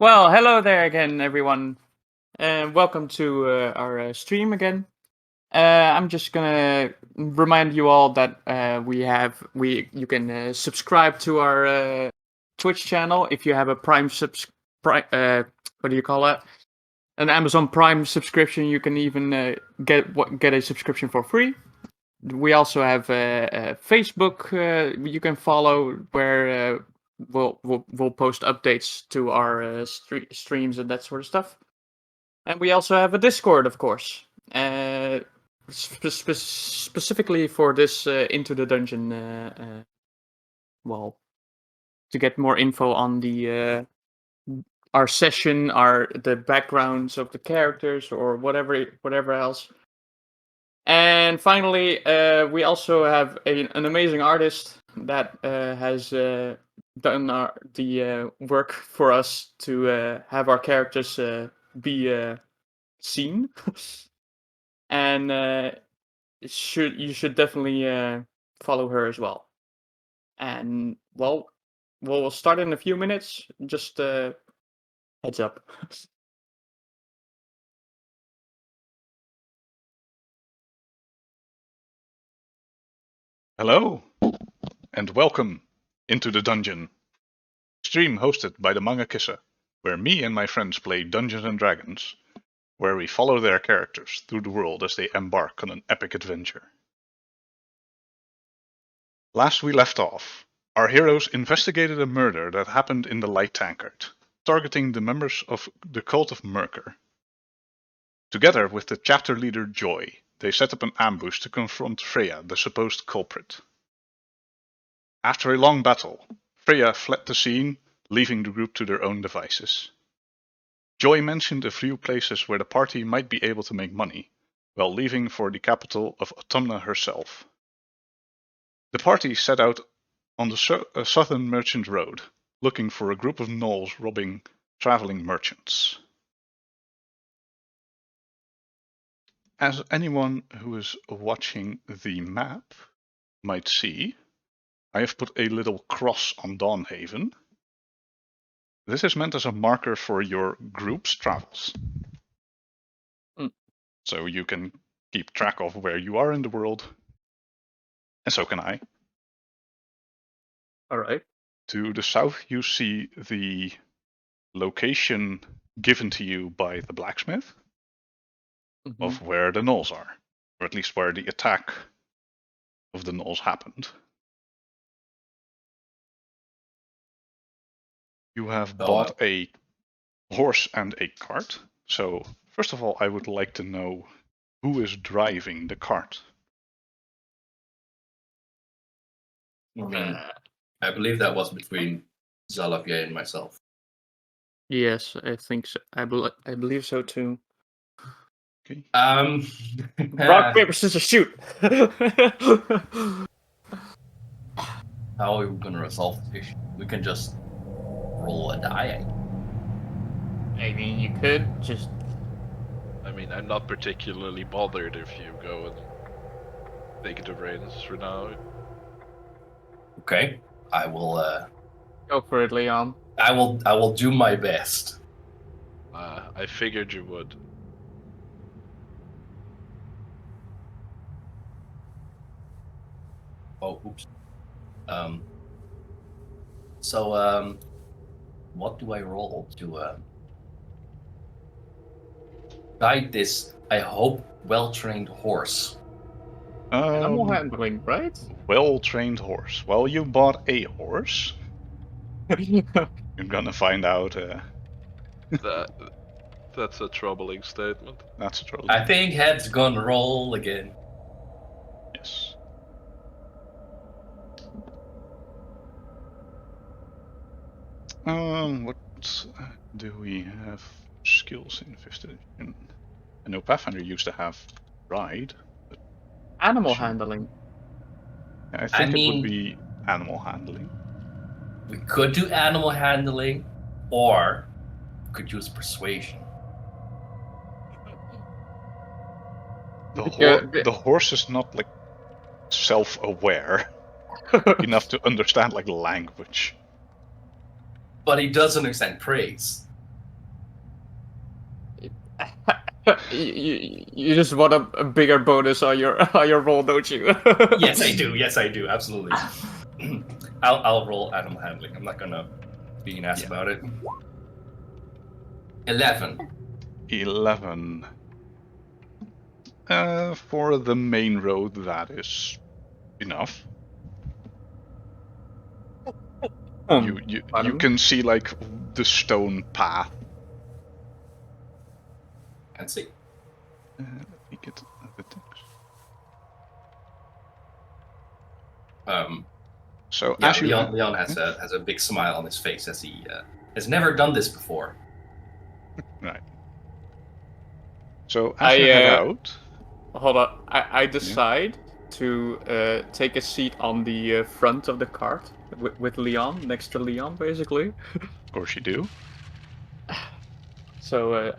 Well, hello there again, everyone, and welcome to our stream again. I'm just gonna remind you all that you can subscribe to our Twitch channel if you have a what do you call that? An Amazon Prime subscription. You can even get a subscription for free. We also have Facebook you can follow where we'll post updates to our streams and that sort of stuff. And we also have a Discord, of course, specifically for this Into the Dungeon. To get more info on the our session, the backgrounds of the characters, or whatever else. And finally, we also have an amazing artist that has done the work for us to have our characters be seen. And you should definitely follow her as well. And well, we'll start in a few minutes. Just heads up. Hello, and welcome into the Dungeon, stream hosted by the Manga Kissa, where me and my friends play Dungeons and Dragons, where we follow their characters through the world as they embark on an epic adventure. Last we left off, our heroes investigated a murder that happened in the Light Tankard, targeting the members of the cult of Merker. Together with the chapter leader Joy, they set up an ambush to confront Freya, the supposed culprit. After a long battle, Freya fled the scene, leaving the group to their own devices. Joy mentioned a few places where the party might be able to make money, while leaving for the capital of Autumna herself. The party set out on the southern merchant road, looking for a group of gnolls robbing traveling merchants. As anyone who is watching the map might see, I have put a little cross on Dawnhaven. This is meant as a marker for your group's travels. So you can keep track of where you are in the world, and so can I. Alright. To the south you see the location given to you by the blacksmith of where the gnolls are, or at least where the attack of the gnolls happened. You have bought a horse and a cart, so first of all I would like to know who is driving the cart. I believe that was between Zalavier and myself. Yes, I think so. I believe so too. Okay. Rock, paper, scissors, shoot! How are we going to resolve this issue? We can just roll a die. I mean, you could just... I mean, I'm not particularly bothered if you go and take the reins for now. Okay, I will. Go for it, Leon. I will do my best. I figured you would. Oh, oops. What do I roll to guide this, I hope, well-trained horse? Animal handling, right? Well-trained horse. Well, you bought a horse. You're gonna find out. That's a troubling statement. That's a troubling. I think head's gonna roll again. Yes. What do we have skills in 5th edition? I know Pathfinder used to have ride. But Animal handling. I think it would be animal handling. We could do animal handling, or we could use persuasion. The horse is not like self-aware enough to understand like language. But he does understand praise. You just want a bigger bonus on your roll, don't you? Yes, I do. Yes, I do. Absolutely. I'll roll animal handling. I'm not gonna be an ass about it. 11. 11. For the main road, that is enough. You Pardon? can see like the stone path. Let's see. Let me get the text. So Yeah, as you Leon has a big smile on his face as he has never done this before. right. So as you head out, Hold on. I decide to take a seat on the front of the cart with Leon, next to Leon, basically. of course you do. So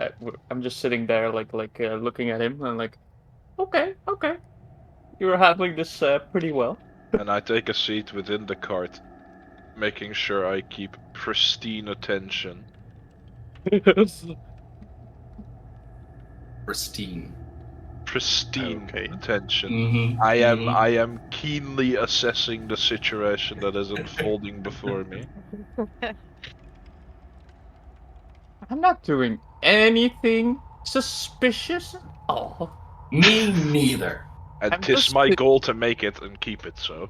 I'm just sitting there, like looking at him, and like, okay, you're handling this pretty well. And I take a seat within the cart, making sure I keep pristine attention. Pristine. Pristine Okay. attention. Mm-hmm. I am keenly assessing the situation that is unfolding before me. I'm not doing anything suspicious. Oh, Me neither. And I'm 'tis just my goal to make it and keep it so.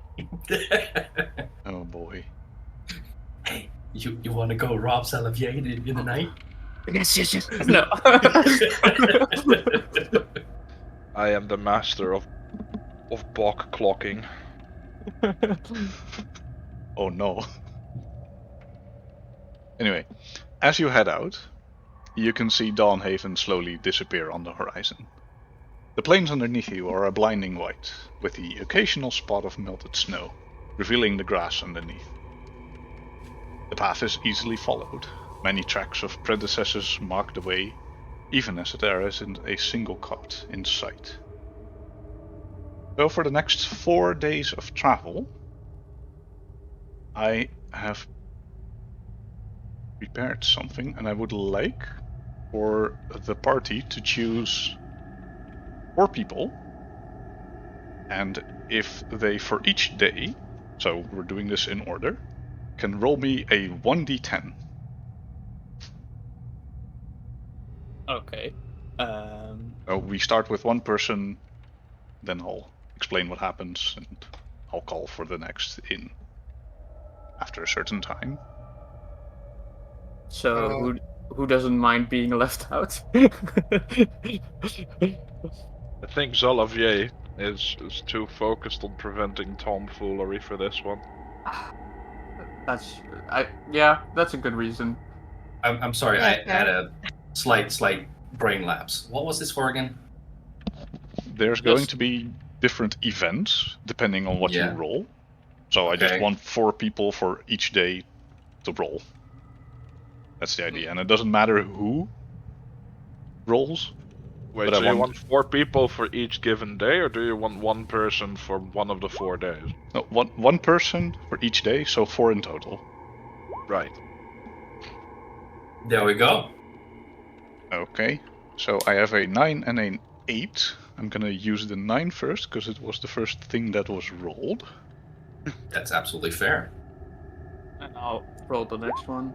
Oh boy. Hey, you want to go rob Salavier in the night? yes. No. I am the master of Bok clocking. Oh no. Anyway, as you head out, you can see Dawnhaven slowly disappear on the horizon. The plains underneath you are a blinding white, with the occasional spot of melted snow, revealing the grass underneath. The path is easily followed. Many tracks of predecessors mark the way, even as there isn't a single cart in sight. So for the next 4 days of travel, I have prepared something, and I would like for the party to choose 4 people, and if they, for each day, so we're doing this in order, can roll me a 1d10. Okay. So we start with one person, then I'll explain what happens, and I'll call for the next in after a certain time. So who doesn't mind being left out? I think Zalavier is too focused on preventing tomfoolery for this one. that's a good reason. I'm sorry, Yeah, I had a slight brain lapse. What was this for again? There's going to be different events depending on what you roll. So I just want 4 people for each day to roll. That's the idea, and it doesn't matter who rolls. Wait, so you want 4 people for each given day, or do you want 1 person for one of the 4 days? No, one person for each day, so 4 in total. Right. There we go. Okay, so I have a 9 and an 8. I'm gonna use the 9 first, because it was the first thing that was rolled. That's absolutely fair. And I'll roll the next one.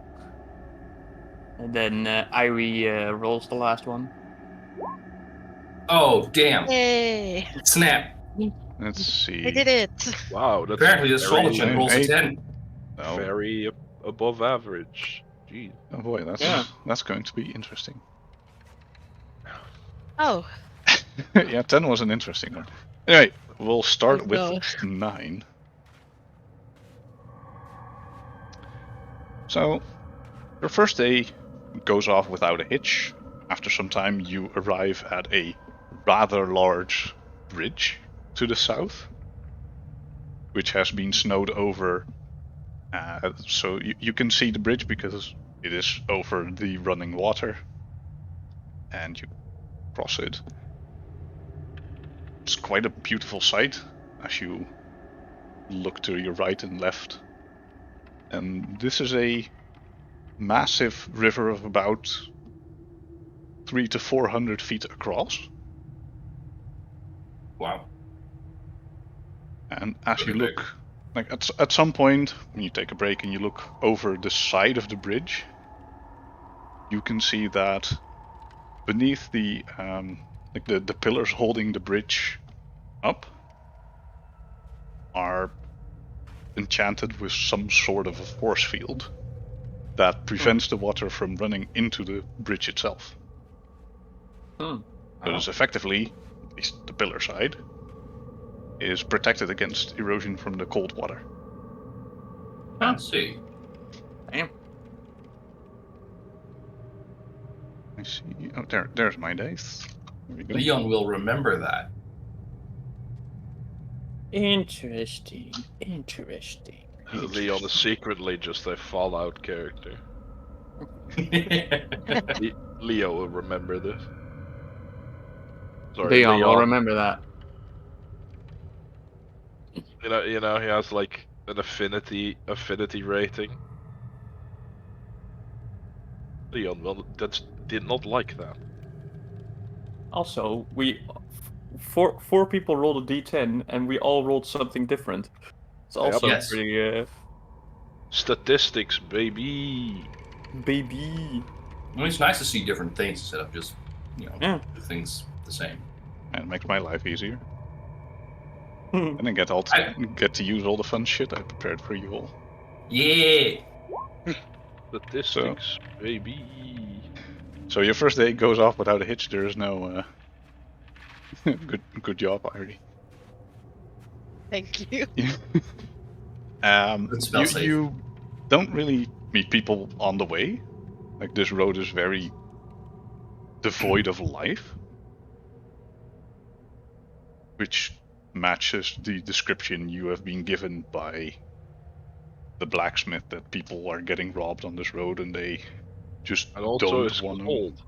And then Irie rolls the last one. Oh, damn. Yay! Snap. Let's see. I did it! Wow, that's Apparently this very, Solachan rolls a 10. Oh, very above average. Jeez. oh boy, that's going to be interesting. Oh, Yeah, 10 was an interesting one. Anyway, we'll start Oh, with no. 9. So, your first day goes off without a hitch. After some time, you arrive at a rather large bridge to the south, which has been snowed over. So you can see the bridge because it is over the running water, and you cross it. It's quite a beautiful sight as you look to your right and left. And this is a massive river of about 300 to 400 feet across. Wow. And as you Really big. look, like at some point, when you take a break and you look over the side of the bridge, you can see that beneath the the pillars holding the bridge up are enchanted with some sort of a force field that prevents the water from running into the bridge itself. Hmm. So it's effectively, at least the pillar side, is protected against erosion from the cold water. Fancy. Damn. I see. Oh, there's my dice. There we go. Leon will remember that. Interesting. Interesting. Leon is secretly just a Fallout character. Leo will remember this. Sorry, Leon will Leon. remember that. You know, he has like an affinity rating. Leon did not like that. Also, four people rolled a d10 and we all rolled something different. It's also Yes. pretty Statistics, baby. baby. Well, it's nice to see different things instead of just, Yeah. do things the same. And it makes my life easier. Hmm. And I get to use all the fun shit I prepared for you all. Yeah. Statistics, baby. So your first day goes off without a hitch. There is no good job, Irie. Thank you. Good spell save. You don't really meet people on the way. Like, this road is very devoid of life, which matches the description you have been given by the blacksmith, that people are getting robbed on this road and they just And also don't it's want to. cold.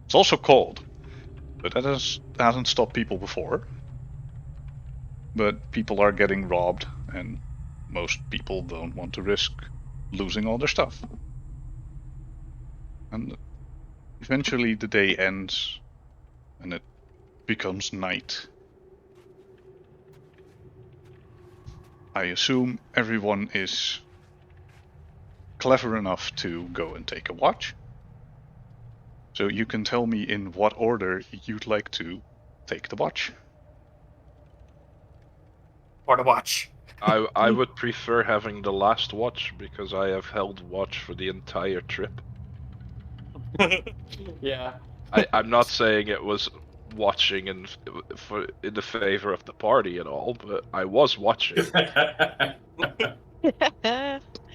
It's also cold, but that hasn't stopped people before. But people are getting robbed, and most people don't want to risk losing all their stuff. And eventually the day ends, and it becomes night. I assume everyone is clever enough to go and take a watch. So you can tell me in what order you'd like to take the watch. For the watch. I would prefer having the last watch because I have held watch for the entire trip. Yeah. I'm not saying it was watching in the favor of the party at all, but I was watching.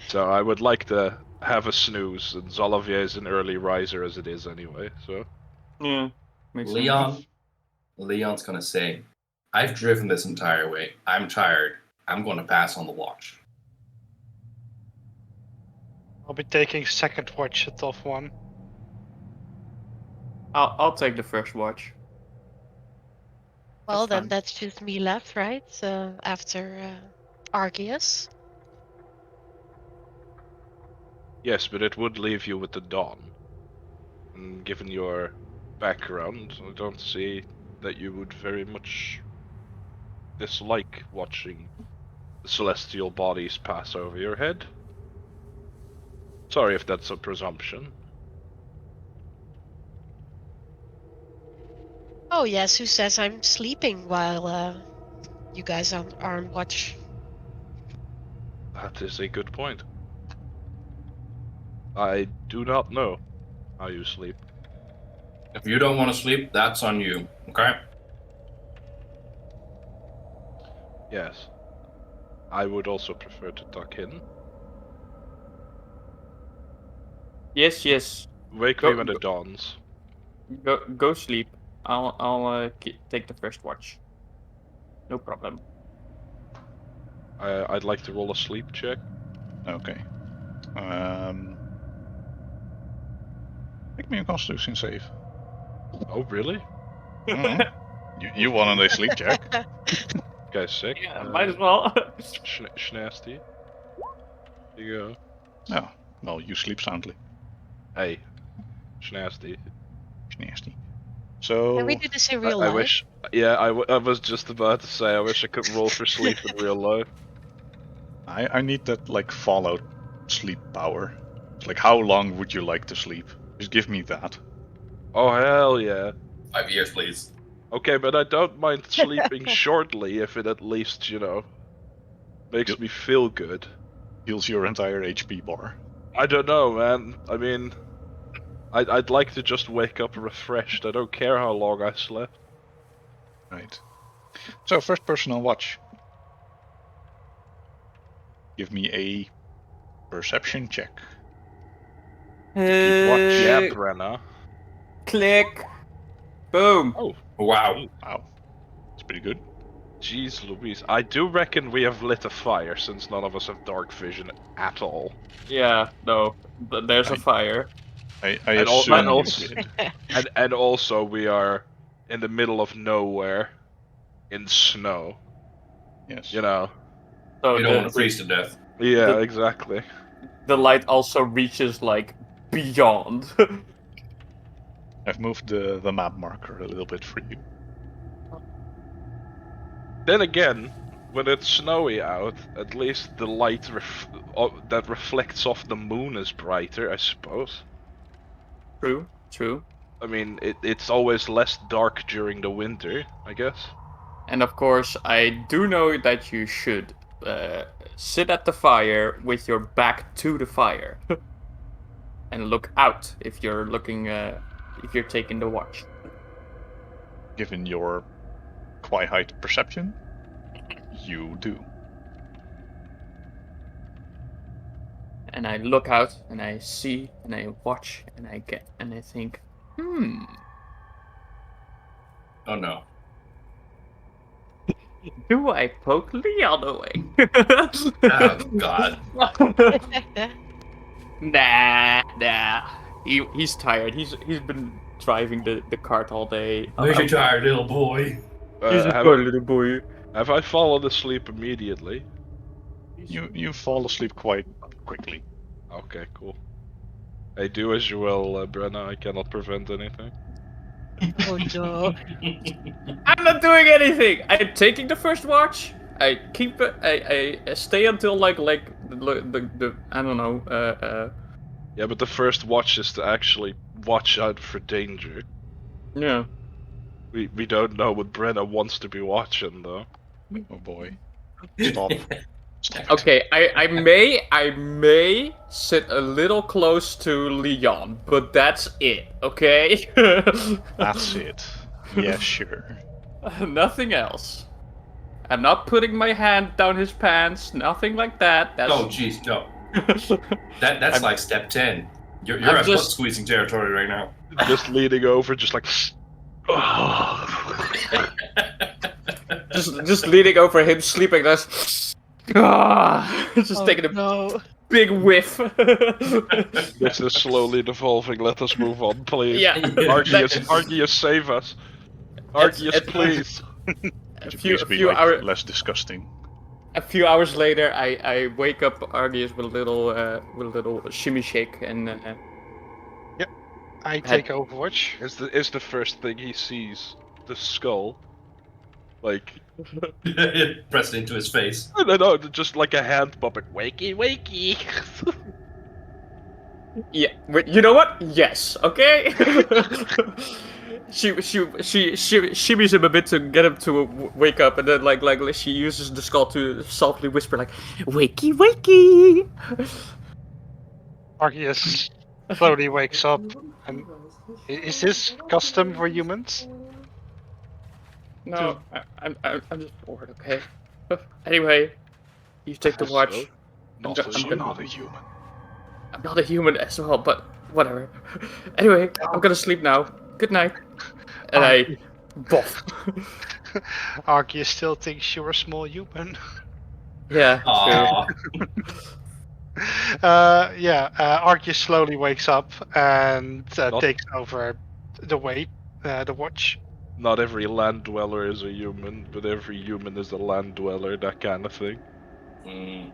So I would like to have a snooze, and Zolovier is an early riser as it is anyway, so... Yeah. Makes sense. Leon's gonna say, I've driven this entire way. I'm tired. I'm gonna pass on the watch. I'll be taking second watch, a tough one. I'll take the first watch. Well, That's then fine. that's just me left, right? After Arceus. Yes, but it would leave you with the dawn. And given your background, I don't see that you would very much dislike watching the celestial bodies pass over your head. Sorry if that's a presumption. Oh yes, who says I'm sleeping while you guys are on watch? That is a good point. I do not know how you sleep. If you don't want to sleep, that's on you. Okay? Yes. I would also prefer to tuck in. Yes. Wake me when it dawns. Go sleep. I'll take the first watch. No problem. I'd like to roll a sleep check. Okay. Make me a Constitution save. Oh, really? You wanted a sleep check. Guy's sick. Yeah, might as well. Schnasty. Here you go. No. Well, you sleep soundly. Hey. Schnasty. nasty. Can So we do this in real I life? wish. Yeah, I was just about to say. I wish I could roll for sleep in real life. I need that like Fallout sleep power. It's like, how long would you like to sleep? Just give me that. Oh hell yeah. 5 years, please. Okay, but I don't mind sleeping shortly if it at least, makes Yep. me feel good. Heals your entire HP bar. I don't know, man. I mean, I'd like to just wake up refreshed. I don't care how long I slept. Right. So first person on watch. Give me a perception check. Keep watch, yeah, Uh, Brenna. Click. Boom. Oh, Wow. Wow. That's pretty good. jeez Louise. I do reckon we have lit a fire since none of us have dark vision at all. Yeah, no. There's a fire. I And assume you also, did. and also we are in the middle of nowhere in snow. Yes. You know. So You don't want to freeze to death. Yeah, The- exactly. the light also reaches like beyond. I've moved the map marker a little bit for you. Then again, when it's snowy out, at least the light that reflects off the moon is brighter, I suppose. True, true. I mean, it's always less dark during the winter, I guess. And of course, I do know that you should sit at the fire with your back to the fire, and look out if you're looking, if you're taking the watch. Given your quite high perception, you do. And I look out and I see and I watch and I think, Oh no. do I poke Leon away? Oh god. Nah. He's tired. He's been driving the cart all day. Where's your tired little boy? He's a Have, good little boy. have I fallen asleep immediately? You fall asleep quite quickly. Okay, cool. Hey, do as you will, Brenna. I cannot prevent anything. Oh no. I'm not doing anything. I'm taking the first watch. I keep it. I stay until like the I don't know. Yeah, but the first watch is to actually watch out for danger. Yeah. We don't know what Brenna wants to be watching, though. Oh boy. Stop. Stop it. Okay. I may sit a little close to Leon, but that's it. Okay. That's it. Yeah, sure. Nothing else. I'm not putting my hand down his pants. Nothing like that. That's. Oh jeez, no. That's I'm- like step 10. You're I'm at just- butt squeezing territory right now. Just leaning over, just like. just leaning over him, sleeping. That's. Just taking a no. big whiff. This is slowly devolving. Let us move on, please. Yeah. Arceus, save us. Arceus, it's- please. A Could you few, please a be few like hours. less disgusting? A few hours later, I wake up Arceus with a little shimmy shake and. I take Overwatch. Is the first thing he sees the skull? Like, Pressed into his face. no, just like a hand puppet. Wakey, wakey. Yeah, you know what? Yes, okay. she shimmies him a bit to get him to wake up, and then like she uses the skull to softly whisper like, "Wakey, wakey." Arceus slowly wakes up. And is this custom for humans? No, I'm just bored. Okay. Anyway, you take the watch. So, I'm not I'm Not a human. I'm not a human as well, but whatever. Anyway, I'm gonna sleep now. Good night. And I, boff. Arceus still thinks you're a small human. Yeah. Aww. Arceus slowly wakes up and Not- takes over the watch. Not every land dweller is a human, but every human is a land dweller. That kind of thing. Mm.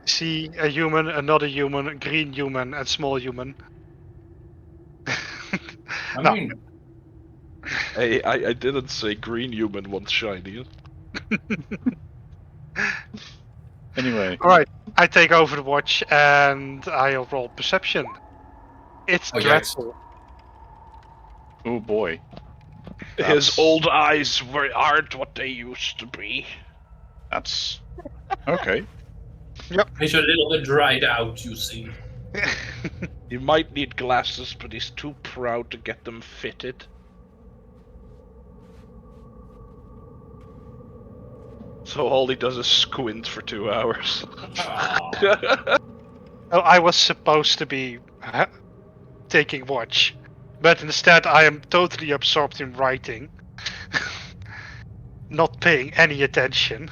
See a human, another human, green human, and small human. I No. mean, Hey, I didn't say green human wants shiny. Anyway, Alright, I take Overwatch and I'll roll perception. It's Oh, yikes. dreadful. oh boy. His That's- old eyes aren't what they used to be. That's okay. He's a little bit dried out, you see. He might need glasses, but he's too proud to get them fitted. So all he does is squint for 2 hours. Aw. Oh, I was supposed to be taking watch, but instead I am totally absorbed in writing, not paying any attention.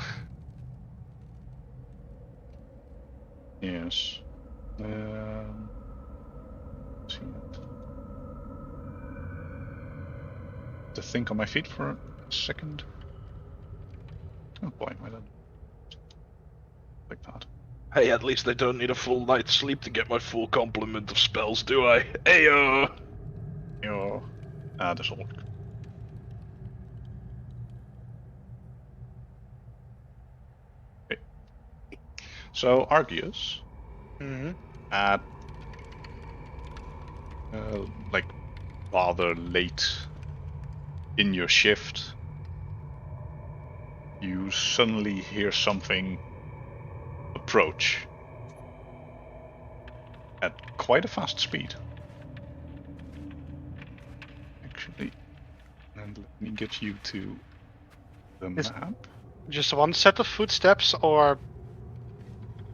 Yes. See it. To think on my feet for a second. Oh boy, why don't like that? Hey, at least I don't need a full night's sleep to get my full complement of spells, do I? Ayo! Yo. That's all. Okay. So Argius, Mm-hmm. at like rather late in your shift, you suddenly hear something approach at quite a fast speed. Actually, and let me get you to the Yes. map. Just one set of footsteps or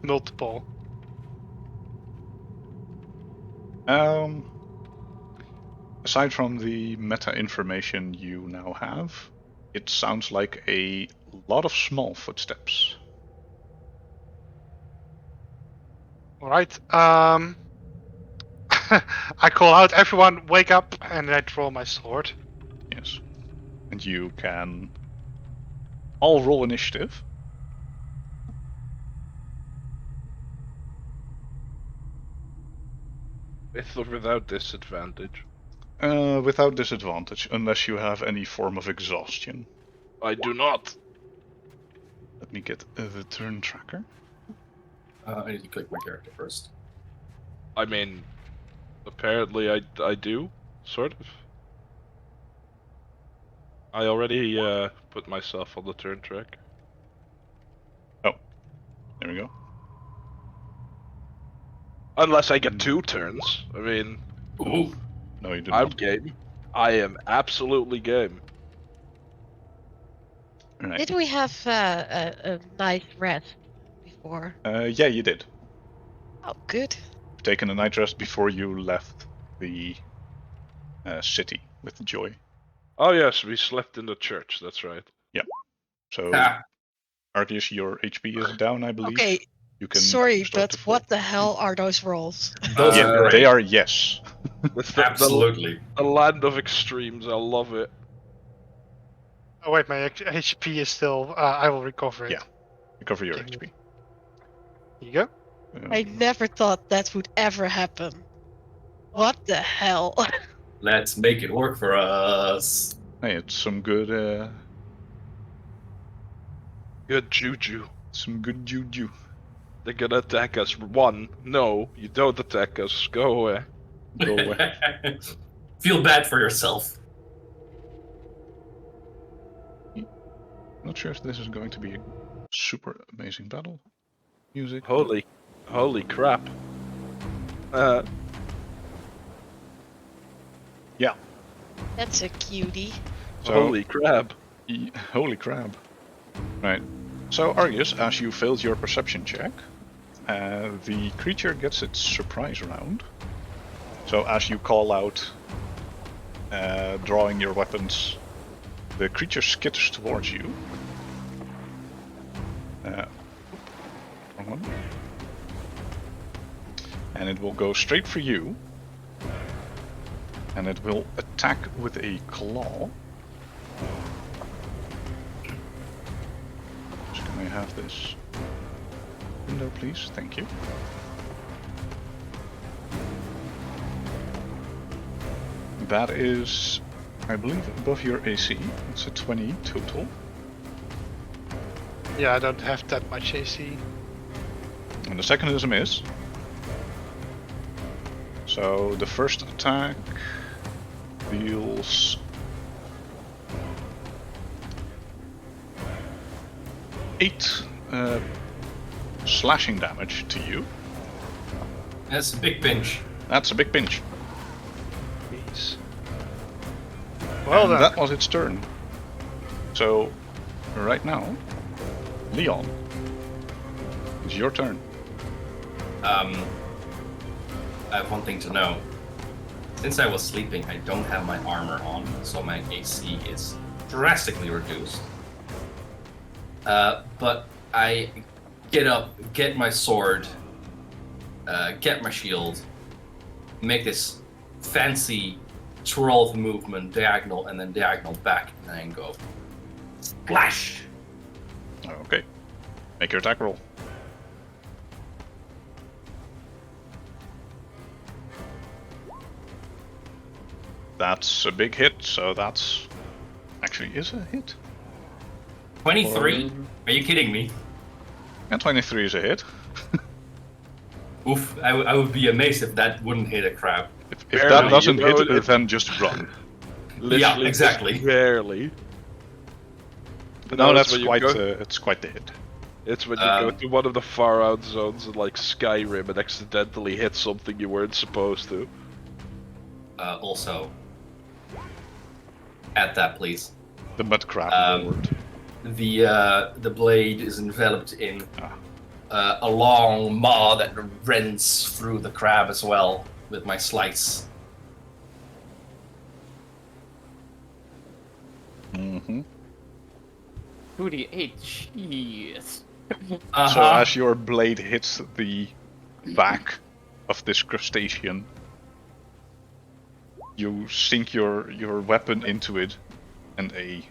multiple? Aside from the meta information you now have, it sounds like a lot of small footsteps. Alright, I call out, everyone wake up, and I draw my sword. Yes. And you can all roll initiative. With or without disadvantage? Without disadvantage, unless you have any form of exhaustion. I do not. Let me get the turn tracker. I need to click my character first. I mean, apparently I do, sort of. I already put myself on the turn track. Oh, there we go. Unless I get 2 turns. I mean, Ooh. No, you do I'm not. game. I am absolutely game. Right. Did we have a night rest before? Yeah, you did. Oh, good. Taken a night rest before you left the city with Joy. Oh yes, we slept in the church, that's right. So, Ha. Arceus, your HP is down, I believe. Okay, You can sorry, restore but to full. what the hell are those rolls? Those Yeah, are great. they are yes. It's Absolutely. the land of extremes, I love it. Oh wait, my HP is still, I will recover it. Yeah. Recover your Give me- HP. Here you go. I never thought that would ever happen. What the hell? Let's make it work for us. Hey, it's some good Good juju. juju. They're gonna attack us. 1, no, you don't attack us. Go away. Go away. Feel bad for yourself. Not sure if this is going to be a super amazing battle. Music. Holy crap. Yeah. That's a cutie. So, Holy crap. Holy crab. Right. So, Argus, as you failed your perception check, the creature gets its surprise round. So, as you call out, drawing your weapons, the creature skitters towards you. Wrong one. And it will go straight for you. And it will attack with a claw. So can I have this window, please? Thank you. That is, I believe, above your AC. It's a 20 total. Yeah, I don't have that much AC. And the second is a miss. So the first attack deals 8 slashing damage to you. That's a big pinch. That's a big pinch. Jeez. Well And then. that was its turn. So, right now, Leon, it's your turn. I have one thing to know. Since I was sleeping, I don't have my armor on, so my AC is drastically reduced. But I get up, get my sword, get my shield, make this fancy twirl of movement, diagonal, and then diagonal back, and then go splash. Okay. Make your attack roll. That's a big hit, so that's actually is a hit. 23? Are you kidding me? And 23 is a hit. Oof, I would be amazed if that wouldn't hit a crab. If Barely, that doesn't you know, hit, then just run. Literally exactly. just barely. No, it's that's when you quite. go- It's quite the hit. It's when you go to one of the far out zones in like Skyrim and accidentally hit something you weren't supposed to. Also, add that, please. The mud crab reward. The blade is enveloped in a long maw that rends through the crab as well with my slice. Mm-hmm. 2d8, jeez. So as your blade hits the back of this crustacean, you sink your weapon into it, and a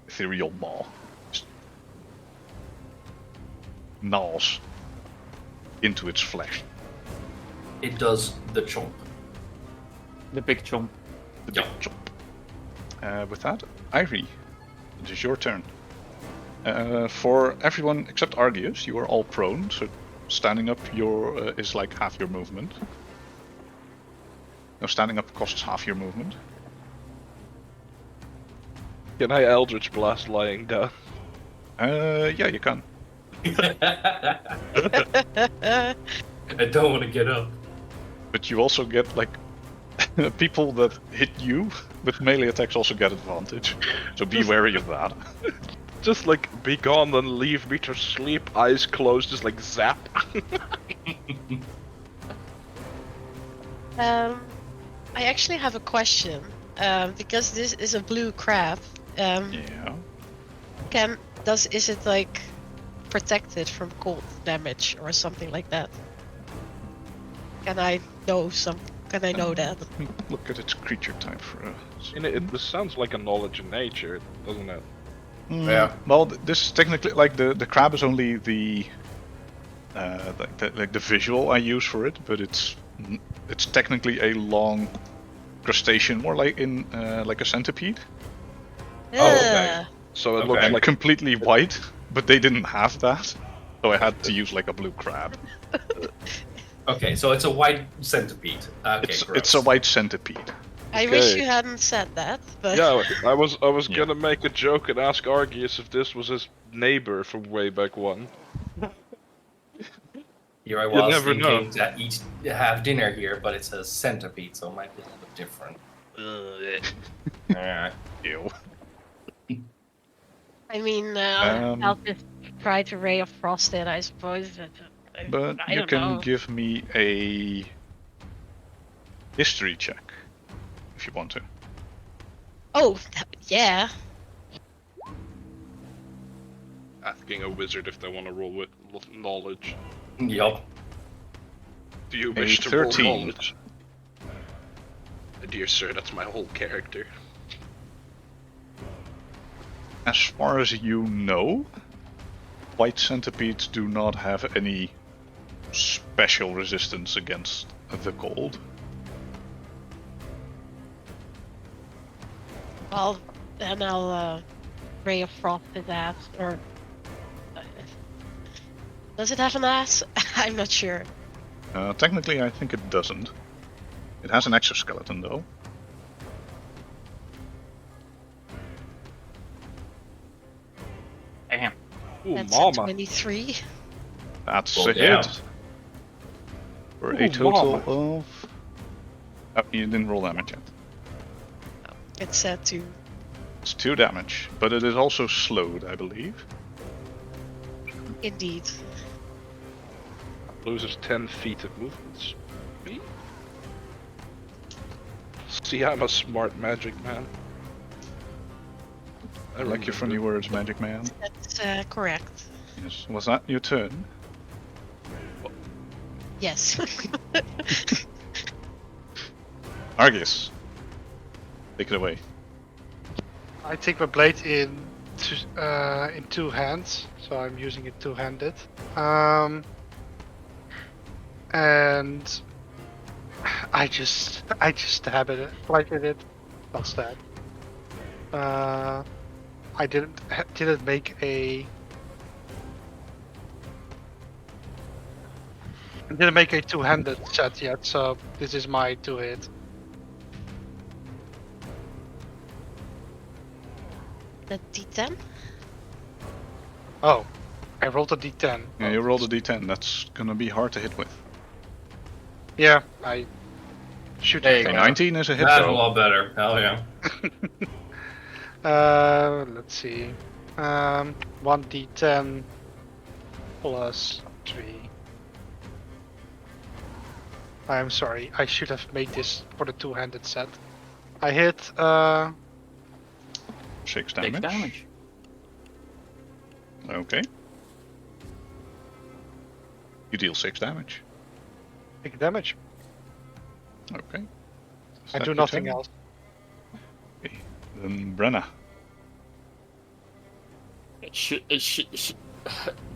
ethereal maw just gnaws into its flesh. It does the chomp. The big chomp. The big chomp. With that, Irie, it is your turn. For everyone except Argius, you are all prone, so standing up is like half your movement. No, standing up costs half your movement. Can I Eldritch Blast lying down? Yeah, you can. I don't want to get up. But you also get, like, people that hit you with melee attacks also get advantage. So be wary of that. Just like be gone and leave me to sleep, eyes closed, just like zap. I actually have a question. Because this is a blue crab. Yeah. Is it like protected from cold damage or something like that? Can I know that? Look at its creature type for And it sounds like a knowledge in nature, doesn't it? Yeah. Well, this is technically like the crab is only the like the visual I use for it, but it's technically a long crustacean, more like in like a centipede. Oh, okay. Ugh. So it Okay. looks And like completely white, but they didn't have that, so I had to use like a blue crab. Okay, so it's a white centipede. Okay, It's gross. a white centipede. I wish Okay. you hadn't said that, but yeah. I was Yeah. gonna make a joke and ask Argius if this was his neighbor from way back when. Here I You was never thinking to have dinner here, but it's a centipede, so it might be a little bit different. Alright. Ew. I mean, I'll just try to Ray of Frost it, I suppose. But I you don't can know. give me a history check if you want to. Oh, yeah. Asking a wizard if they want to roll with knowledge. Yup. Do you A wish to roll 13. knowledge? Dear sir, that's my whole character. As far as you know, white centipedes do not have any special resistance against the cold. Then I'll Ray of Frost his ass, or does it have an ass? I'm not sure. Technically, I think it doesn't. It has an exoskeleton, though. Damn. Ooh, That's mama. 23. That's Well, a yeah. hit. For Ooh, a total mama. of... Oh, you didn't roll damage yet. It's set to. It's 2 damage, but it is also slowed, I believe. Indeed. Loses 10 feet of movement. Me? See, I'm a smart magic man. I like your funny words, Magic Man. That's correct. Yes. Was that your turn? Yes. Argus. Take it away. I take my blade in 2 hands, so I'm using it two-handed. And I just stab it, like I did. Not stab. I didn't make a. I didn't make a two-handed set yet, so this is my two-hit. The D10? Oh, I rolled a d10. Yeah, you rolled a d10. That's gonna be hard to hit with. Yeah, I shoot There it. you Okay, go. 19 is a hit, That's a though. lot better. Hell yeah. Let's see. 1d10 plus 3. I'm sorry, I should have made this for the two-handed set. I hit 6 Takes damage. damage. Okay. You deal 6 damage. 6 damage. Okay. Is I that do your nothing turn? else. Okay. Then Brenna. She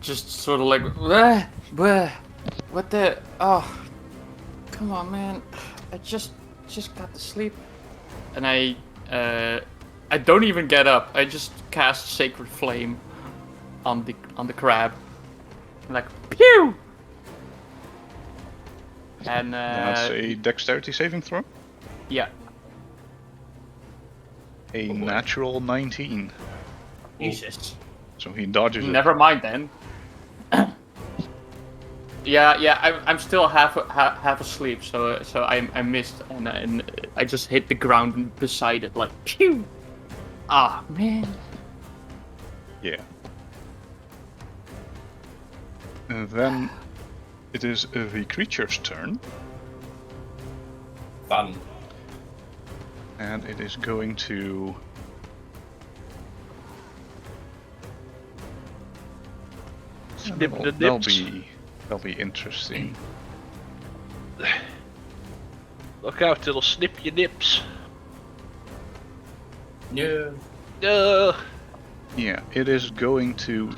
just sort of like, bleh, what the? Oh, come on, man! I just got to sleep, and I don't even get up. I just cast Sacred Flame on the crab, like pew. And That's a dexterity saving throw. yeah, A natural 19. Jesus. So he dodges it. Never mind then. yeah, I'm still half asleep, so I missed, and I just hit the ground beside it like pew. Ah man. Yeah. And then it is the creature's turn, Fun. and it is going to. Snip the That'll nips. be interesting. Look out, it'll snip your nips. Yeah. Yeah, it is going to.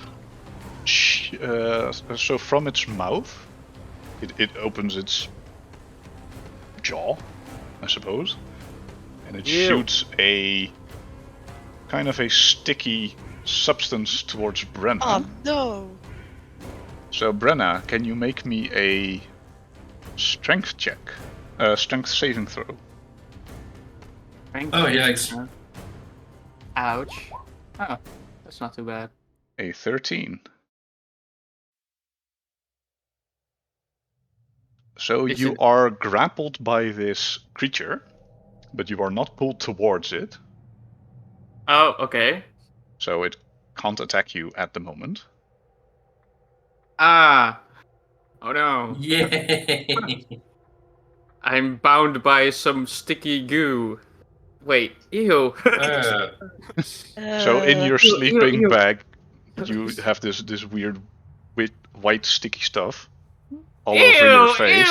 So from its mouth, it opens its jaw, I suppose, and it Ew. shoots a kind of a sticky substance towards Brenna. Oh no! So Brenna, can you make me a strength check? Strength saving throw. Oh, yikes. Ouch. Oh, that's not too bad. A 13. So Is you it- are grappled by this creature, but you are not pulled towards it, Oh, okay. so it can't attack you at the moment. Ah. Oh no. Yay! I'm bound by some sticky goo. Wait, ew. So in your Ew, ew, sleeping ew. bag, you have this weird white sticky stuff all Ew, over your face,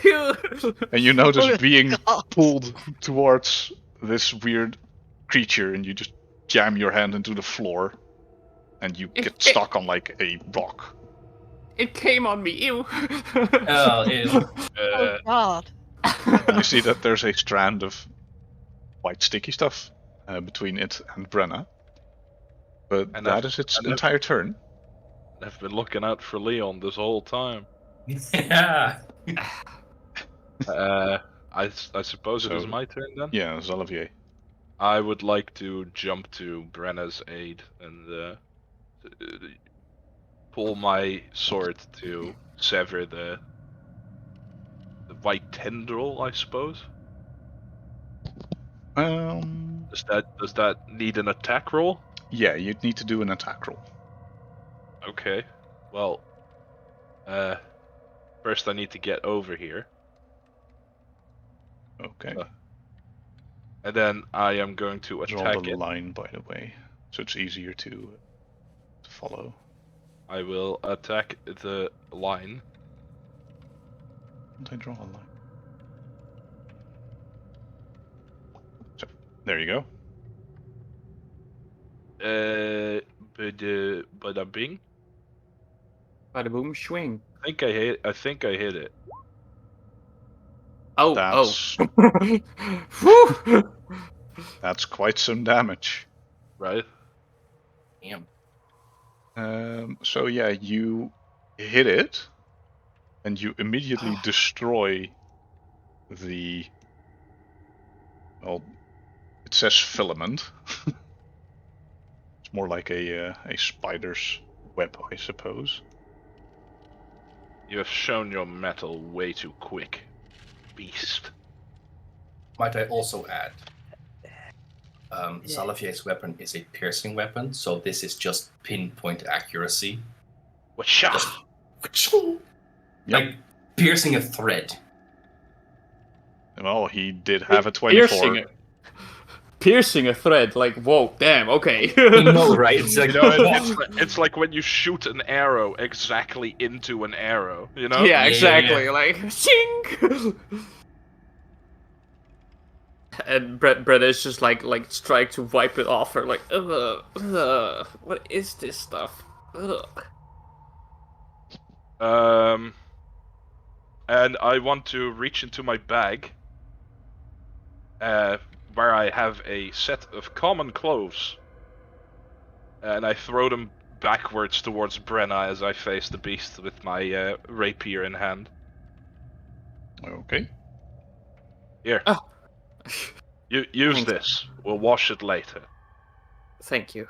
ew. and you notice Oh, being God. pulled towards this weird creature, and you just jam your hand into the floor, and you get stuck on like a rock. It came on me, ew. Oh, ew. Oh God! And you see that there's a strand of white sticky stuff between it and Brenna. But And that I've- is its and I've- entire turn. I've been looking out for Leon this whole time. Yeah. I suppose it is So- my turn then. Yeah, Xalavier. I would like to jump to Brenna's aid and pull my sword to sever the white tendril, I suppose. Does that need an attack roll? Yeah, you'd need to do an attack roll. Okay. Well, first I need to get over here, Okay. and then I am going to Draw attack the it. line, by the way, so it's easier to follow. I will attack the line. Don't I draw a line? So, there you go. Bada bing. Bada boom, swing. I think I hit it. Oh, That's Whew. that's quite some damage. Right. Damn. So yeah, you hit it, and you immediately destroy the. Well, it says filament. It's more like a spider's web, I suppose. You have shown your metal way too quick, beast. Might I also add, Xalavier's weapon is a piercing weapon, so this is just pinpoint accuracy. Washa! Like piercing a thread. Well, he did have a 24. Piercing a thread, like, whoa, damn, okay. No, right? It's like, You know, it's like when you shoot an arrow exactly into an arrow, you know? Yeah, Yeah, exactly. Like, shing! And Brett is just like trying to wipe it off her, like, ugh, what is this stuff? Ugh. And I want to reach into my bag, where I have a set of common clothes, and I throw them backwards towards Brenna as I face the beast with my rapier in hand. Okay. Here. Oh. You use Thanks. this. We'll wash it later. Thank you.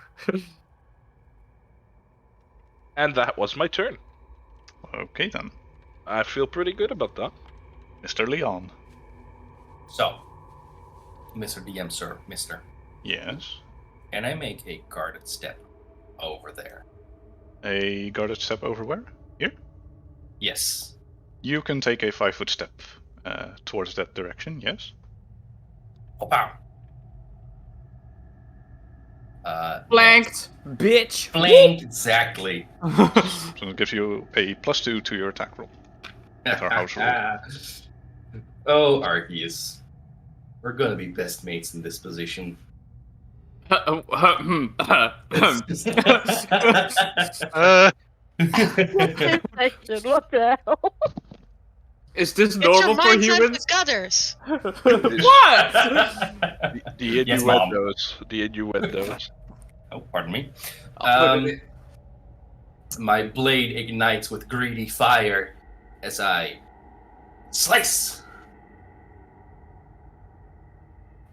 And that was my turn. Okay then, I feel pretty good about that. Mr. Leon. so, Mr. DM, sir, Mister, Yes. can I make a guarded step over there? A guarded step over where? Here? Yes. You can take a 5-foot step towards that direction, yes. Oh, pow. Flanked, bitch. Flanked, exactly. So it'll give you a +2 to your attack roll. With our house rule. Oh, Arceus. We're gonna be best mates in this position. Uh, Infection, what the hell? Is this It's your normal for mindset humans? with gutters. What? The Yes, Mom. innuendos. The innuendos. Oh, pardon me. I'll put it My blade ignites with greedy fire as I slice.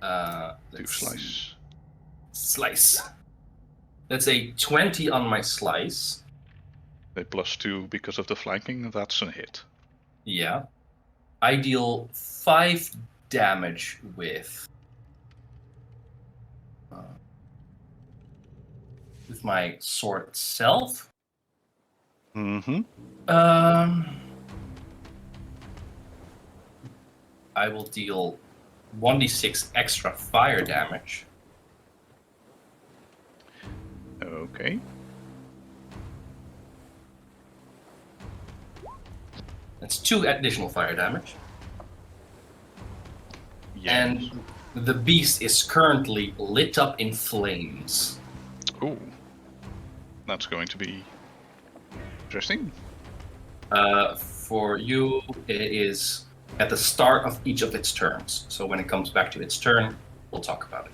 Do Let's slice. Slice. That's a 20 on my slice. A +2 because of the flanking, that's a hit. Yeah. I deal 5 damage with my sword itself. Mm-hmm. I will deal 1d6 extra fire damage. Okay. That's 2 additional fire damage. Yes. And the beast is currently lit up in flames. Ooh. That's going to be interesting. For you, it is at the start of each of its turns. So when it comes back to its turn, we'll talk about it.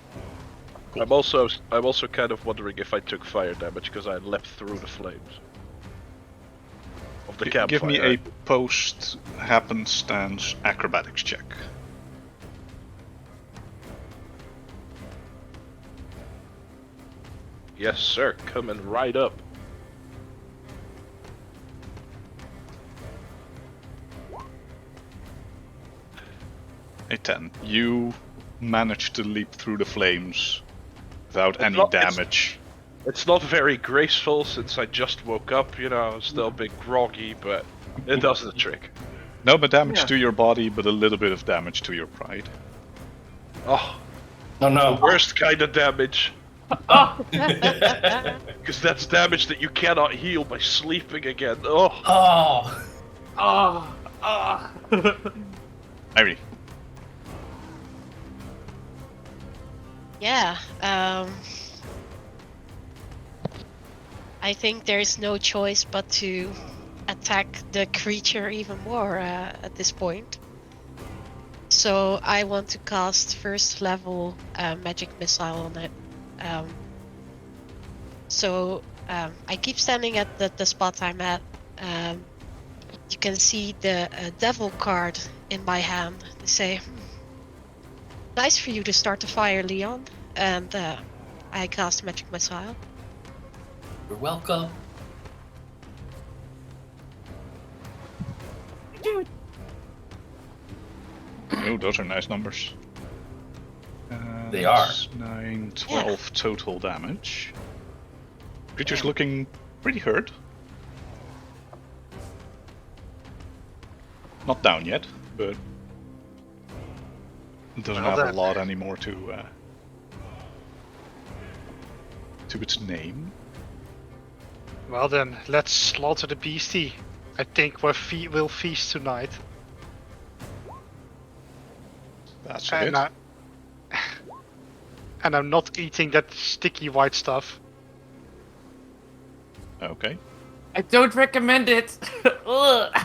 difficult. I'm also kind of wondering if I took fire damage because I leapt through the flames of the campfire. Give me a post happenstance acrobatics check. Yes, sir. Coming right up. A 10. You managed to leap through the flames without any not- damage. It's not very graceful since I just woke up, you know, I'm still a bit groggy, but it does the trick. No damage Yeah. to your body, but a little bit of damage to your pride. Oh, Oh no. the worst kind of damage. Oh, Because that's damage that you cannot heal by sleeping again. Oh, Oh. oh, oh. Irie. Yeah. I think there is no choice but to attack the creature even more at this point. So I want to cast first level magic missile on it. I keep standing at the spot I'm at. You can see the devil card in my hand. They say, "Nice for you to start the fire, Leon." And I cast magic missile. You're welcome. Oh, those are nice numbers. They are. That's 9, 12 total damage. Creature's looking pretty hurt. Not down yet, but it doesn't Well, have a then. lot anymore to its name. Well then, let's slaughter the beastie. I think we'll feast tonight. That's And, it. and I'm not eating that sticky white stuff. Okay. I don't recommend it. Ugh.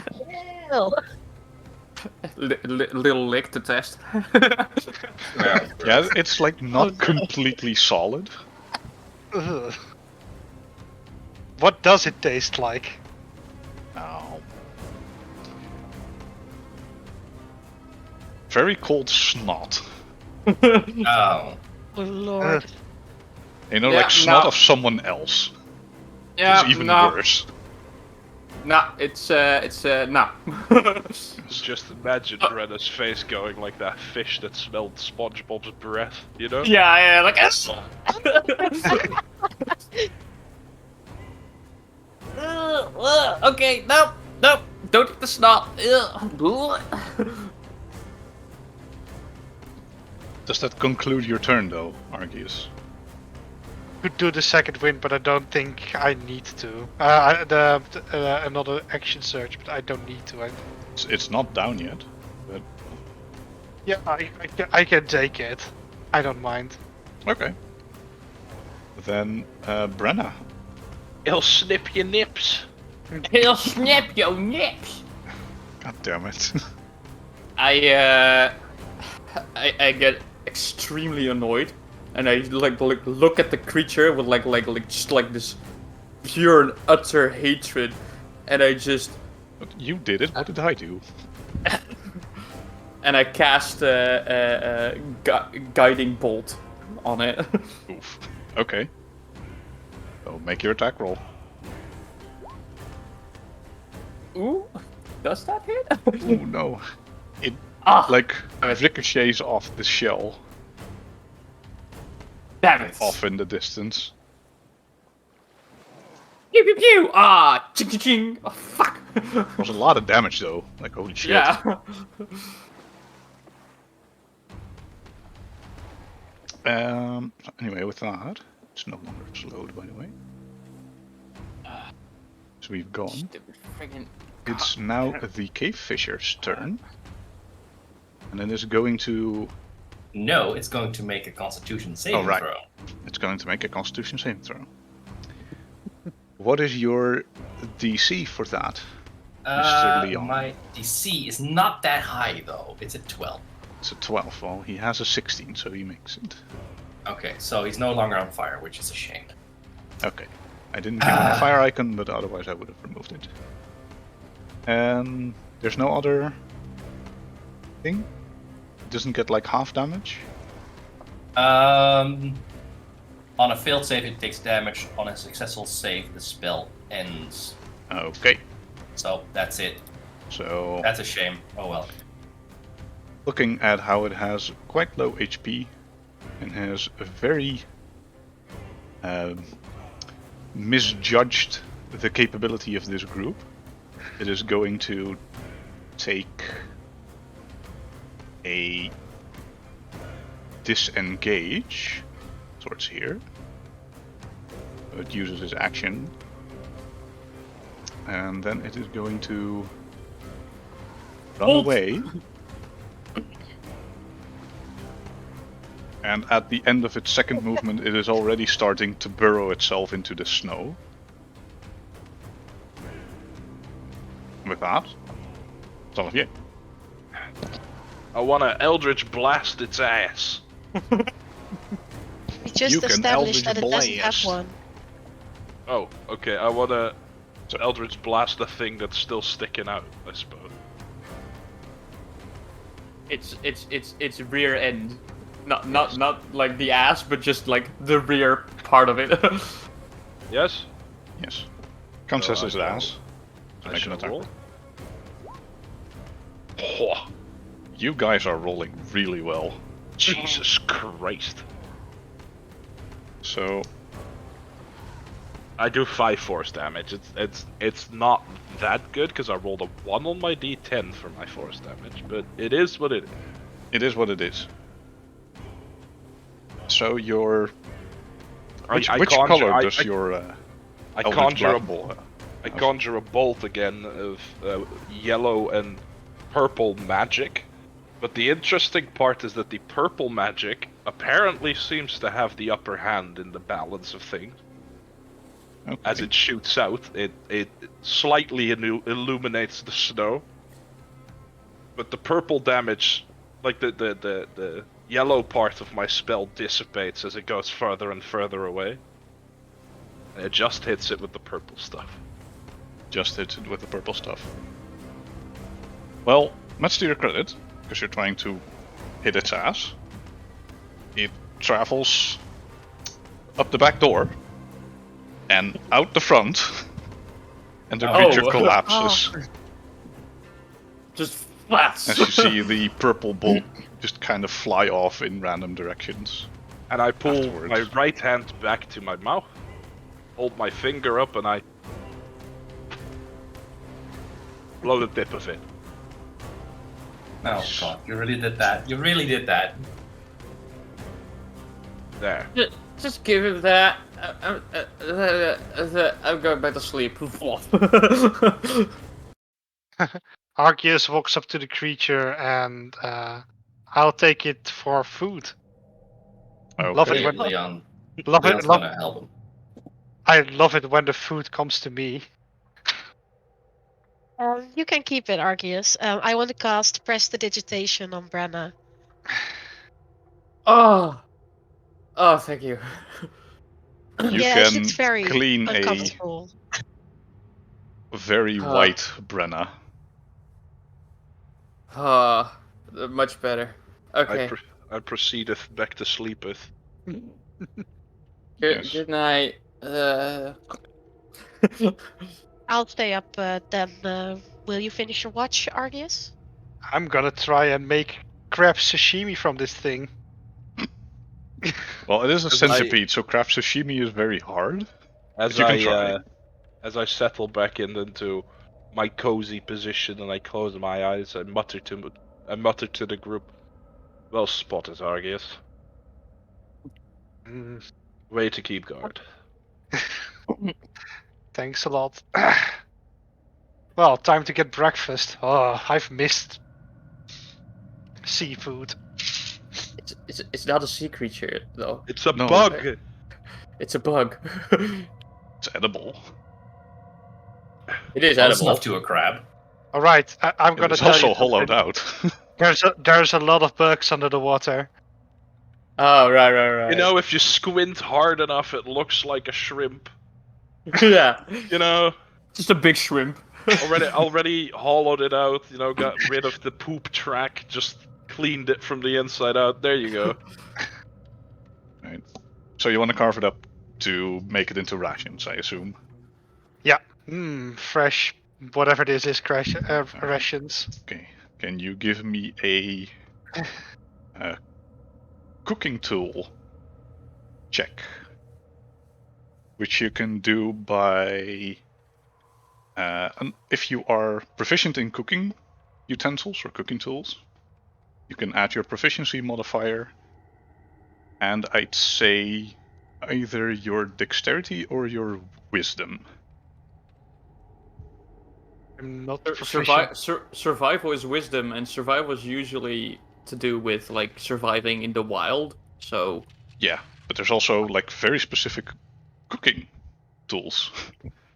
Ew. Little lick to test. Yeah, it's like not completely solid. Ugh. What does it taste like? Oh. Very cold snot. Oh. Oh lord. You know, Yeah, like snot no. of someone else. Yeah, It's even no, worse. no, it's no. just imagine Brenna's face going like that fish that smelled SpongeBob's breath, you know? yeah, like okay, no, don't eat the snot. Ugh. Does that conclude your turn, though, Arceus? Could do the second wind, but I don't think I need to. Another action search, but I don't need to. It's not down yet, but Yeah, I can take it. I don't mind. okay. Then, Brenna. He'll snip your nips. He'll snap your nips. God damn it. I get extremely annoyed, and I like look at the creature with like just like this pure and utter hatred, and I just But you did it. What did I do? and I cast a guiding bolt on it. Oof. Okay. So make your attack roll. Ooh, does that hit? Oh no. It Ah, like ricochets off the shell, damn it! off in the distance. Pew pew pew! Ah, ching ching ching! Oh fuck! Was a lot of damage though. Like holy shit. Yeah. Anyway, with that, it's no longer slowed, by the way. So we've gone. Stupid friggin'. It's now the cave fisher's turn, and then it's going to. No, it's going to make a Constitution saving right. throw. It's going to make a Constitution saving throw. What is your DC for that, Mr. Leon? My DC is not that high though. It's a 12. It's a 12. Well, he has a 16, so he makes it. Okay, so he's no longer on fire, which is a shame. Okay. I didn't give him a fire icon, but otherwise I would have removed it. And there's no other thing? It doesn't get like half damage? On a failed save, it takes damage. On a successful save, the spell ends. Okay. So that's it. So, That's a shame. Oh well. looking at how it has quite low HP and has a very misjudged the capability of this group, it is going to take a disengage towards here. So it uses its action, and then it is going to run Halt! away. And at the end of its second movement, it is already starting to burrow itself into the snow. With that, it's all of you. I want to Eldritch Blast its ass. We just You can established that it Eldritch doesn't have Blast. one. Oh, okay. I want to Eldritch Blast the thing that's still sticking out, I suppose. It's rear end, not like the ass, but just like the rear part of it. Yes? Yes. Counts So as his I shall- ass. To I make an shall attack. roll. Oh, You guys are rolling really well. Jesus Christ. So, I do 5 force damage. It's not that good because I rolled a 1 on my d10 for my force damage, but it is what it is. it is what it is. So your... Which conjure- color does I- your I Eldritch conjure a Blast- I conjure a bolt again of yellow and purple magic. But the interesting part is that the purple magic apparently seems to have the upper hand in the balance of things. Okay. As it shoots out, it slightly illuminates the snow. But the purple damage, like the yellow part of my spell dissipates as it goes further and further away. And it just hits it with the purple stuff. Just hits it with the purple stuff. Well, much to your credit, because you're trying to hit its ass, it travels up the back door and out the front, and the Oh. creature collapses. Just flats. As you see the purple bolt just kind of fly off in random directions. And I pull Afterwards. my right hand back to my mouth, hold my finger up, and I blow the tip of it. Oh god, you really did that. You really did that. There. Just give it that. I'm going back to sleep. Arceus walks up to the creature and I'll take it for food. Love Okay. it when Leon. love Leon's it, love, gonna help him. I love it when the food comes to me. You can keep it, Arceus. I want to cast Prestidigitation on Brenna. Oh, thank you. You Yeah, can it's very clean uncomfortable. a very white Brenna. Much better. Okay. I proceedeth back to sleepeth. Yes. Good night. I'll stay up then. Will you finish your watch, Arceus? I'm gonna try and make crab sashimi from this thing. Well, it is a As I- centipede, so crab sashimi is very hard. As you can try. as I settle back into my cozy position and I close my eyes, I mutter to the group, "Well spotted, Arceus. Mm, Way to keep guard." thanks a lot. Well, time to get breakfast. Oh, I've missed seafood. It's not a sea creature though. It's a No. bug. It's a bug. It's edible. It is Close edible. enough to a crab. All right, I'm It gonna is tell also you hollowed something. out. There's a lot of bugs under the water. Oh, right. You know, if you squint hard enough, it looks like a shrimp. Yeah. You know, Just a big shrimp. already hollowed it out. You know, got rid of the poop track, just cleaned it from the inside out. There you go. Right. So you want to carve it up to make it into rations, I assume. Fresh, whatever this is, rations. Okay. Can you give me a cooking tool check, which you can do by if you are proficient in cooking utensils or cooking tools, you can add your proficiency modifier, and I'd say either your dexterity or your wisdom. I'm not proficient. Survival is wisdom, and survival is usually to do with like surviving in the wild. So Yeah, but there's also like very specific cooking tools.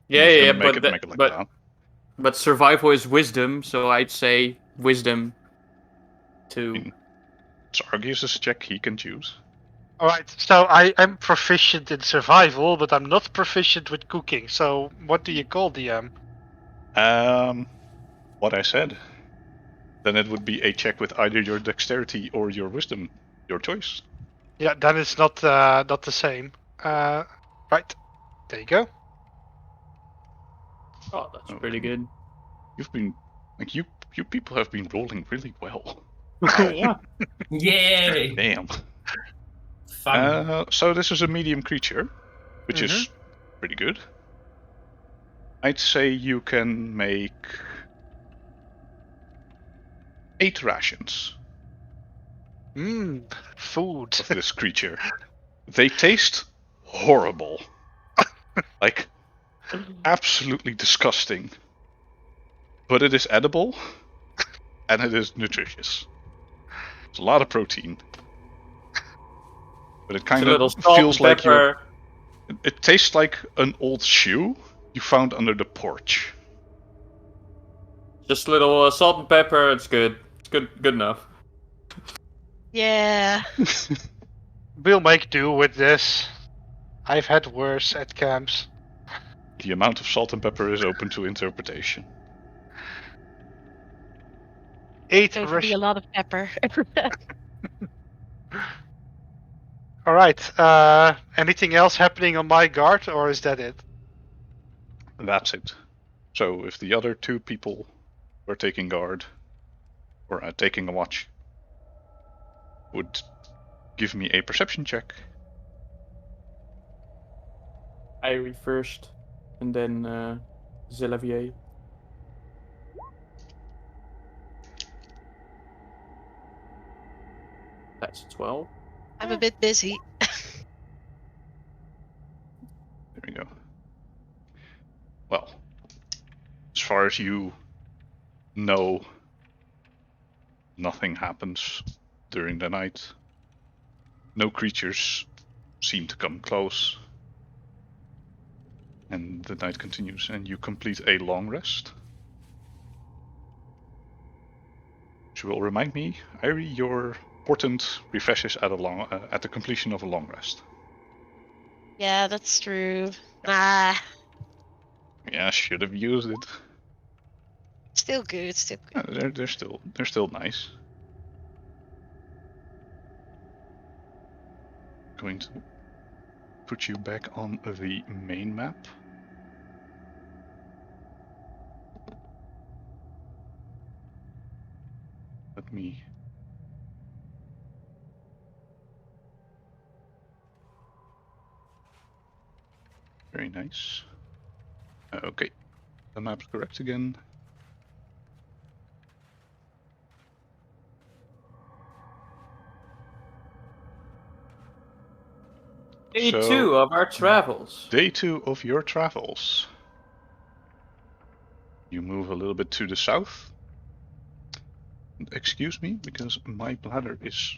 yeah, Make it like that. but survival is wisdom, so I'd say wisdom too. Sargius' check he can choose. Alright, so I'm proficient in survival, but I'm not proficient with cooking. So what do you call DM? What I said. Then it would be a check with either your dexterity or your wisdom, your choice. Yeah, then it's not the same. Right, there you go. Oh, that's pretty good. You've been like you people have been rolling really well. Yeah. Yay! Damn. Fun. So this is a medium creature, which is pretty good. I'd say you can make 8 rations Food. of this creature. They taste horrible. Like, absolutely disgusting. But it is edible, and it is nutritious. It's a lot of protein. But it kind of feels like you're... It tastes like an old shoe you found under the porch. Just a little salt and pepper. It's good. It's good enough. Yeah. We'll make do with this. I've had worse at camps. The amount of salt and pepper is open to interpretation. 8 Going to be a lot of pepper. Alright, anything else happening on my guard, or is that it? That's it. So if the other 2 people were taking guard, or taking a watch, would give me a perception check. Irie first, and then Zelavier. That's 12. I'm a bit busy. There we go. Well, as far as you know, nothing happens during the night. No creatures seem to come close. And the night continues, and you complete a long rest. Which will remind me, Irie, your portent refreshes at the completion of a long rest. Yeah, that's true. Nah. Yeah, should have used it. Still good, still good. They're still nice. Going to put you back on the main map. Let me... Very nice. Okay, the map's correct again. Day 2 of our travels. Day 2 of your travels. You move a little bit to the south. Excuse me, because my bladder is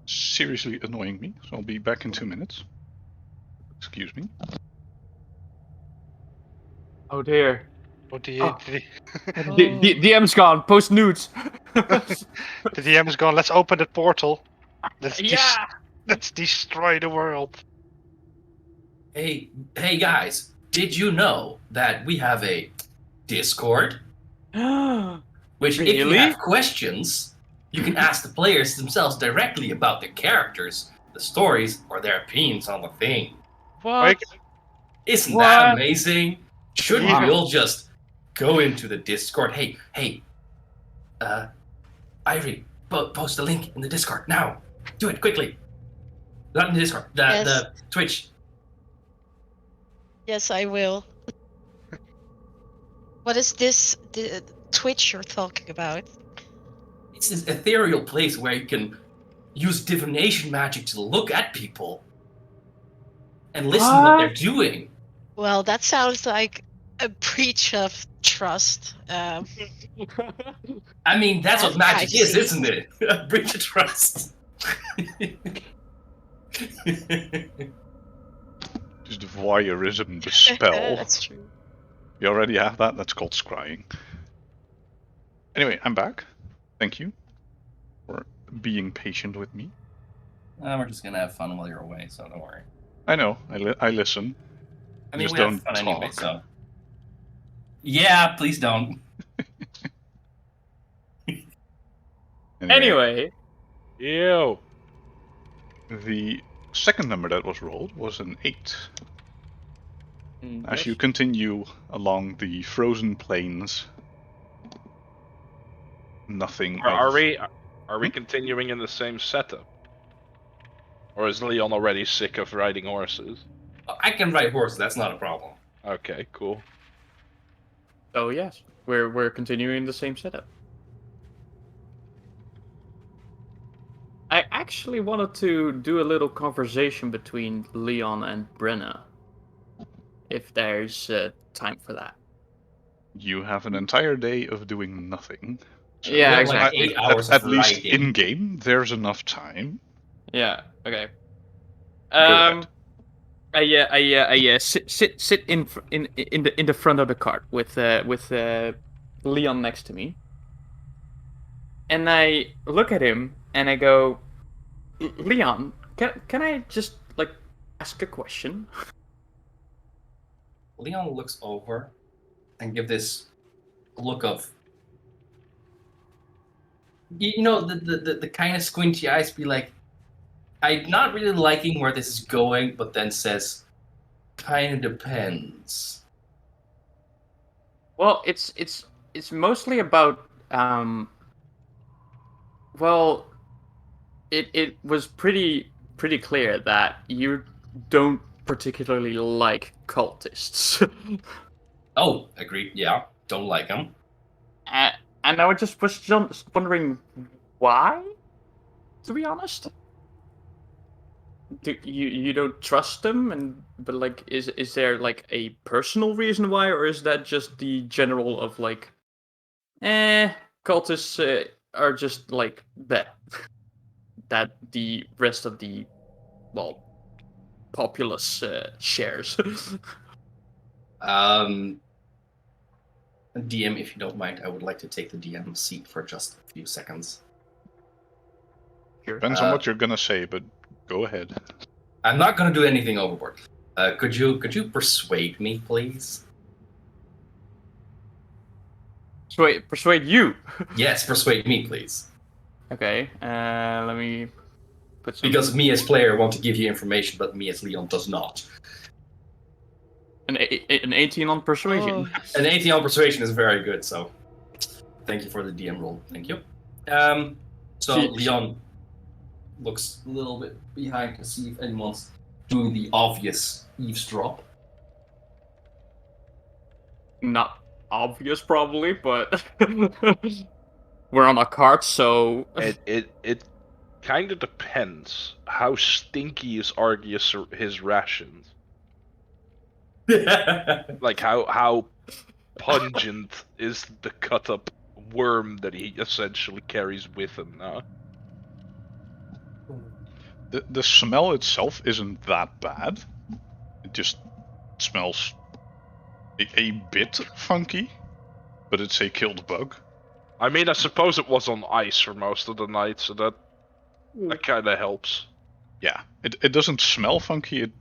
seriously annoying me, so I'll be back in 2 minutes. Excuse me. Oh dear. Oh, the DM's gone. Post nudes. DM's gone. Let's open the portal. Let's Yeah. let's destroy the world. Hey, guys! Did you know that we have a Discord? Which, if you Really? have questions, you can ask the players themselves directly about the characters, the stories, or their opinions on the thing. What? Isn't What? that amazing? Shouldn't we Yeah. all just go into the Discord? Hey, Ivory, post the link in the Discord now. Do it quickly. Not in the Discord, Yes. the Twitch. Yes, I will. What is this the Twitch you're talking about? It's this ethereal place where you can use divination magic to look at people and listen what they're doing. Well, that sounds like a breach of trust. I mean, that's what magic is, Privacy. isn't it? A breach of trust. Just voyeurism, the spell. That's true. You already have that? That's called scrying. Anyway, I'm back. Thank you for being patient with me. We're just gonna have fun while you're away, so don't worry. I know, I listen. I mean, Just we have don't fun anyway, talk. so. Yeah, please don't. Anyway, Ew. The second number that was rolled was an 8. As you continue along the frozen plains, nothing. Are of- we continuing in the same setup? Or is Leon already sick of riding horses? I can ride horses, that's not a problem. Okay, cool. so yes, we're continuing the same setup. I actually wanted to do a little conversation between Leon and Brenna, if there's time for that. You have an entire day of doing nothing. So Yeah, We have exactly. like 8 hours At of least riding. in game, there's enough time. Yeah. Okay. ahead. Sit in the front of the cart with Leon next to me, and I look at him and I go, Leon, can I just like ask a question? Leon looks over and give this look of, you know, the kind of squinty eyes, be like, I'm not really liking where this is going, but then says, kind of depends. Well, it's mostly about well, it was pretty clear that you don't particularly like cultists. Oh, agreed. Yeah, don't like him. And I was just wondering why, to be honest. Do you don't trust them, but like is there like a personal reason why, or is that just the general of like, cultists are just like that that the rest of the populace shares. DM, if you don't mind, I would like to take the DM seat for just a few seconds. Sure. Depends on what you're gonna say, but go ahead. I'm not gonna do anything overboard. Could you persuade me, please? Persuade you. Yes, persuade me, please. Okay. Let me put some. Because me as player want to give you information, but me as Leon does not. An 18 on persuasion. Oh, An 18 on persuasion is very good, so thank you for the DM roll. Thank you. So Leon looks a little bit behind to see if anyone's doing the obvious eavesdrop. Not obvious, probably, but we're on a cart, so It kind of depends. How stinky is Argius his rations? Like how pungent is the cut up worm that he essentially carries with him now? The smell itself isn't that bad. It just smells a bit funky, but it's a killed bug. I mean, I suppose it was on ice for most of the night, so that That kind of helps. Yeah, it doesn't smell funky.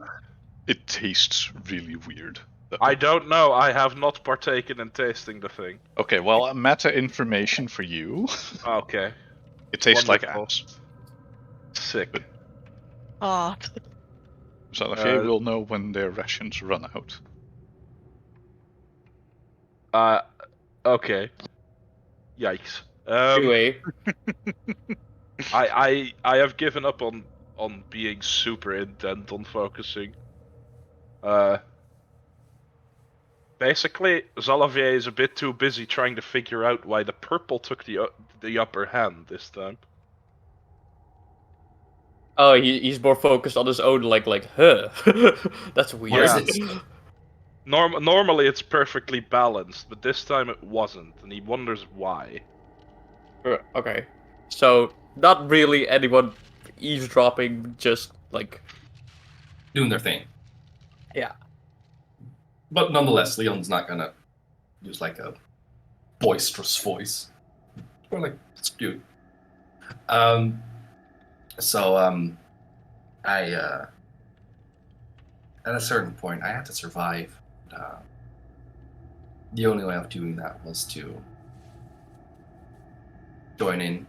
It tastes really weird. Though. I don't know. I have not partaken in tasting the thing. Okay, well, meta information for you. Okay. It tastes Wonderful. like ass. Sick. Oh, Xalavier will know when their rations run out. Okay. Yikes. Anyway, I have given up on being super intent on focusing. Basically, Xalavier is a bit too busy trying to figure out why the purple took the upper hand this time. oh, he's more focused on his own, like, huh. That's weird. What is this? Normally it's perfectly balanced, but this time it wasn't, and he wonders why. Okay. So, not really anyone eavesdropping, just, like... Doing their thing. Yeah. But nonetheless, Leon's not gonna use like a boisterous voice. Or like, dude. I at a certain point I had to survive. The only way of doing that was to join in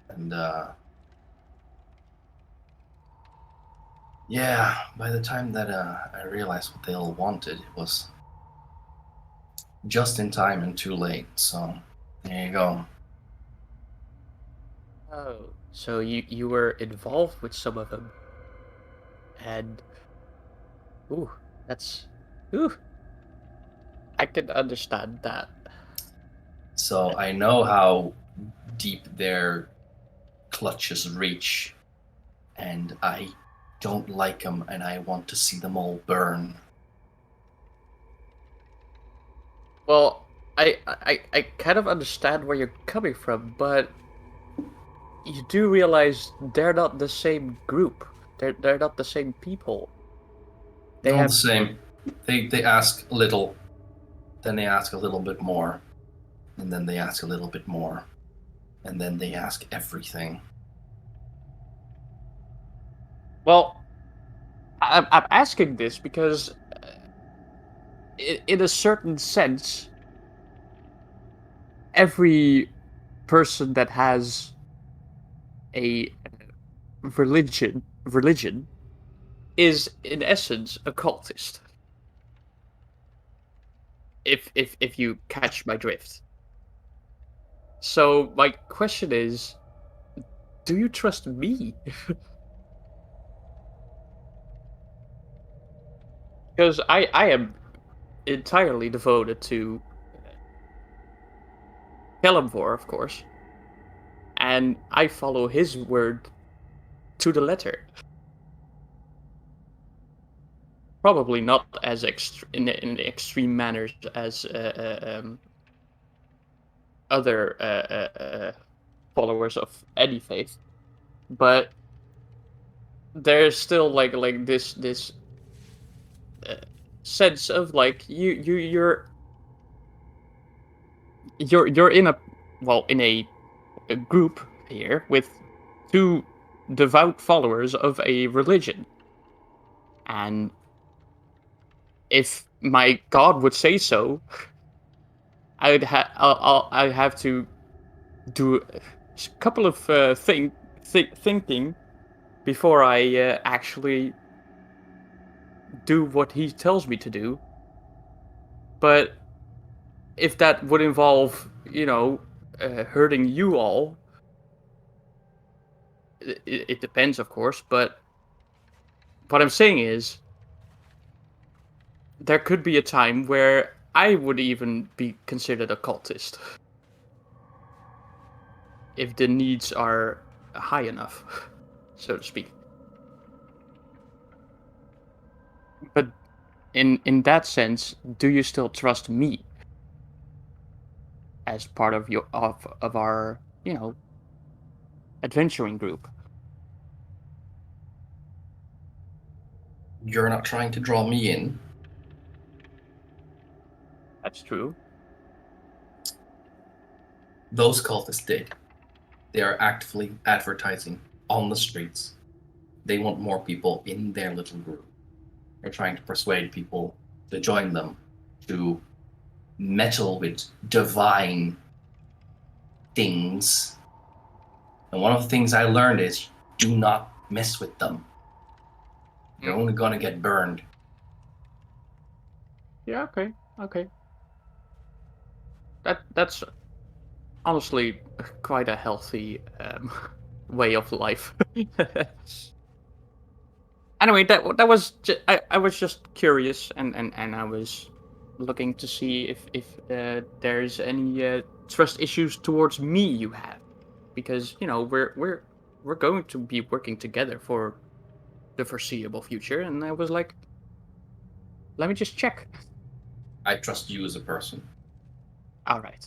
and yeah, by the time that I realized what they all wanted, it was just in time and too late. So there you go. Oh, so you were involved with some of them, and that's I can understand that. So I know how deep their clutches reach, and I don't like them, and I want to see them all burn. Well, I kind of understand where you're coming from, but you do realize they're not the same group. They're not the same people. They All have the same. They ask a little, then they ask a little bit more, and then they ask a little bit more, and then they ask everything. well, I'm asking this because, in a certain sense, every person that has a religion is in essence a cultist. If you catch my drift. So my question is, do you trust me? Because I am entirely devoted to Kalimvor, of course, and I follow his word to the letter. Probably not as in extreme manners as other followers of any faith, but there's still like this uh, sense of like you're in a group here with two devout followers of a religion, and if my god would say so, I have to do a couple of thinking before I actually do what he tells me to do. But if that would involve, hurting you all, it depends, of course. But what I'm saying is, there could be a time where I would even be considered a cultist if the needs are high enough, so to speak. But in that sense, do you still trust me as part of of our adventuring group? You're not trying to draw me in. That's true. those cultists did. They are actively advertising on the streets. They want more people in their little group. They're trying to persuade people to join them, to meddle with divine things. And one of the things I learned is do not mess with them. You're only gonna get burned. Yeah, okay. That's honestly quite a healthy way of life. Anyway, that was I was just curious, and I was looking to see if there's any trust issues towards me you have, because we're going to be working together for the foreseeable future, and I was like, let me just check. I trust you as a person. All right,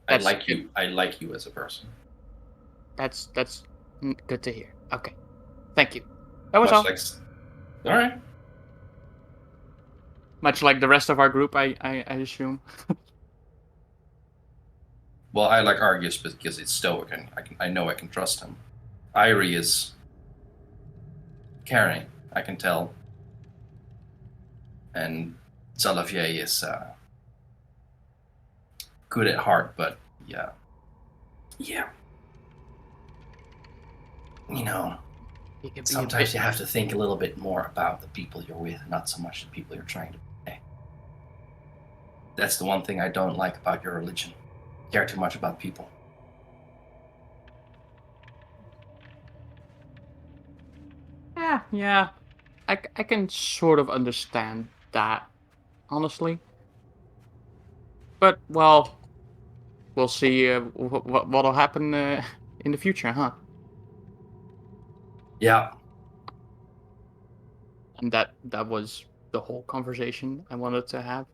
I That's like it. you. I like you as a person. that's good to hear. Okay, thank you. That was Much all. like, all right. Much like the rest of our group, I assume. Well, I like Argus because it's stoic, and I know I can trust him. Irie is caring, I can tell, and Zalavier is good at heart, but yeah. You know, He can be a sometimes bit- you have to think a little bit more about the people you're with, not so much the people you're trying to protect. That's the one thing I don't like about your religion. You care too much about people. Yeah. I can sort of understand that, honestly. But well, we'll see what'll happen in the future, huh? Yeah, And that was the whole conversation I wanted to have,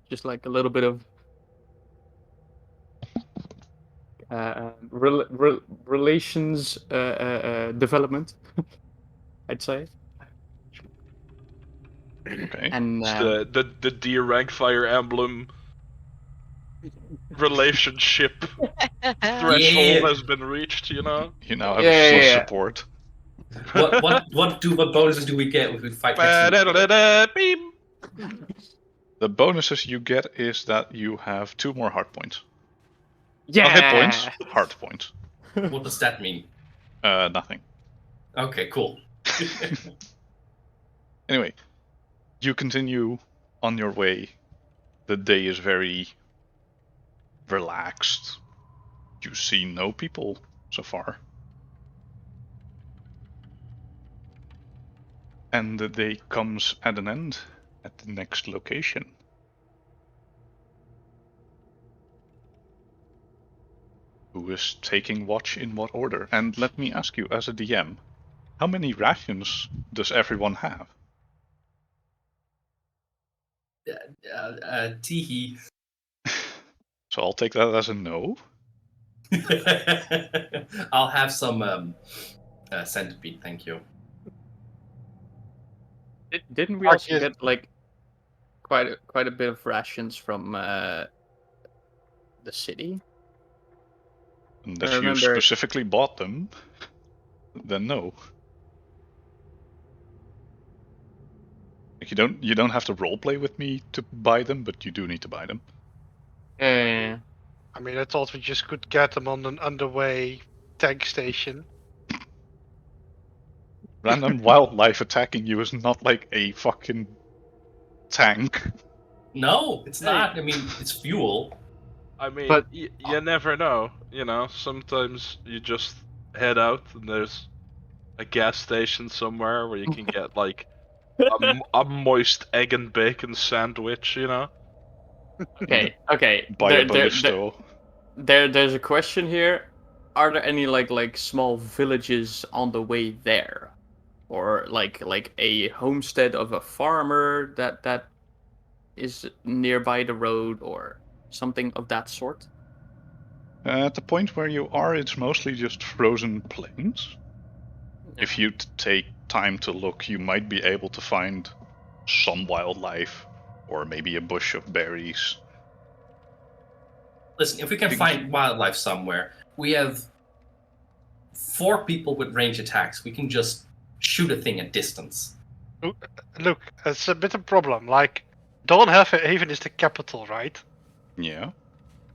just like a little bit of relations development, I'd say. Okay. And It's the D rank Fire Emblem relationship threshold Yeah. has been reached, you know? You now have Yeah, a full yeah. support. what bonuses do we get if we fight next week? Beep. The bonuses you get is that you have 2 more heart points. Yeah. Not hit points, heart points. What does that mean? Nothing. Okay, cool. Anyway, you continue on your way. The day is very relaxed. You see no people so far. And the day comes at an end at the next location. Who is taking watch in what order? And let me ask you, as a DM, how many rations does everyone have? Teehee. So I'll take that as a no. I'll have some centipede, thank you. Didn't we also Argus- get like quite a bit of rations from the city? Unless I you remember- specifically bought them, then no. Like you don't have to roleplay with me to buy them, but you do need to buy them. Yeah. I mean, I thought we just could get them on an underway tank station. Random wildlife attacking you is not like a fucking tank. No, it's Hey. not. I mean, it's fuel. I mean, But- you never know, you know? Sometimes you just head out and there's a gas station somewhere where you can get, like, a moist egg and bacon sandwich, you know? Okay. Buy a ballisto. There's a question here. Are there any like small villages on the way there, or like a homestead of a farmer that is nearby the road, or something of that sort? At the point where you are, it's mostly just frozen plains. If you take time to look, you might be able to find some wildlife, or maybe a bush of berries. Listen, if we can Things- find wildlife somewhere, we have 4 people with range attacks. We can just shoot a thing at distance. Look, it's a bit of a problem. Like, Dawnhaven is the capital, right? Yeah.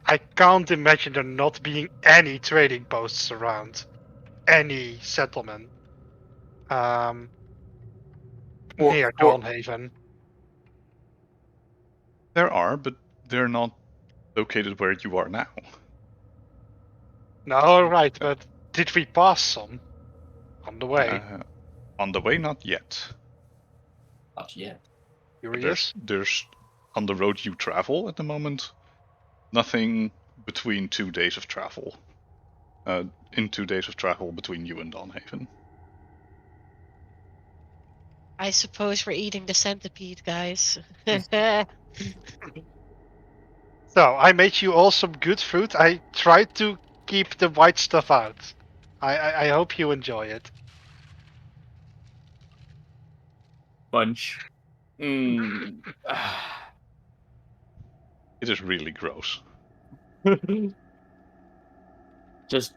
I can't imagine there not being any trading posts around, any settlement near Dawnhaven. There are, but they're not located where you are now. No, right, but did we pass some on the way? On the way, not yet. Not yet. Curious. There's on the road you travel at the moment, nothing between 2 days of travel. In 2 days of travel between you and Dawnhaven. I suppose we're eating the centipede, guys. So I made you all some good food. I tried to keep the white stuff out. I hope you enjoy it. Bunch. Mm. It is really gross. just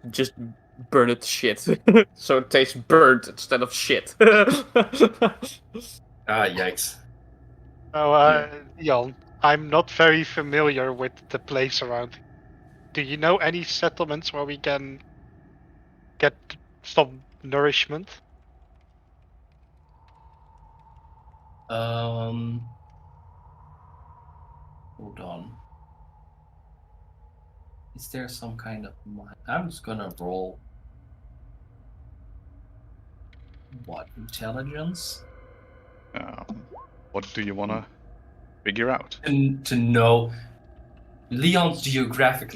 burn it to shit. So it tastes burnt instead of shit. Yikes. So, Jan, I'm not very familiar with the place around. Do you know any settlements where we can get some nourishment? Hold on. Is there some kind of I'm just gonna roll intelligence? What do you want to figure out? And to know Leon's geographic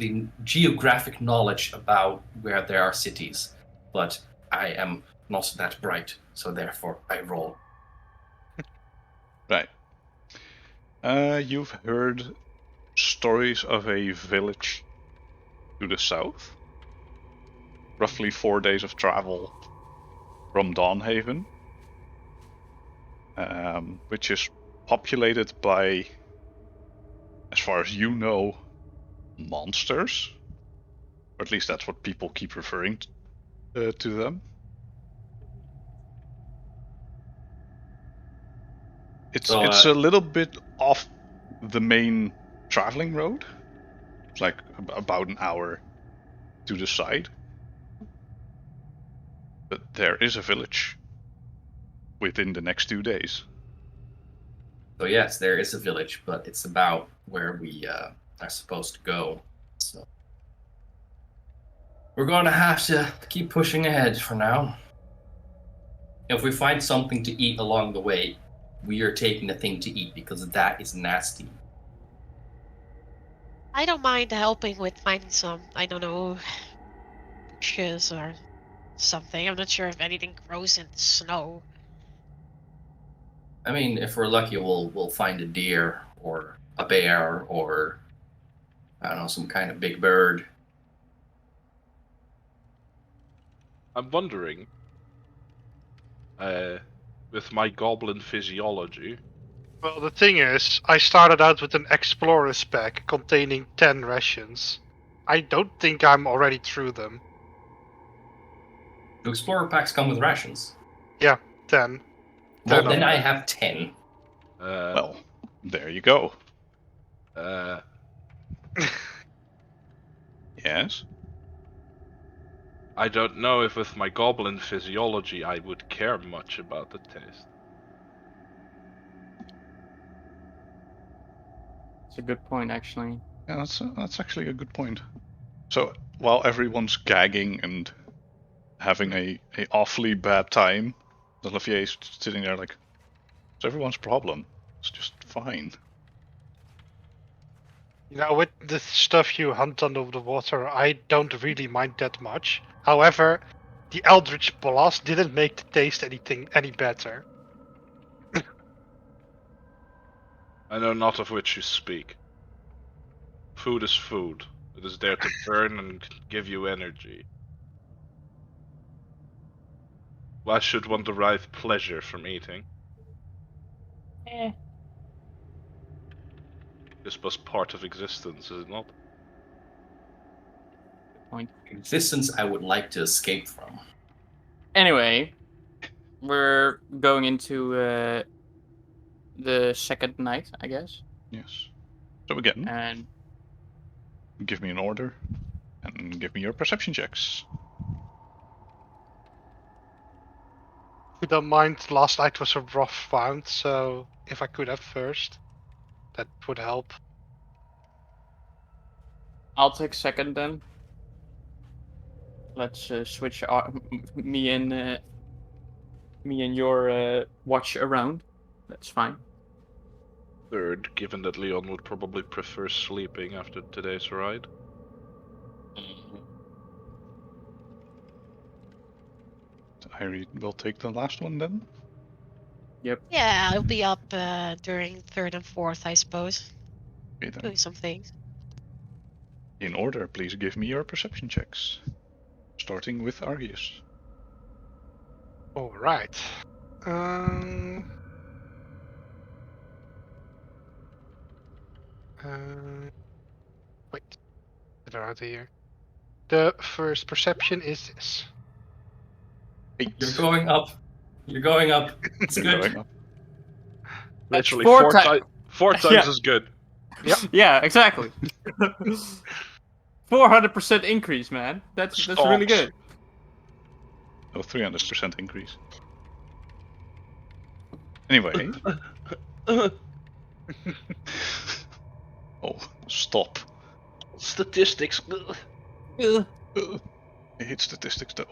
knowledge about where there are cities, but I am not that bright, so therefore I roll. Right. You've heard stories of a village to the south, roughly 4 days of travel from Dawnhaven, which is populated by, as far as you know, monsters. Or at least that's what people keep referring to them. It's a little bit off the main traveling road. It's like about an hour to the side. But there is a village within the next 2 days. So yes, there is a village, but it's about where we are supposed to go. So we're going to have to keep pushing ahead for now. If we find something to eat along the way, we are taking the thing to eat because that is nasty. I don't mind helping with finding some, I don't know, bushes or something. I'm not sure if anything grows in the snow. I mean, if we're lucky, we'll find a deer or a bear or I don't know, some kind of big bird. I'm wondering, with my goblin physiology, Well, the thing is, I started out with an explorer's pack containing 10 rations. I don't think I'm already through them. Do explorer packs come with rations? Yeah, 10. Well, 10 then of I them. have 10. Well, there you go. Yes? I don't know if with my goblin physiology I would care much about the taste. It's a good point, actually. Yeah, that's actually a good point. So while everyone's gagging and having a awfully bad time, Olivier's sitting there like, it's everyone's problem. It's just fine. You know, with the stuff you hunt under the water, I don't really mind that much. However, the Eldritch Blast didn't make the taste any better. I know not of which you speak. Food is food. It is there to burn and give you energy. Why should one derive pleasure from eating? This was part of existence, is it not? point. Existence I would like to escape from. Anyway, we're going into the second night, I guess. Yes. So again, And give me an order and give me your perception checks. If you don't mind, last night was a rough round, so if I could have first, that would help. I'll take second then. Let's switch me and your watch around. That's fine. Third, given that Leon would probably prefer sleeping after today's ride. Irie will take the last one then. Yeah, I'll be up during third and fourth, I suppose, Okay, then. doing some things. In order, please give me your perception checks. Starting with Argius. All right. Wait, get out of here. The first perception is this. 8. You're going up. You're going up. It's You're good. going up. That's Literally four four times Yeah. as good. Yeah, exactly. 400% increase, man. That's really Stonks. good. No, 300% increase. Anyway. Oh, stop. Statistics. I hate statistics though.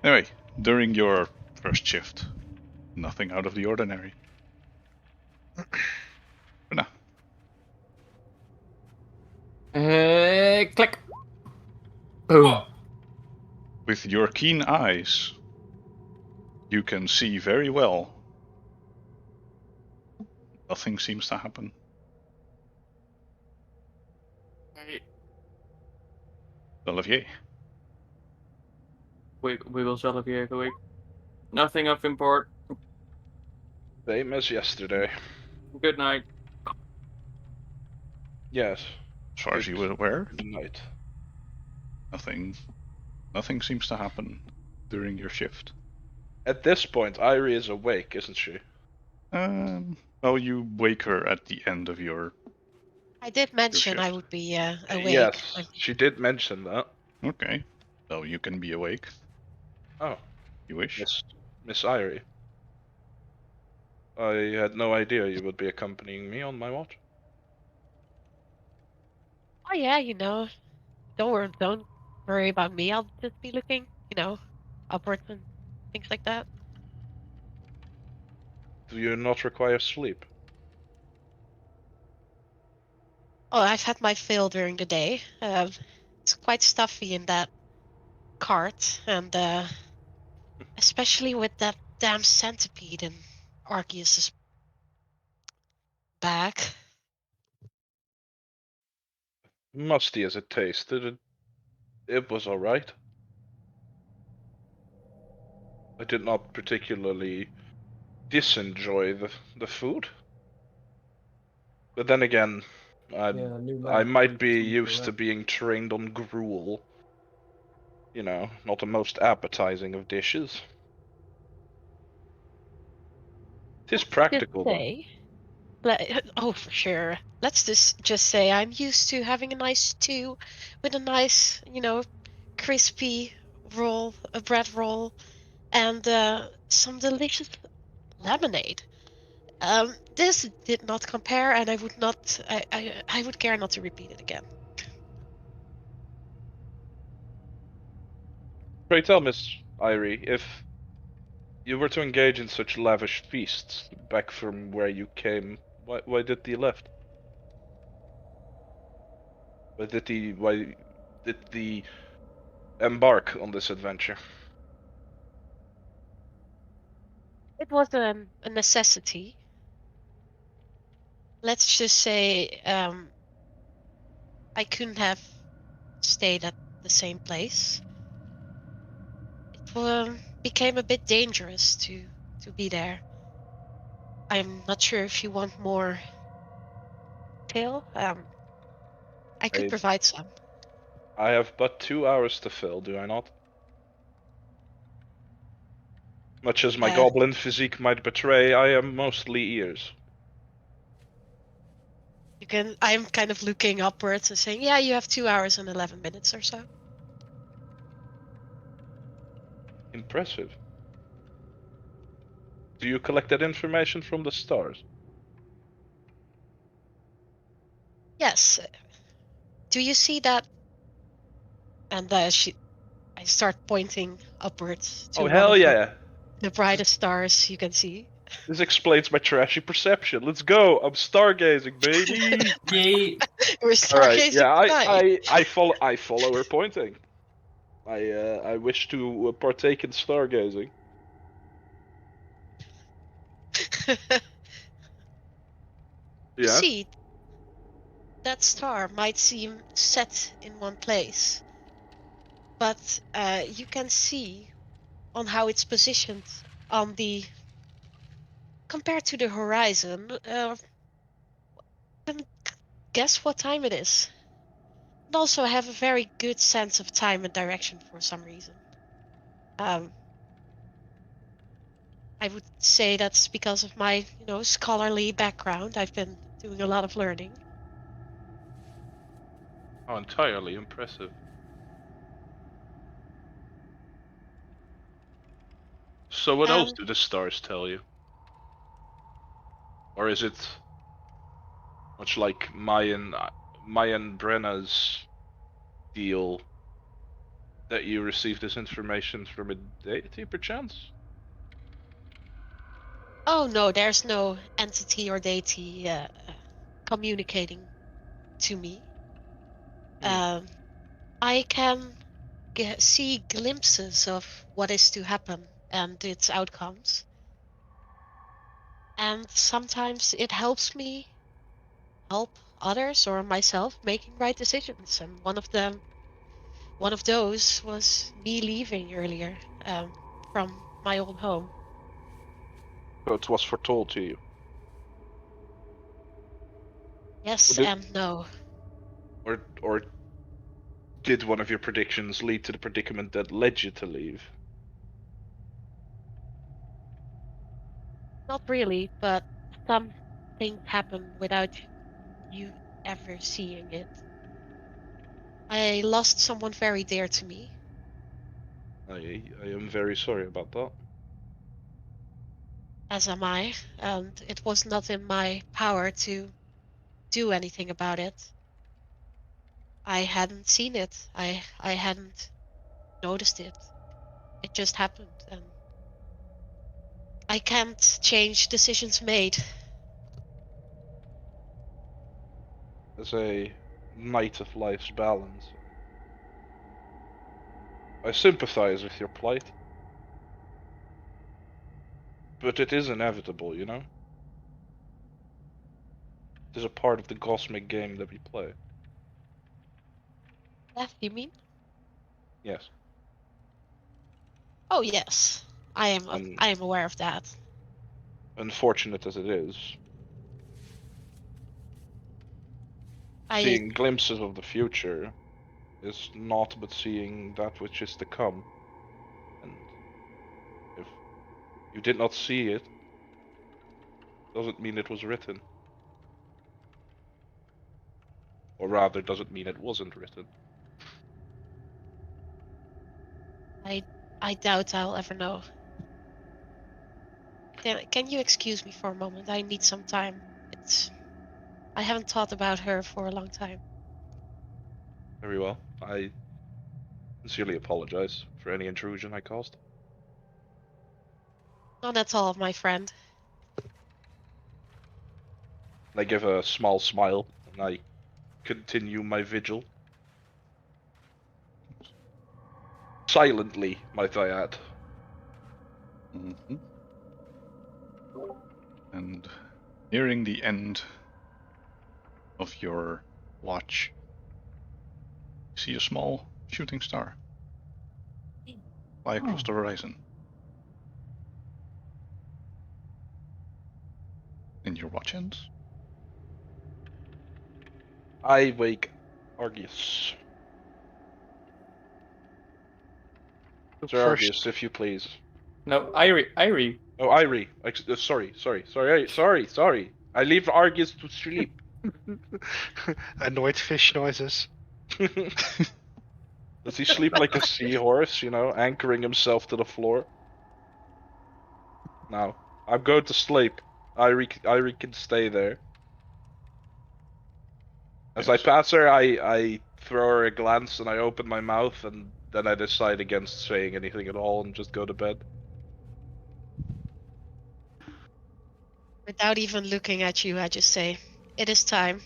Anyway, during your first shift, nothing out of the ordinary. For now. Click. Boom. Whoa. With your keen eyes, you can see very well. Nothing seems to happen. Olivier. We will Xalavier go. Nothing of import. Same as yesterday. Good night. Yes. As far as you were aware, Good night. nothing seems to happen during your shift. At this point, Irie is awake, isn't she? Well, you wake her at the end of your. I did mention I shift. would be awake. Yes, she did mention that. Okay, so you can be awake. Oh, You wish. Miss Irie. I had no idea you would be accompanying me on my watch. Oh yeah, don't worry about me. I'll just be looking, upwards and things like that. Do you not require sleep? Oh, I've had my fill during the day. It's quite stuffy in that cart, and especially with that damn centipede in Arceus's bag. Musty as it tasted, it was alright. I did not particularly disenjoy the food. But then again, I might be used to being trained on gruel. You know, not the most appetizing of dishes. Tis practical though. Oh, for sure. Let's just say I'm used to having a nice stew with a nice, crispy roll, a bread roll, and some delicious lemonade. This did not compare, and I would not. I would care not to repeat it again. Pray tell, Miss Irie, if you were to engage in such lavish feasts back from where you came, why did you left? Why did the embark on this adventure? It was a necessity. Let's just say I couldn't have stayed at the same place. It became a bit dangerous to be there. I'm not sure if you want more detail. I could I provide some. I have but 2 hours to fill, do I not? Much as my goblin physique might betray, I am mostly ears. I'm kind of looking upwards and saying, yeah, you have 2 hours and 11 minutes or so. Impressive. Do you collect that information from the stars? Yes. Do you see that? And I start pointing upwards Oh, to one hell of yeah! the brightest stars you can see. This explains my trashy perception. Let's go! I'm stargazing, baby! Yay! We're Alright, stargazing yeah, tonight. I follow her pointing. I wish to partake in stargazing. You Yes? see, that star might seem set in one place, but you can see on how it's positioned on the compared to the horizon. Can guess what time it is. And also, I have a very good sense of time and direction for some reason. Um, I would say that's because of my, scholarly background. I've been doing a lot of learning. Oh, entirely impressive. So what else And do the stars tell you? Or is it much like Mayan Brenna's deal that you receive this information from a deity, perchance? oh no, there's no entity or deity communicating to me. Hmm. Um, I can see glimpses of what is to happen and its outcomes. And sometimes it helps me help others or myself making right decisions. And one of those was me leaving earlier from my old home. So it was foretold to you. Or Yes did, and no. or did one of your predictions lead to the predicament that led you to leave? Not really, but some things happen without you ever seeing it. I lost someone very dear to me, I am very sorry about that. as am I, and it was not in my power to do anything about it. I hadn't seen it. I hadn't noticed it. It just happened, and I can't change decisions made. As a knight of life's balance, I sympathize with your plight, but it is inevitable, you know? It is a part of the cosmic game that we play. Death, you mean? Yes. Oh yes, I am. And I am aware of that. unfortunate as it is, I seeing glimpses of the future is not but seeing that which is to come. And if you did not see it, doesn't mean it was written. Or rather, doesn't mean it wasn't written. I I doubt I'll ever know. Can you excuse me for a moment? I need some time. It's I haven't thought about her for a long time. Very well. I sincerely apologize for any intrusion I caused. Not at all, my friend. I give a small smile and I continue my vigil. Silently, might I add. Mhm. And nearing the end of your watch, you see a small shooting star fly across the horizon. And your watch ends. I wake Argus. Sir Argus, if you please. No, Irie. Oh, Irie. Sorry. I leave Argus to sleep. Annoyed fish noises. Does he sleep like a seahorse, anchoring himself to the floor? No. I'm going to sleep. Irie can stay there. As I pass her, I throw her a glance and I open my mouth and then I decide against saying anything at all and just go to bed. Without even looking at you, I just say, "It is time.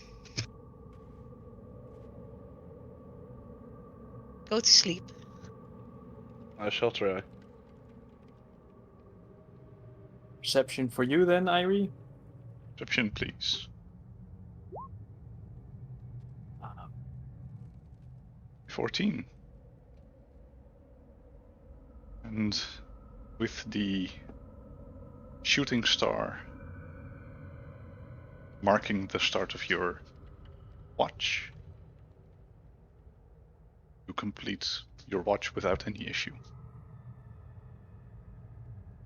Go to sleep." I shall try. Perception for you then, Irie. Perception, please. 14. And with the shooting star marking the start of your watch, you complete your watch without any issue.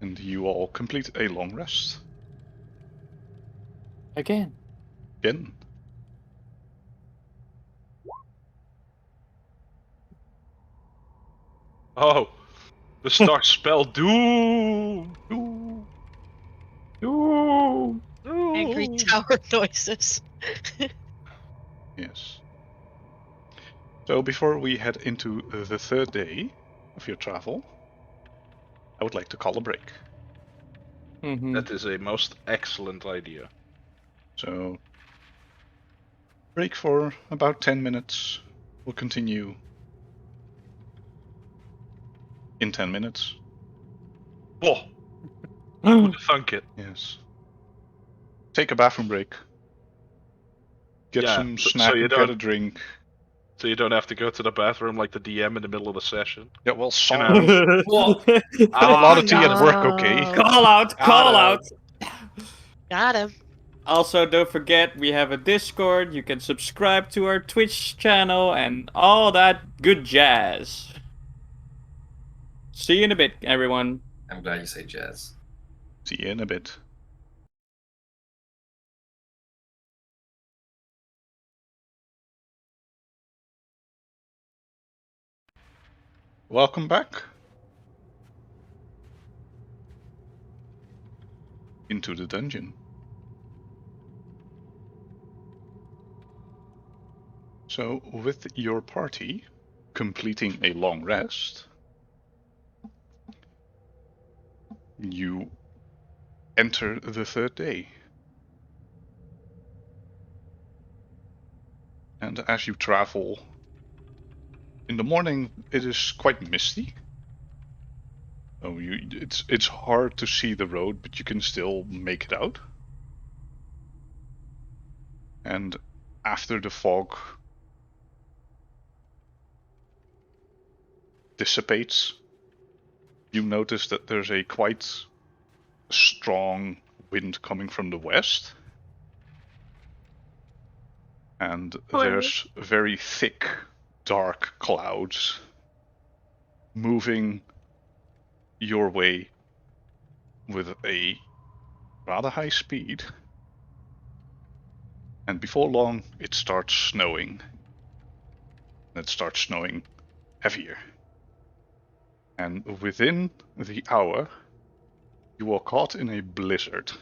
And you all complete a long rest. Again. Oh, the star spell doom. Ooh. Angry tower noises. Yes. So before we head into the third day of your travel, I would like to call a break. Mm-hmm. That is a most excellent idea. So, break for about 10 minutes. We'll continue in 10 minutes. Oh, who'd have thunk it? Yes. Take a bathroom break. Get Yeah, some so snack, you get don't- a drink. So you don't have to go to the bathroom like the DM in the middle of the session. Yeah, well, sorry. Well, Have a lot of tea at no. work, okay? Call out! Call out! Got him. Also, don't forget, we have a Discord. You can subscribe to our Twitch channel and all that good jazz. See you in a bit, everyone. I'm glad you say jazz. See you in a bit. Welcome back into the dungeon. So, with your party completing a long rest, you enter the third day. And as you travel, in the morning it is quite misty. Oh, it's hard to see the road, but you can still make it out. And after the fog dissipates, you notice that there's a quite strong wind coming from the west. And there's very thick, dark clouds moving your way with a rather high speed. And before long, it starts snowing. It starts snowing heavier. And within the hour, you are caught in a blizzard.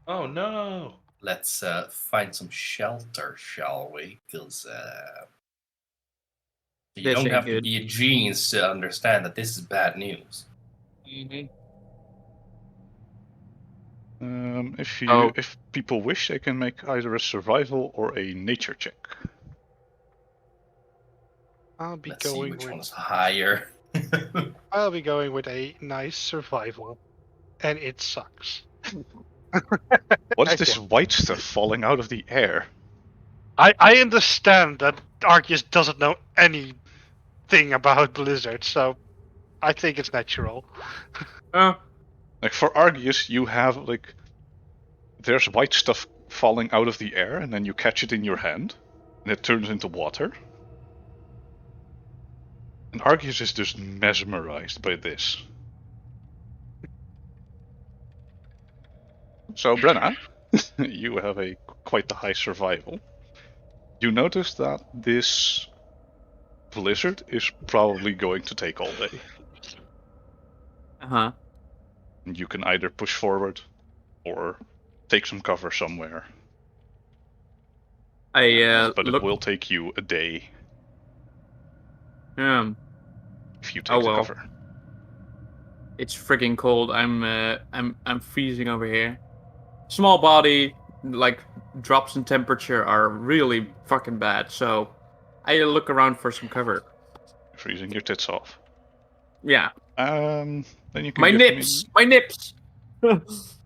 Oh no! Let's find some shelter, shall we? Because you This don't ain't have to good. be a genius to understand that this is bad news. Mm-hmm. If people wish, they can make either a survival or a nature check. I'll be Let's see going which with one's higher. I'll be going with a nice survival, and it sucks. What is this white stuff falling out of the air? I understand that Arceus doesn't know anything about blizzards, so I think it's natural. Like for Arceus, you have there's white stuff falling out of the air, and then you catch it in your hand, and it turns into water. And Arceus is just mesmerized by this. So, Brenna, you have quite the high survival. You notice that this blizzard is probably going to take all day. Uh-huh. And you can either push forward or take some cover somewhere. I But look. it will take you a day if you take Oh the well. cover. It's freaking cold. I'm freezing over here. Small body, like drops in temperature are really fucking bad. So I look around for some cover. Freezing your tits off. Yeah. Then you can My give nips! me... My nips!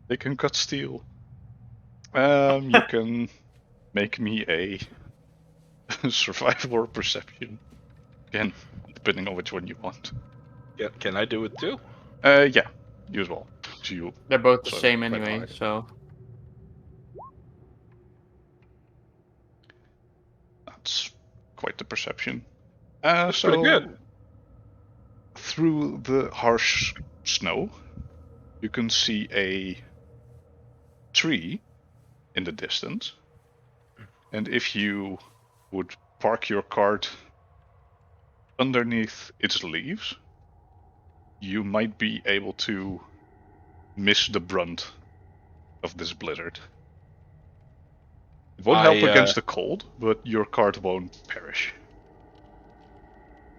They can cut steel. You can make me a survival or perception. Again, depending on which one you want. Yeah, can I do it too? Yeah, you as well. So you They're both the so same quite anyway, high. so. That's quite the perception. That's so pretty good. Through the harsh snow, you can see a tree in the distance. And if you would park your cart underneath its leaves, you might be able to miss the brunt of this blizzard. It won't help against the cold, but your cart won't perish.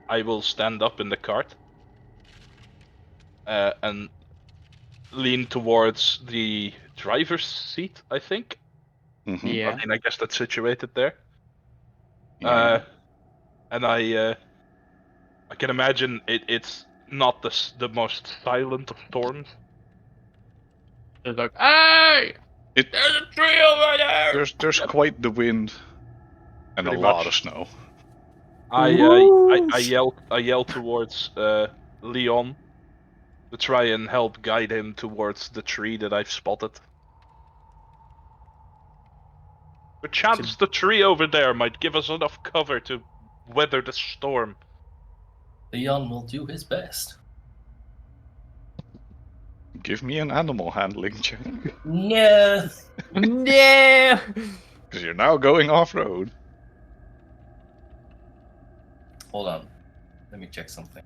I will stand up in the cart and lean towards the driver's seat, I think. Mm-hmm. Yeah. I mean, I guess that's situated there. Yeah. And I can imagine it's not the most silent of storms. It's like, hey! There's a tree over there! There's quite the wind and Pretty a lot much. of snow. I yell towards Leon to try and help guide him towards the tree that I've spotted. Perchance the tree over there might give us enough cover to weather the storm. Leon will do his best. Give me an animal handling check. Yeah. Yeah! Because you're now going off-road. Hold on. Let me check something.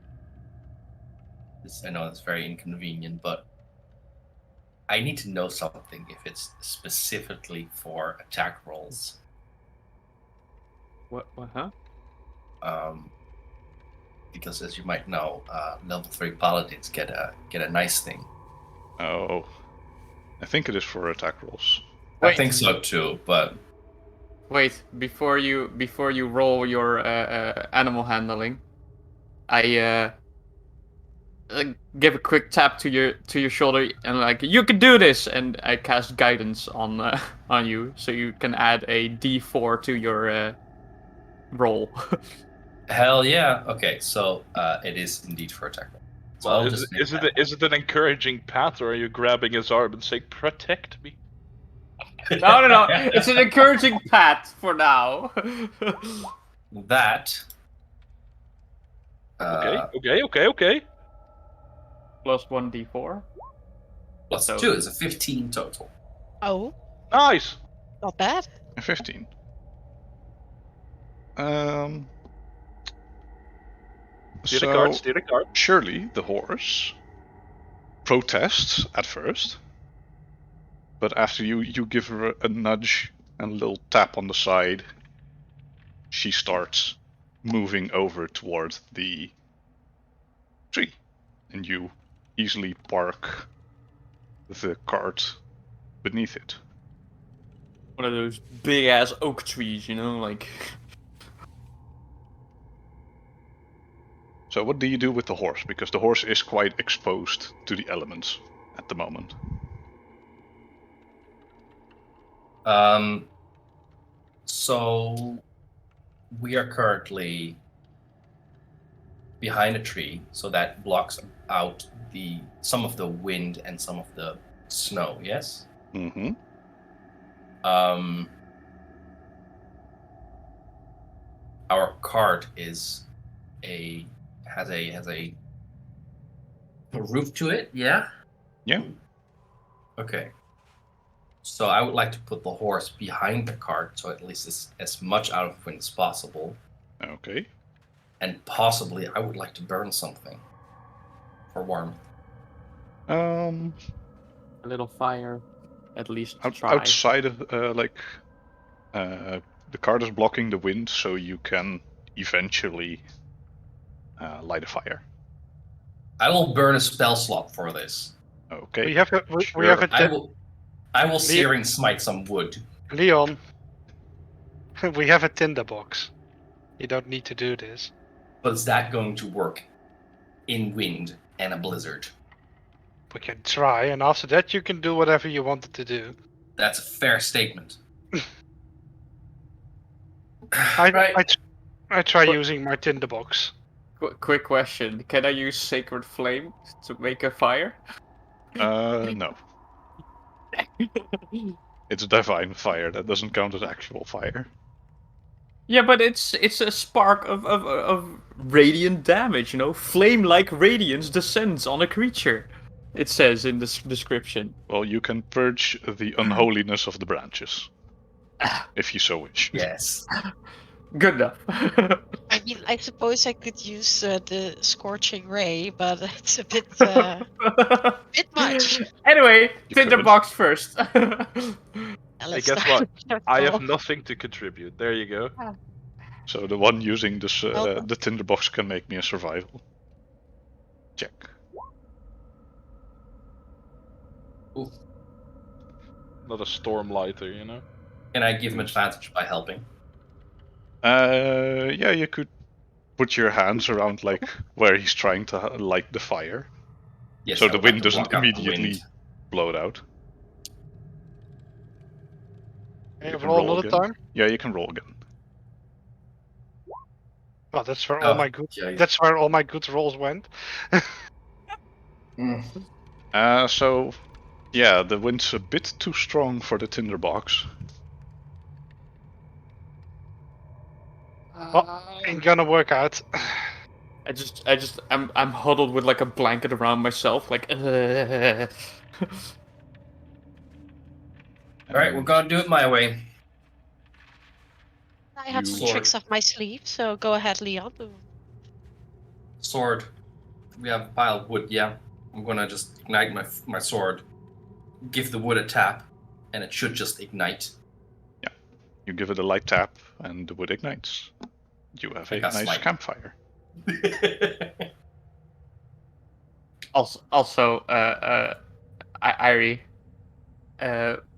I know it's very inconvenient, but I need to know something if it's specifically for attack rolls. What, huh? Because as you might know, level 3 paladins get a nice thing. Oh. I think it is for attack rolls. I think so too, but Wait, before you roll your animal handling, I give a quick tap to your shoulder and like, you can do this, and I cast guidance on you, so you can add a D4 to your roll. hell yeah. Okay, so it is indeed for attack roll. So Well, I'll just make that. is it an encouraging pat, or are you grabbing his arm and saying, "Protect me"? No. It's an encouraging pat for now. That. Okay. Plus 1d4. Plus So- 2 is a 15 total. Oh, Nice. not bad. 15. Steer the cart. Surely the horse protests at first, but after you give her a nudge and a little tap on the side, she starts moving over towards the tree, and you easily park the cart beneath it. One of those big ass oak trees, like. So what do you do with the horse? Because the horse is quite exposed to the elements at the moment. So we are currently behind a tree, so that blocks out some of the wind and some of the snow. Yes. Mm-hmm. our cart has a roof to it. Yeah. Yeah. Okay. So I would like to put the horse behind the cart, so at least it's as much out of wind as possible. Okay. And possibly, I would like to burn something for warmth. Um, A little fire, at least to out, try. outside of the cart is blocking the wind, so you can eventually light a fire. I will burn a spell slot for this. Okay. We have a we Sure. have a I will searing smite some wood. Leon. We have a tinderbox. You don't need to do this. But is that going to work in wind and a blizzard? We can try, and after that you can do whatever you wanted to do. That's a fair statement. I try using my tinderbox. Quick question: can I use Sacred Flame to make a fire? No. It's divine fire. That doesn't count as actual fire. Yeah, but it's a spark of radiant damage. You know, flame-like radiance descends on a creature. It says in the description. Well, you can purge the unholiness of the branches, if you so wish. Yes. Good enough. I mean, I suppose I could use the scorching ray, but it's a bit bit much. Anyway, You tinderbox first. Yeah, Hey, let's guess start what? with I have Paul. nothing to contribute. There you go. So the one using this Well- the tinderbox can make me a survival check. Ooh. Not a storm lighter, you know. Can I give him advantage by helping? Yeah, you could put your hands around like where he's trying to light the fire, Yes. so I the would like wind to doesn't block out the immediately wind. blow it out. Hey, You can roll roll another again. time. Yeah, you can roll again. Oh, that's where Oh, all my good. jeez. That's where all my good rolls went. Mm. So yeah, the wind's a bit too strong for the tinderbox. Ain't gonna work out. I'm huddled with like a blanket around myself, like. All right, we're gonna do it my way. I have some Sword. tricks up my sleeve, so go ahead, Leon. Sword. We have a pile of wood. Yeah. I'm gonna just ignite my sword. Give the wood a tap, and it should just ignite. You give it a light tap, and the wood ignites. You have a I got nice smite. campfire. Also, Irie,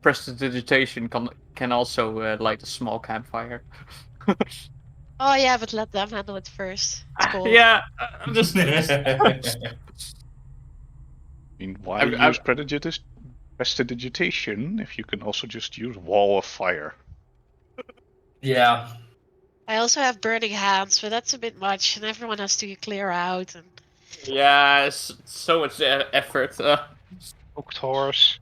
prestidigitation can also light a small campfire. Oh yeah, but let them handle it first. It's cool. Yeah, I'm just. I mean, why I'm- use prestidigitation if you can also just use wall of fire? Yeah. I also have burning hands, but that's a bit much, and everyone has to clear out. And Yeah, so much effort. Hooked horse.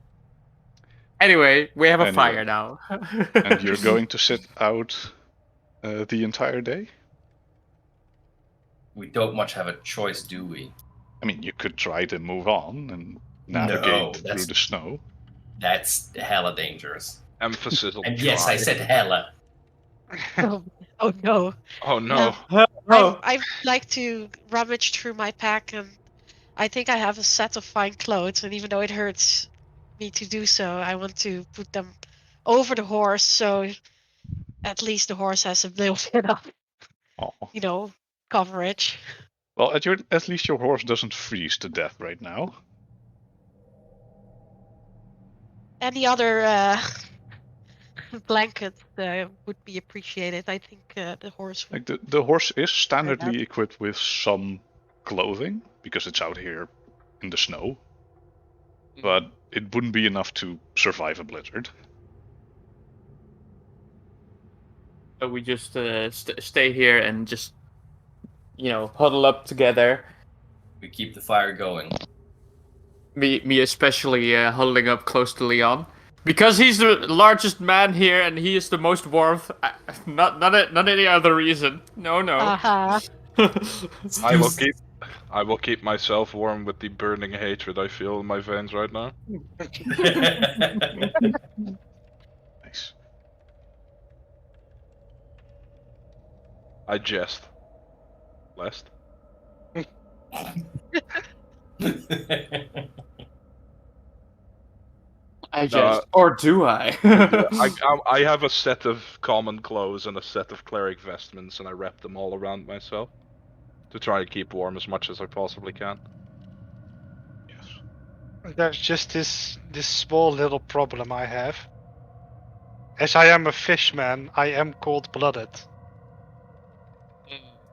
Anyway, we have a Anyway. fire now. And you're going to sit out the entire day? We don't much have a choice, do we? I mean, you could try to move on and No, navigate that's- through the snow. That's hella dangerous. Emphasis on And yes, I try. said hella. oh no! Oh no. Oh, I like to rummage through my pack, and I think I have a set of fine clothes. And even though it hurts me to do so, I want to put them over the horse, so at least the horse has a little bit of, Oh. coverage. Well, at least your horse doesn't freeze to death right now. Any other blanket would be appreciated. I think the horse would. Like the horse is standardly enough. equipped with some clothing because it's out here in the snow, but it wouldn't be enough to survive a blizzard. so we just stay here and just, huddle up together. We keep the fire going. Me especially huddling up close to Leon. Because he's the largest man here and he is the most warmth. Not any other reason. No. Uh-huh. I will keep myself warm with the burning hatred I feel in my veins right now. Nice. I jest. Lest. I just, or do I? I have a set of common clothes and a set of cleric vestments, and I wrap them all around myself to try and keep warm as much as I possibly can. Yes. There's just this small little problem I have. As I am a fishman, I am cold-blooded.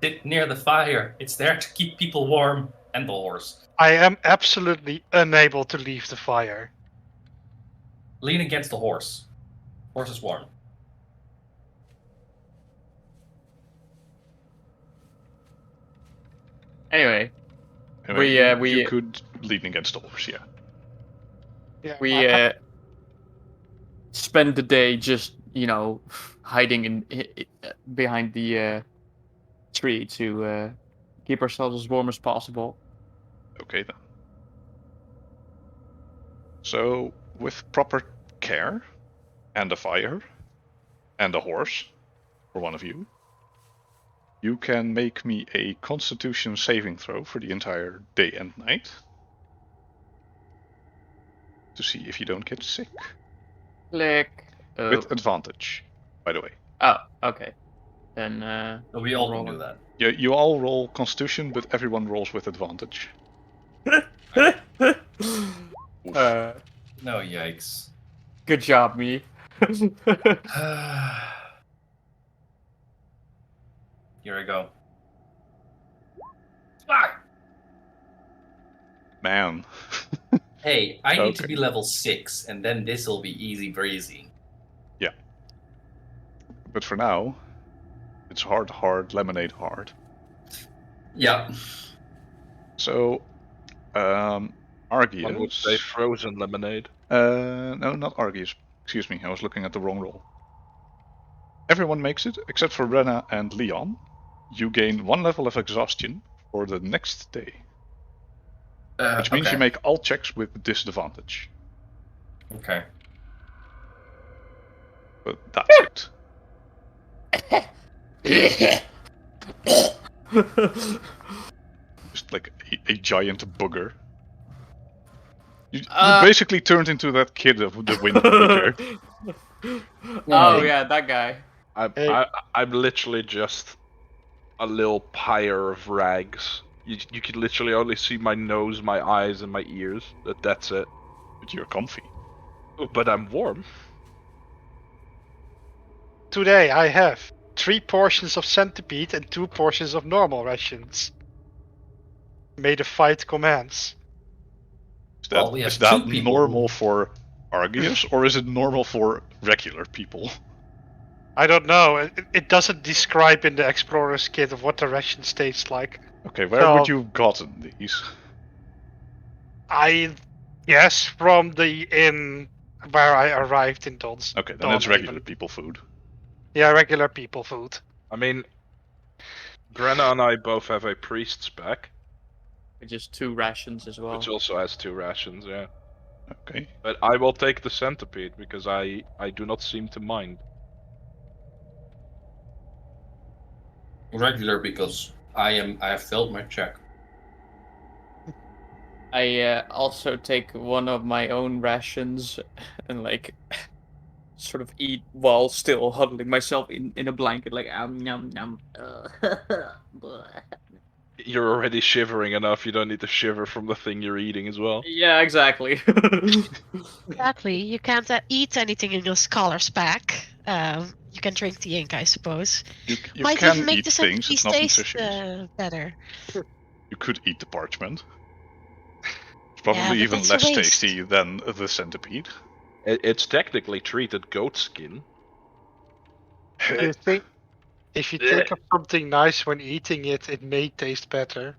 Sit near the fire. It's there to keep people warm and the horse. I am absolutely unable to leave the fire. Lean against the horse. Horse is warm. Anyway, you could lean against the horse, yeah. Yeah, we spend the day just hiding in behind the tree to keep ourselves as warm as possible. Okay then. So, with proper care, and a fire, and a horse, for one of you, you can make me a Constitution saving throw for the entire day and night. To see if you don't get sick. Click. With advantage, by the way. Oh, okay. Then We all can do that. You all roll Constitution, but everyone rolls with advantage. No, yikes. Good job, me. Here I go. Fuck! Man. Hey, I need to Okay. be level 6, and then this will be easy breezy. Yeah. But for now, it's hard, lemonade hard. Yeah. So, Argius. One would say frozen lemonade. No, not Argius. Excuse me, I was looking at the wrong roll. Everyone makes it, except for Rena and Leon. You gain 1 level of exhaustion for the next day. Which means okay. you make all checks with disadvantage. Okay. But that's it. Just like a giant booger. You basically turned into that kid of the Wind Waker. Oh yeah, that guy. I'm literally just a little pyre of rags. You could literally only see my nose, my eyes, and my ears. That's it. But you're comfy. But I'm warm. Today I have 3 portions of centipede and 2 portions of normal rations. May the fight commence. Is that normal for Argius, or is it normal for regular people? I don't know. It doesn't describe in the Explorer's Kit of what the rations taste like. Okay, where would you have gotten these? I guess from the inn where I arrived in Don's. Okay, then it's regular people food. Yeah, regular people food. I mean, Brenna and I both have a priest's pack. Just 2 rations as well. Which also has 2 rations, yeah. Okay. But I will take the centipede because I do not seem to mind. Regular because I have failed my check. I also take one of my own rations and sort of eat while still huddling myself in a blanket, like yum yum. You're already shivering enough, you don't need to shiver from the thing you're eating as well. Yeah, exactly. Exactly. You can't eat anything in your scholar's pack. You can drink the ink, I suppose. You Might can even make eat the things, it's not taste nutritious. better. You could eat the parchment. It's probably but even that's a less waste. tasty than the centipede. It's technically treated goat skin. I think if you think of something nice when eating it, it may taste better.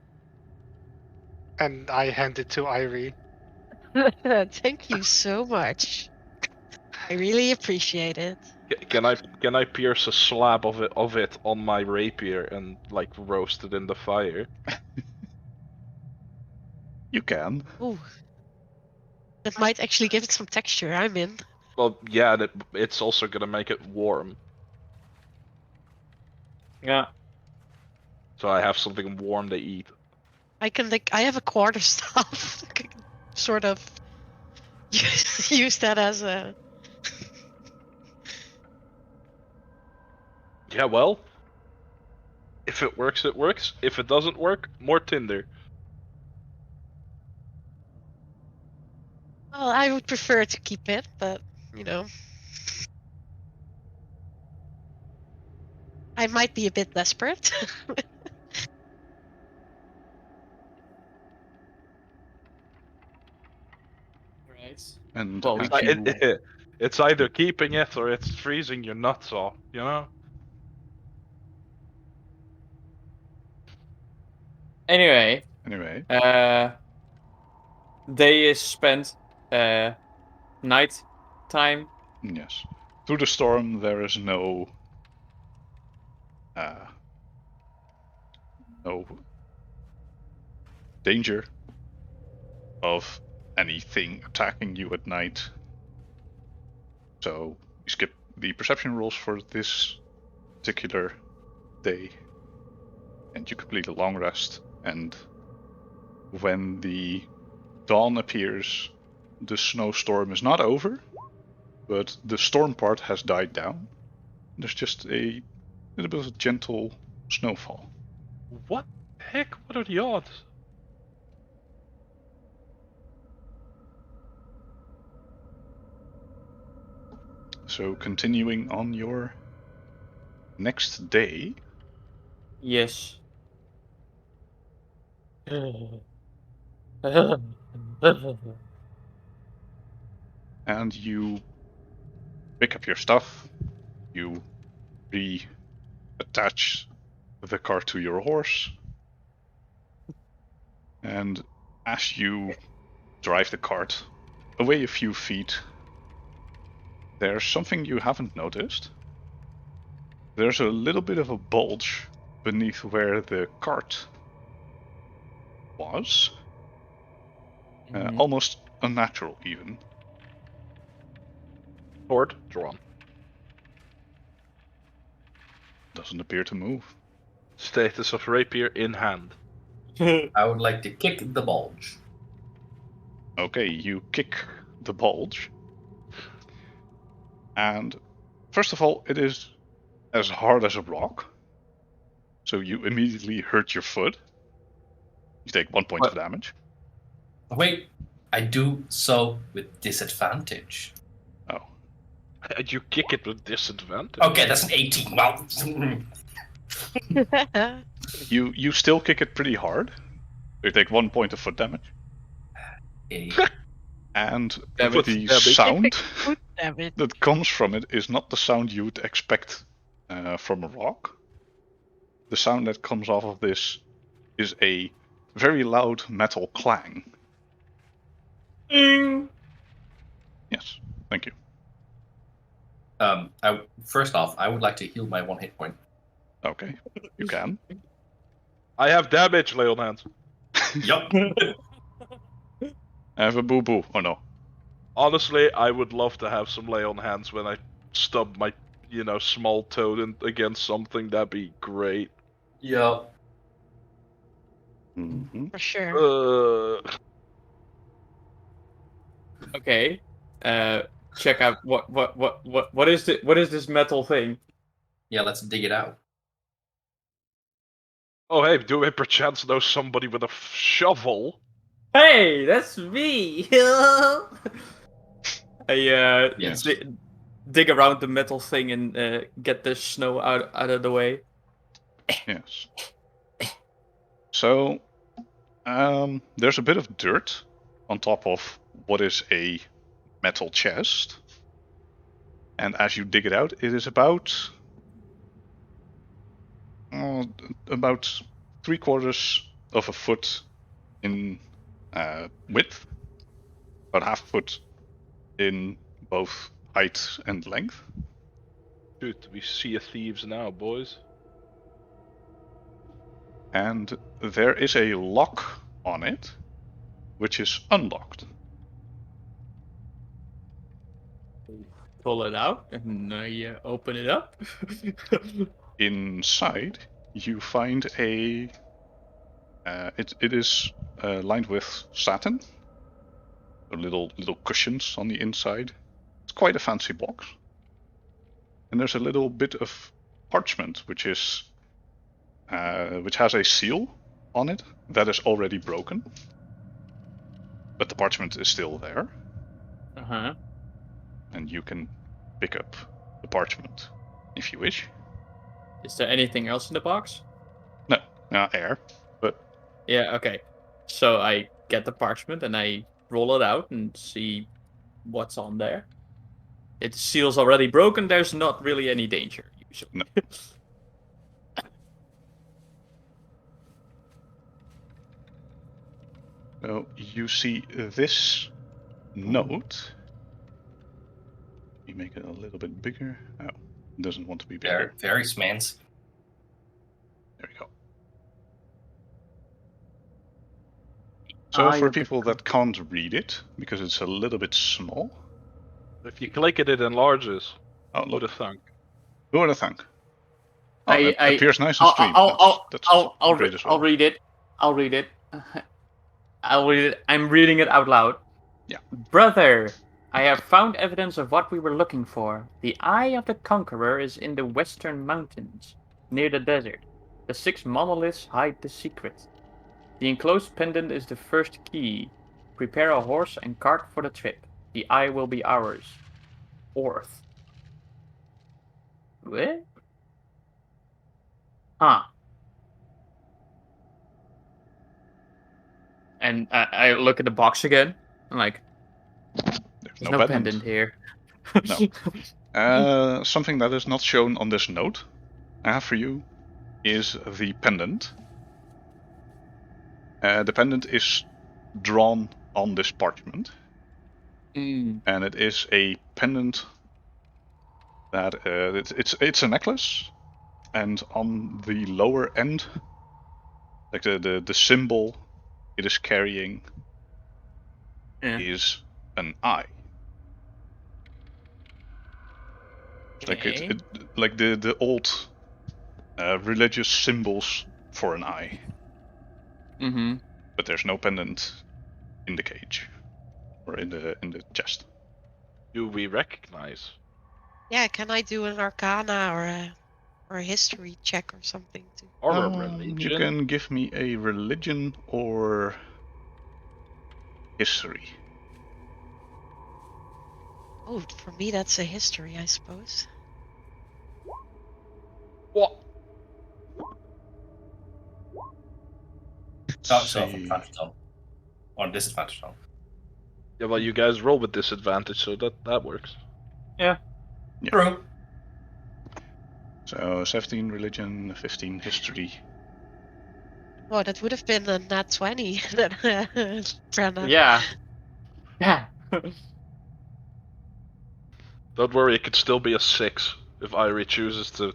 And I hand it to Irene. Thank you so much. I really appreciate it. Can I pierce a slab of it on my rapier and like roast it in the fire? You can. Ooh. That might actually give it some texture. I'm in. Well, yeah, it's also gonna make it warm, Yeah. so I have something warm to eat. I have a quarterstaff. I can sort of use that as a. Yeah, well, if it works, it works. If it doesn't work, more tinder. Well, I would prefer to keep it, but you know, I might be a bit desperate. Right. And Well, we as can. you It's either keeping it or it's freezing your nuts off, you know? Anyway, anyway, day is spent. Night time. yes, through the storm there is no no danger of anything attacking you at night. So you skip the perception rules for this particular day, and you complete a long rest. And when the dawn appears, the snowstorm is not over, but the storm part has died down. There's just a little bit of gentle snowfall. What the heck? What are the odds? So continuing on your next day, Yes. and you pick up your stuff, you reattach the cart to your horse, and as you drive the cart away a few feet, there's something you haven't noticed. There's a little bit of a bulge beneath where the cart was, Mhm. almost unnatural even. Sword drawn. Doesn't appear to move. Status of rapier in hand. I would like to kick the bulge. Okay, you kick the bulge, and first of all, it is as hard as a rock, so you immediately hurt your foot. You take 1 point of What? damage. Wait, I do so with disadvantage. Oh, And you kick it with disadvantage. Okay, that's an 18. Well, you still kick it pretty hard. You take 1 point of foot damage, and Damage. the Damage. sound Foot damage. that comes from it is not the sound you would expect from a rock. The sound that comes off of this is a very loud metal clang. Yes, thank you. First off, I would like to heal my 1 hit point. Okay, you can. I have damage, lay on hands. Yup. I have a boo boo. Oh no. Honestly, I would love to have some lay on hands when I stub my, small toe against something. That'd be great. Yup. Mm-hmm. For sure. Okay. Check out what is this metal thing? Yeah, let's dig it out. Oh, hey, do I perchance know somebody with a shovel? Hey, that's me. I Yes. dig around the metal thing and get the snow out of the way. Yes. So, there's a bit of dirt on top of what is a metal chest. And as you dig it out, it is about 3/4 of a foot in width, about half a foot in both height and length. Shoot, we see thieves now, boys. And there is a lock on it, which is unlocked. Pull it out and open it up. Inside, you find a. It is lined with satin. Little cushions on the inside. It's quite a fancy box. And there's a little bit of parchment, which has a seal on it that is already broken, but the parchment is still there. Uh-huh. And you can pick up the parchment if you wish. Is there anything else in the box? No, air, but Yeah, okay. So I get the parchment and I roll it out and see what's on there. Its seal's already broken, there's not really any danger, usually. No. So you see this note. You make it a little bit bigger. Oh, it doesn't want to be bigger. Very smancy. There we go. So Eye for of the people that can't read it, because it's a little bit small. If you click it, it enlarges. Oh, Who look. would have thunk? Who would have thunk? Oh, it appears nice on stream. That's great as well. I'll read it. I'll read it. I'm reading it out loud. Yeah. Brother, I have found evidence of what we were looking for. The Eye of the Conqueror is in the western mountains, near the desert. The 6 monoliths hide the secret. The enclosed pendant is the first key. Prepare a horse and cart for the trip. The eye will be ours. Orth. What? Huh. And I look at the box again. I'm like, there's no pendant here. No. Something that is not shown on this note I have for you is the pendant. The pendant is drawn on this parchment. And it is a pendant that it's a necklace, and on the lower end, like the symbol it is carrying, is an eye. Okay. Like the old religious symbols for an eye. Mm-hmm. But there's no pendant in the cage or in the chest. Do we recognize? Yeah, can I do an Arcana or a history check or something? Or a religion? You can give me a religion or history. Oh, for me that's a history, I suppose. What? On disadvantage on. Yeah, well, you guys roll with disadvantage, so that works. Yeah. True. So 17 religion, 15 history. Oh, that would have been a nat 20. Brenna. Yeah. Yeah. Don't worry, it could still be a 6 if Irie chooses to.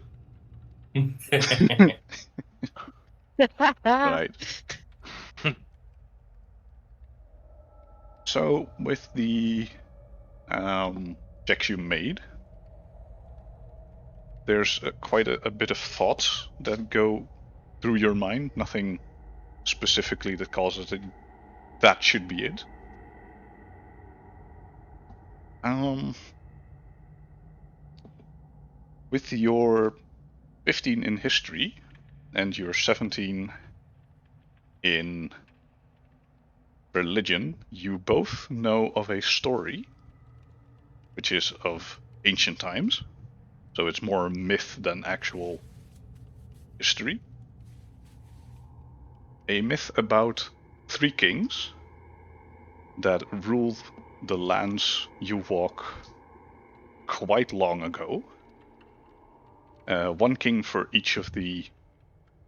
Right. So with the checks you made, there's quite a bit of thoughts that go through your mind. Nothing specifically that causes it. That should be it. With your 15 in history and your 17 in religion, you both know of a story which is of ancient times, so it's more myth than actual history. A myth about 3 kings that ruled the lands you walk quite long ago. 1 king for each of the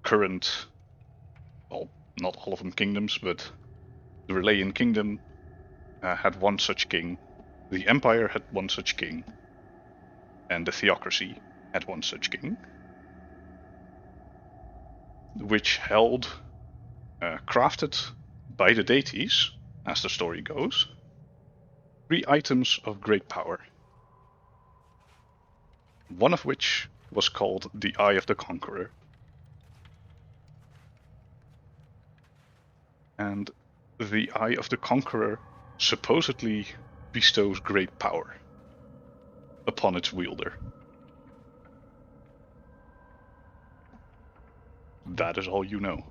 current, well, not all of them kingdoms, but the Relayan kingdom had 1 such king. The Empire had 1 such king. and the theocracy had one such king, which held, crafted by the deities, as the story goes, 3 items of great power. One of which was called the Eye of the Conqueror. And the Eye of the Conqueror supposedly bestows great power upon its wielder. That is all you know.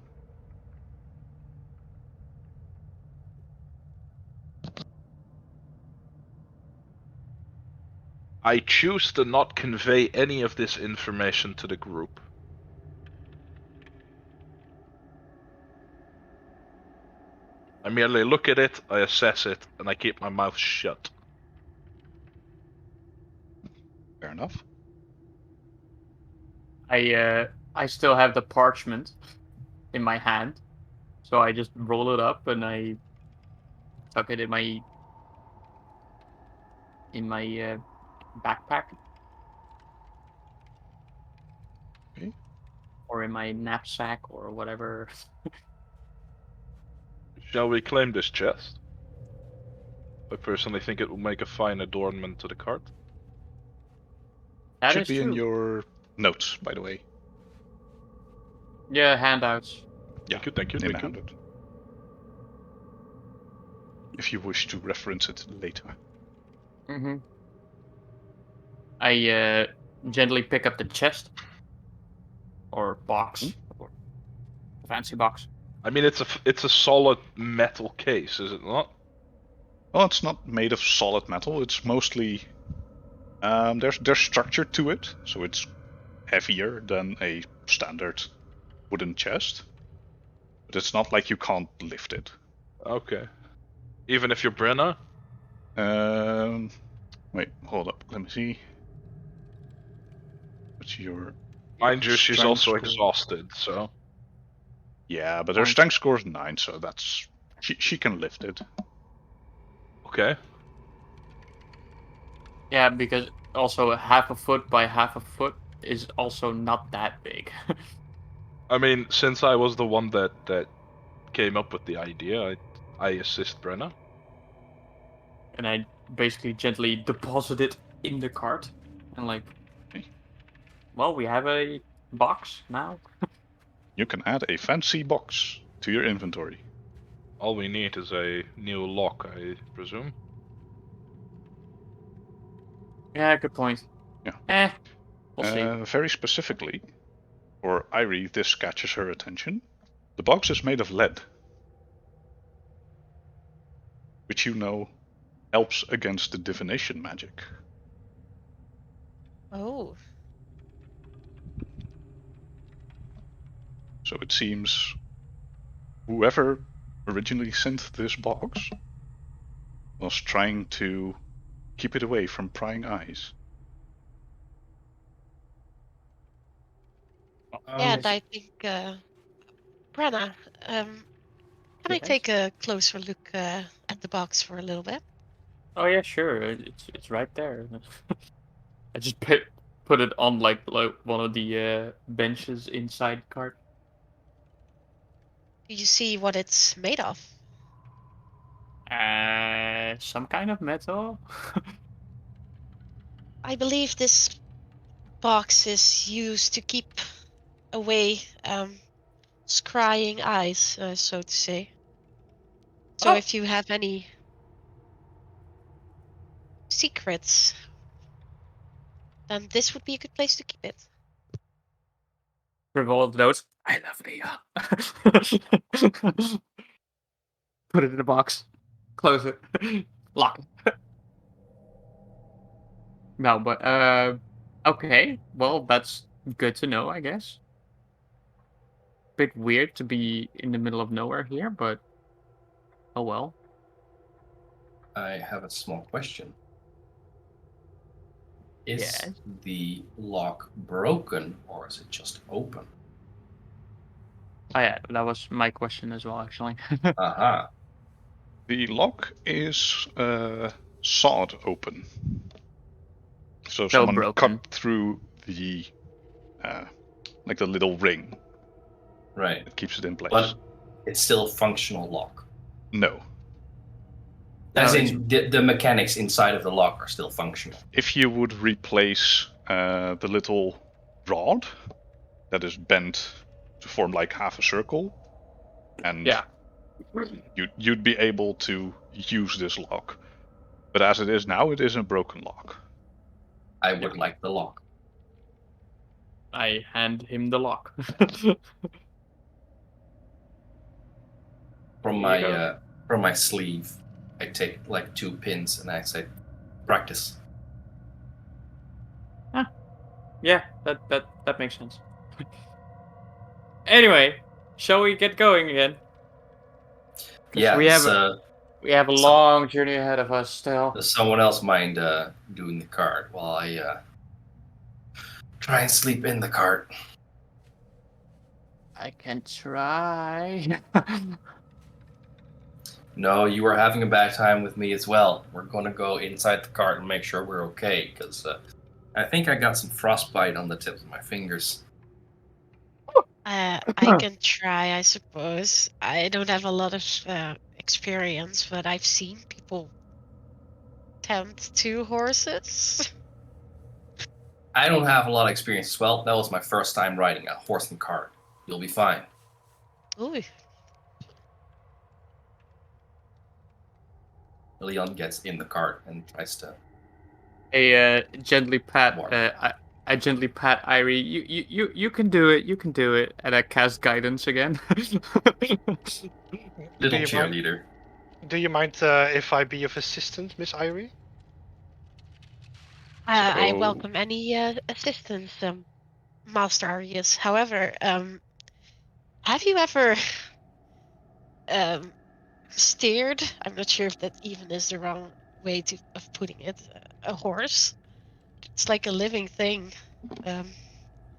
I choose to not convey any of this information to the group. I merely look at it, I assess it, and I keep my mouth shut. Fair enough. I still have the parchment in my hand, so I just roll it up and I tuck it in my backpack. Okay. Or in my knapsack or whatever. Shall we claim this chest? I personally think it will make a fine adornment to the cart. That Should is be true. in your notes, by the way. Yeah, handouts. Yeah, Thank you. in the handout. If you wish to reference it later. Mm-hmm. I gently pick up the chest or box or fancy box. I mean, it's a solid metal case, is it not? Well, it's not made of solid metal. It's mostly there's structure to it, so it's heavier than a standard wooden chest. But it's not like you can't lift it. Okay. Even if you're Brenna? Wait, hold up. Let me see. What's your Mind you, she's strength also score? exhausted, so. Yeah, but her Point. strength score is 9, so that's she can lift it. Okay. Yeah, because also half a foot by half a foot is also not that big. I mean, since I was the one that came up with the idea, I assist Brenna. And I basically gently deposit it in the cart. And like, well, we have a box now. You can add a fancy box to your inventory. All we need is a new lock, I presume. Yeah, good point. Yeah. We'll see. Very specifically, for Irie, this catches her attention. The box is made of lead, which you know helps against the divination magic. Oh, So it seems whoever originally sent this box was trying to keep it away from prying eyes. yeah, and I think, Brenna, can I Yes. take a closer look at the box for a little bit? Oh yeah, sure. It's right there. I just put it on like one of the benches inside the cart. Do you see what it's made of? Some kind of metal. I believe this box is used to keep away scrying eyes, so to say. So Oh. if you have any secrets, then this would be a good place to keep it. Revolt notes. I love Leah. Put it in a box. Close it. Lock it. No, but okay. Well, that's good to know, I guess. Bit weird to be in the middle of nowhere here, but oh well. I have a small question. Is Yes. the lock broken or is it just open? Oh yeah, that was my question as well, actually. Aha. The lock is sawed open. So So someone broken. cut through the like the little ring Right. that keeps it in place. But it's still a functional lock. No. As No, in, the mechanics inside of the lock are still functional. If you would replace the little rod that is bent to form like half a circle, and Yeah. you'd be able to use this lock. But as it is now, it is a broken lock. I would like the lock. I hand him the lock. From Here you go. my sleeve, I take like 2 pins and I say, practice. Yeah, that makes sense. Anyway, shall we get going again? 'Cause Yeah, we have a long journey ahead of us still. does someone else mind doing the cart while I try and sleep in the cart? I can try. No, you are having a bad time with me as well. We're gonna go inside the cart and make sure we're okay, because I think I got some frostbite on the tips of my fingers. I can try, I suppose. I don't have a lot of experience, but I've seen people tend 2 horses. I don't have a lot of experience as well. That was my first time riding a horse and cart. You'll be fine. Ooh. Leon gets in the cart and tries to. I gently pat. Warm. I gently pat Irie. You can do it. You can do it. And I cast guidance again. Little you cheerleader. Do you mind if I be of assistance, Miss Irie? I So- welcome any assistance, Master Arius. However, have you ever steered? I'm not sure if that even is the wrong way of putting it. A horse. It's like a living thing.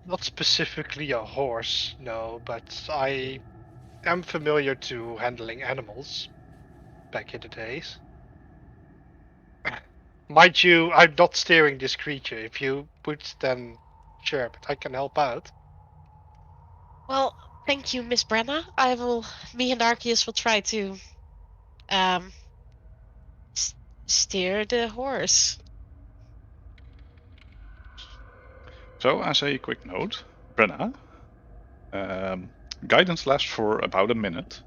Not specifically a horse, no, but I am familiar to handling animals back in the days. Mind you, I'm not steering this creature. If you would, then sure, but I can help out. Well, thank you, Miss Brenna. Me and Arceus will try to um steer the horse. So, as a quick note, Brenna, guidance lasts for about a minute,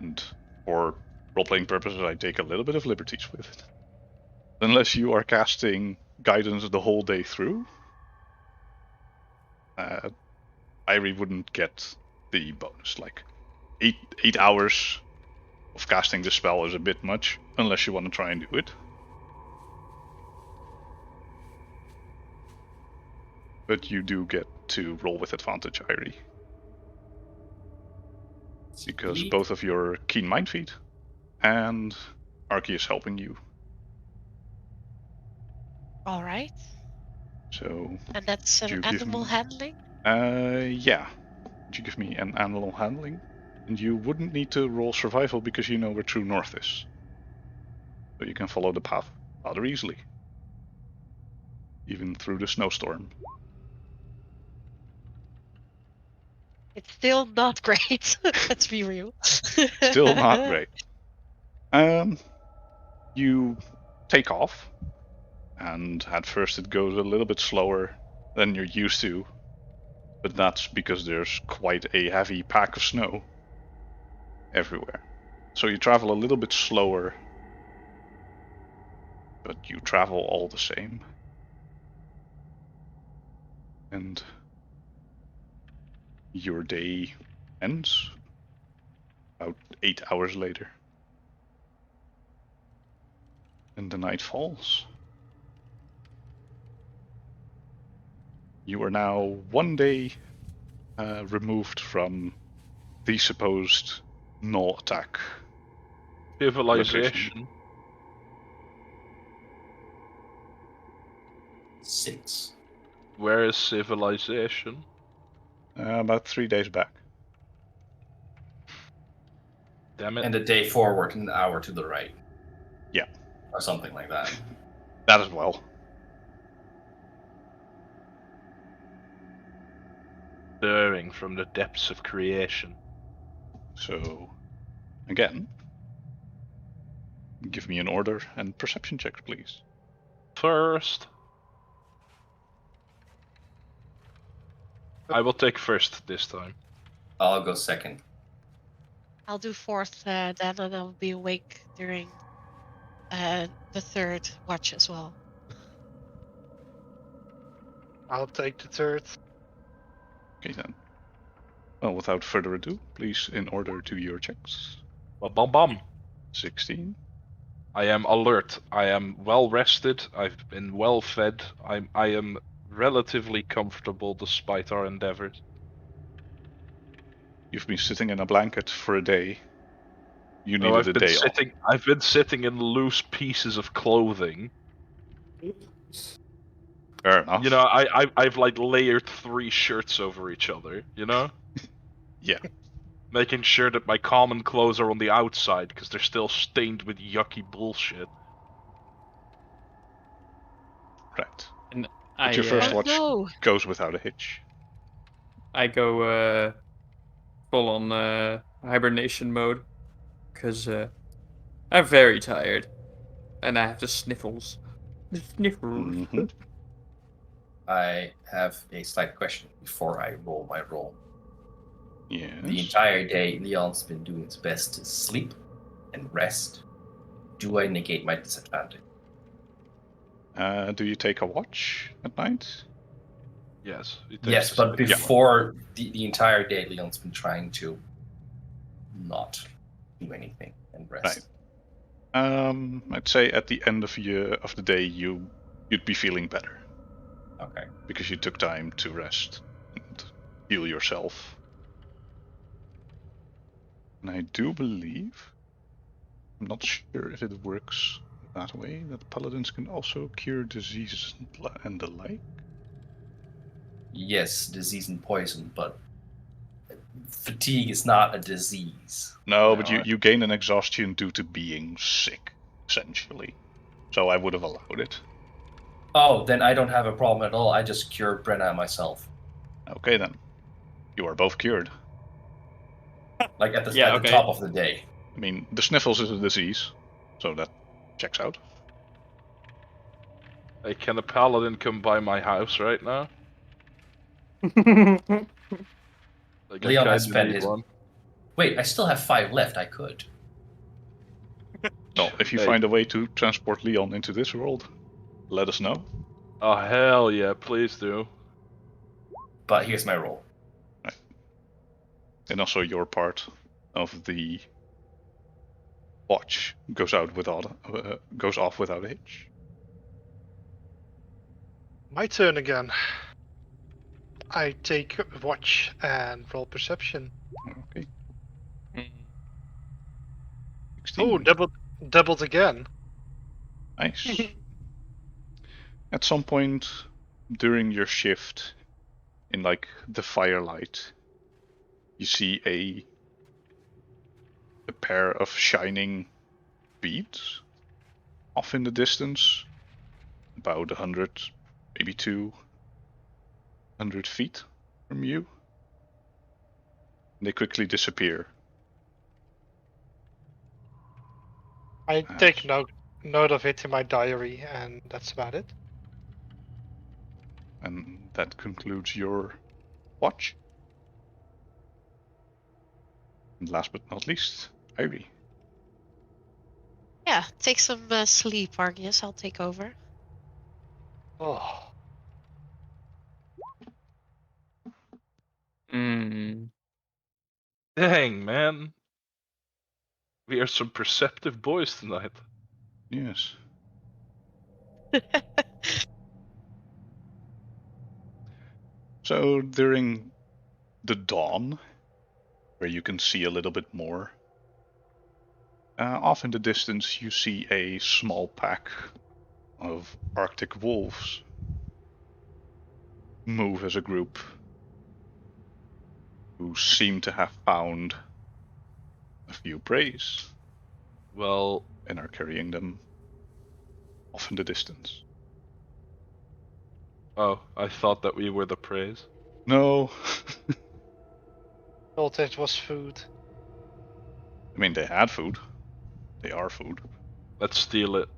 and for role-playing purposes, I take a little bit of liberties with it. Unless you are casting guidance the whole day through, Irie wouldn't get the bonus. Like 8 hours of casting the spell is a bit much, unless you want to try and do it. But you do get to roll with advantage, Irie. Because Sweet. both of your keen mind feat and Arky is helping you. All right. So, And that's you an give animal me- handling? yeah. Would you give me an animal handling? And you wouldn't need to roll survival because you know where true north is. So you can follow the path rather easily. Even through the snowstorm. It's still not great. Let's be real. Still not great. You take off, and at first it goes a little bit slower than you're used to, but that's because there's quite a heavy pack of snow everywhere. So you travel a little bit slower, but you travel all the same. And your day ends about 8 hours later. And the night falls. You are now 1 day removed from the supposed null attack. Civilization. 6. Where is civilization? About 3 days back. Damn it. And a day forward and an hour to the right. Yeah. Or something like that. That as well. stirring from the depths of creation. So, again, give me an order and perception check, please. First, I will take first this time. I'll go second. I'll do fourth then, and I'll be awake during the third watch as well. I'll take the third. Okay then. Well, without further ado, please, in order to your checks. Bum bum. 16. I am alert. I am well rested. I've been well fed. I am relatively comfortable despite our endeavors. You've been sitting in a blanket for a day. You No, needed a day off. I've been sitting in loose pieces of clothing. Fair enough. You know, I've like layered 3 shirts over each other. You know, Yeah. making sure that my common clothes are on the outside because they're still stained with yucky bullshit. Right. And But your first Oh watch no! goes without a hitch. I go full on hibernation mode because I'm very tired and I have the sniffles. The sniffles. Mm-hmm. I have a slight question before I roll my roll. Yes. The entire day, Leon's been doing his best to sleep and rest. Do I negate my disadvantage? Do you take a watch at night? Yes. it Yes, takes but a- before the entire day, Leon's been trying to not do anything and rest. Right. I'd say at the end of the day, you'd be feeling better Okay. because you took time to rest and heal yourself. And I do believe, I'm not sure if it works that way, that paladins can also cure diseases and the like. Yes, disease and poison, but fatigue is not a disease. No, but you gain an exhaustion due to being sick, essentially. So I would have allowed it. Oh, then I don't have a problem at all. I just cured Brenna myself. Okay then. You are both cured. Like at the, Yeah, at the okay. top of the day. I mean, the sniffles is a disease, so that checks out. Hey, can a paladin come by my house right now? Like, Leon I has kinda spent need his. one. Wait, I still have 5 left. I could. Well, if you Hey. find a way to transport Leon into this world, let us know. Oh hell yeah! Please do. But here's my roll. And also your part of the watch goes off without a hitch. My turn again. I take watch and roll perception. Okay. 16. Oh, doubled again. Nice. At some point during your shift, in like the firelight, you see a pair of shining beads off in the distance, about 100, maybe 200 feet from you. They quickly disappear. I take note of it in my diary, and that's about it. And that concludes your watch. And last but not least, Irie. Yeah, take some sleep, Argus. I'll take over. Oh, Mm. Dang man, we are some perceptive boys tonight. Yes. So during the dawn, where you can see a little bit more, off in the distance you see a small pack of Arctic wolves move as a group, who seem to have found a few preys Well, and are carrying them off in the distance. oh, I thought that we were the praise. No. Thought it was food. I mean, they had food. They are food. Let's steal it.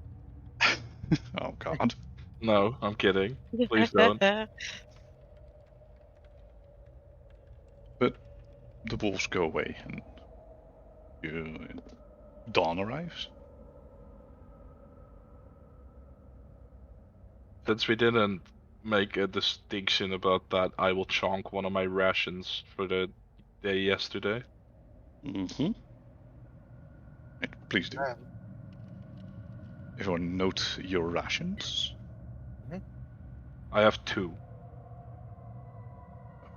Oh god. No, I'm kidding. Please don't. But the wolves go away and dawn arrives. Since we didn't make a distinction about that, I will chonk one of my rations for the day yesterday. Mm-hmm. Please do. Everyone note your rations. I have 2.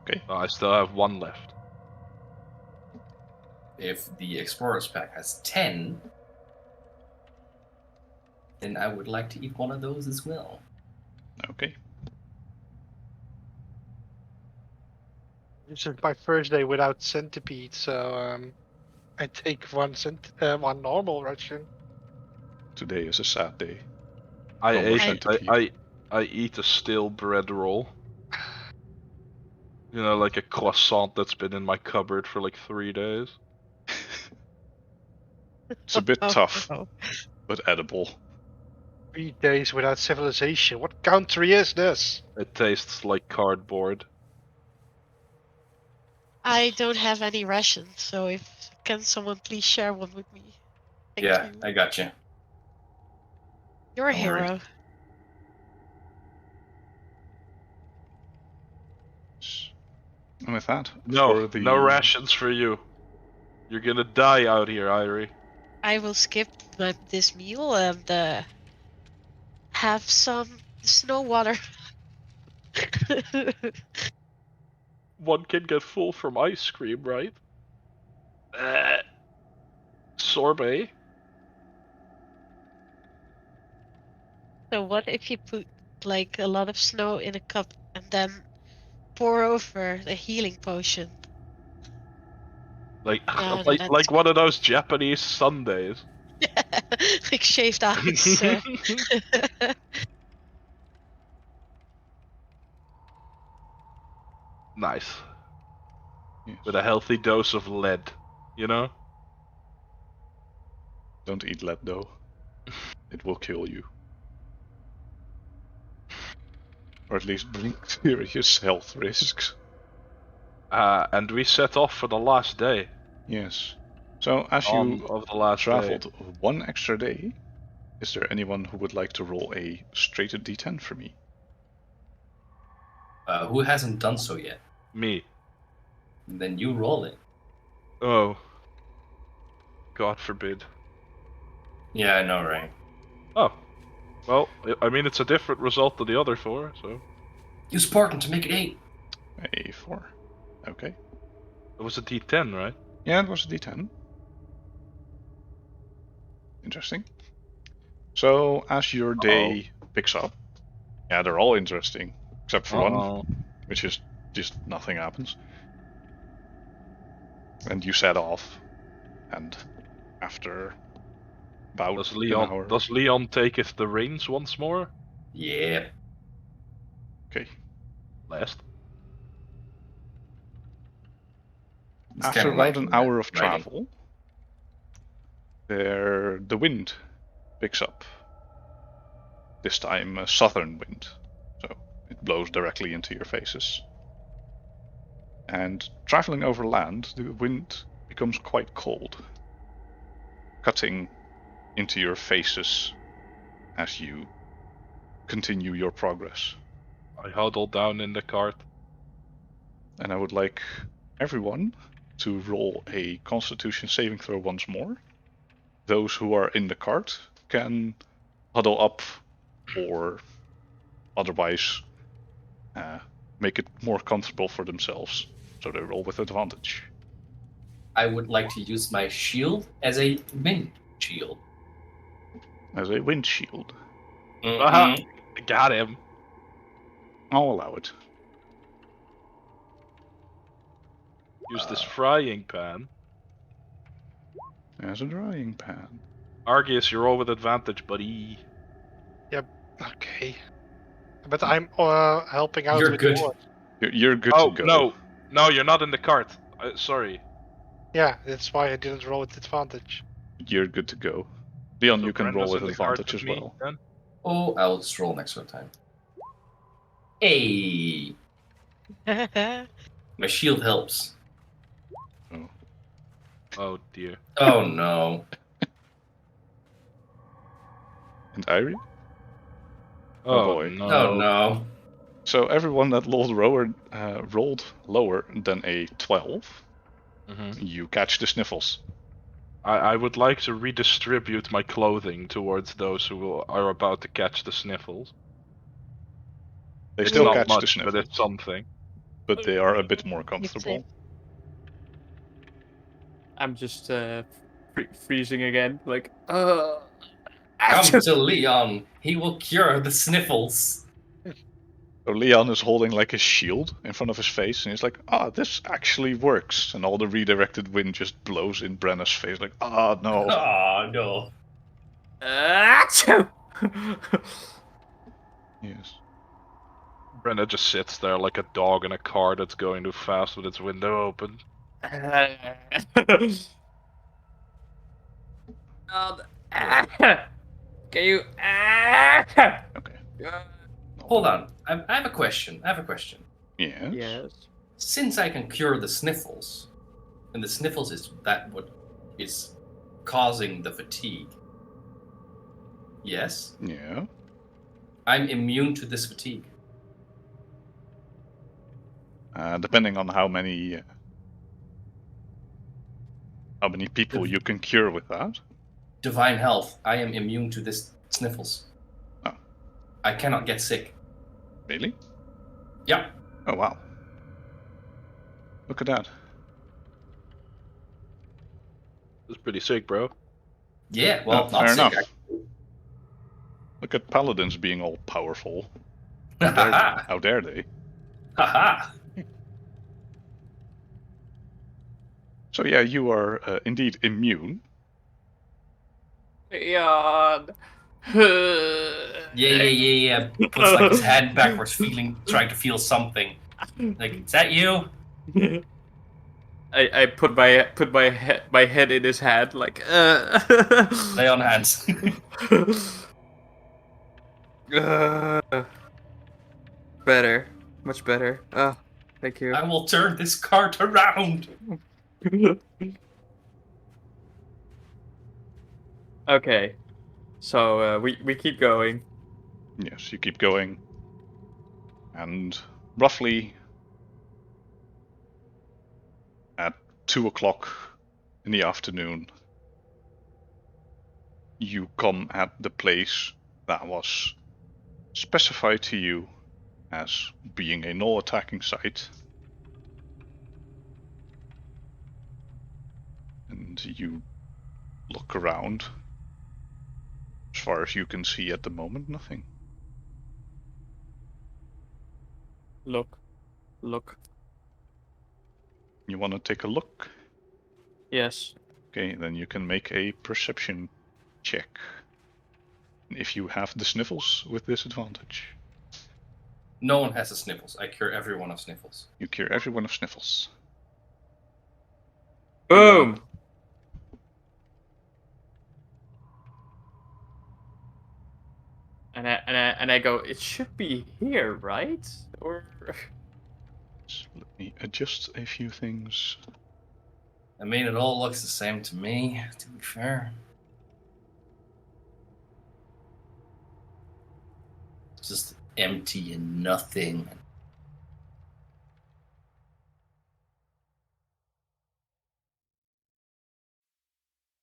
Okay. I still have 1 left. If the Explorer's Pack has 10, then I would like to eat one of those as well. Okay. This is my first day without centipede, so I take one normal ration. Today is a sad day. I No more ate. centipede. I eat a stale bread roll. You know, like a croissant that's been in my cupboard for like 3 days. It's a bit tough, but edible. 3 days without civilization. What country is this? It tastes like cardboard. I don't have any rations, so can someone please share one with me? Thank you. I got you. You're a Don't worry. hero. And with that, No, for the no rations for you. You're gonna die out here, Irie. I will skip this meal and have some snow water. One can get full from ice cream, right? Sorbet? So what if you put like a lot of snow in a cup and then pour over the healing potion? Like, No, like one of those Japanese sundaes. like shaved ice. Nice. Yes. With a healthy dose of lead, you know? Don't eat lead though. It will kill you. Or at least bring serious health risks. And we set off for the last day. Yes. So as you Of the last traveled day. one extra day, is there anyone who would like to roll a straight D10 for me? Who hasn't done so yet? Me. Then you roll it. Oh. God forbid. Yeah, I know, right? Oh. Well, I mean, it's a different result than the other 4, so. Use Spartan to make it 8. A 4. Okay. It was a D10, right? Yeah, it was a D10. Interesting. So as your day picks up, yeah, they're all interesting, except for one, which is just nothing happens. And you set off, and after about an hour... Does Leon taketh the reins once more? Yeah. Okay. Last. It's After kinda about like an hour of riding. travel, the wind picks up. This time a southern wind, so it blows directly into your faces. And traveling over land, the wind becomes quite cold, cutting into your faces as you continue your progress. I huddle down in the cart. And I would like everyone to roll a Constitution saving throw once more. Those who are in the cart can huddle up or otherwise make it more comfortable for themselves. So they roll with advantage. I would like to use my shield as a wind shield. As a windshield. Got him. I'll allow it. Use this frying pan. As a drying pan. Argus, you're all with advantage, buddy. Okay. But I'm helping out You're with good. the You're good Oh, to go. no. No, you're not in the cart. Sorry. Yeah, that's why I didn't roll with advantage. You're good to go. Leon, So you can roll Brenda's with in the cart advantage with as me, well. then? Oh, I'll just roll next time. Hey, my shield helps. Oh, dear. Oh no. And Irie? Oh, boy. no. Oh no. So everyone that rolled lower than a 12, Mhm. you catch the sniffles. I would like to redistribute my clothing towards those who are about to catch the sniffles. They It's still not catch the much, but sniffles, it's something. but they are a bit more You'd comfortable. I'm just freezing again. Like, Come to Leon. He will cure the sniffles. So Leon is holding like a shield in front of his face, and he's like, this actually works. And all the redirected wind just blows in Brenna's face, like, no. Oh no. Achoo! Yes. Brenda just sits there like a dog in a car that's going too fast with its window open. God. Can you? Okay. Hold on. I have a question. Yes. Yes. Since I can cure the sniffles, and the sniffles is that what is causing the fatigue. Yes? Yeah. I'm immune to this fatigue. Depending on how many people you can cure with that. Divine health. I am immune to this sniffles. Oh. I cannot get sick. Really? Yeah. Oh, wow. Look at that. It's pretty sick, bro. Yeah, well, not Fair sick. enough. Look at paladins being all powerful. Haha. How dare they? Haha. So yeah, you are indeed immune. Leon. Yeah. Puts like his hand backwards, trying to feel something. Like, is that you? I put my head in his hand, like. Lay on hands. Better, much better. Thank you. I will turn this cart around. Okay, so we keep going. Yes, you keep going. And roughly at 2 o'clock in the afternoon, you come at the place that was specified to you as being a null attacking site. And you look around. As far as you can see at the moment, nothing. Look. You want to take a look? Yes. Okay, then you can make a perception check. If you have the sniffles with disadvantage. No one has the sniffles. I cure everyone of sniffles. You cure everyone of sniffles. Boom. And I go. It should be here, right? Or. So let me adjust a few things. I mean, it all looks the same to me, to be fair. It's just empty and nothing.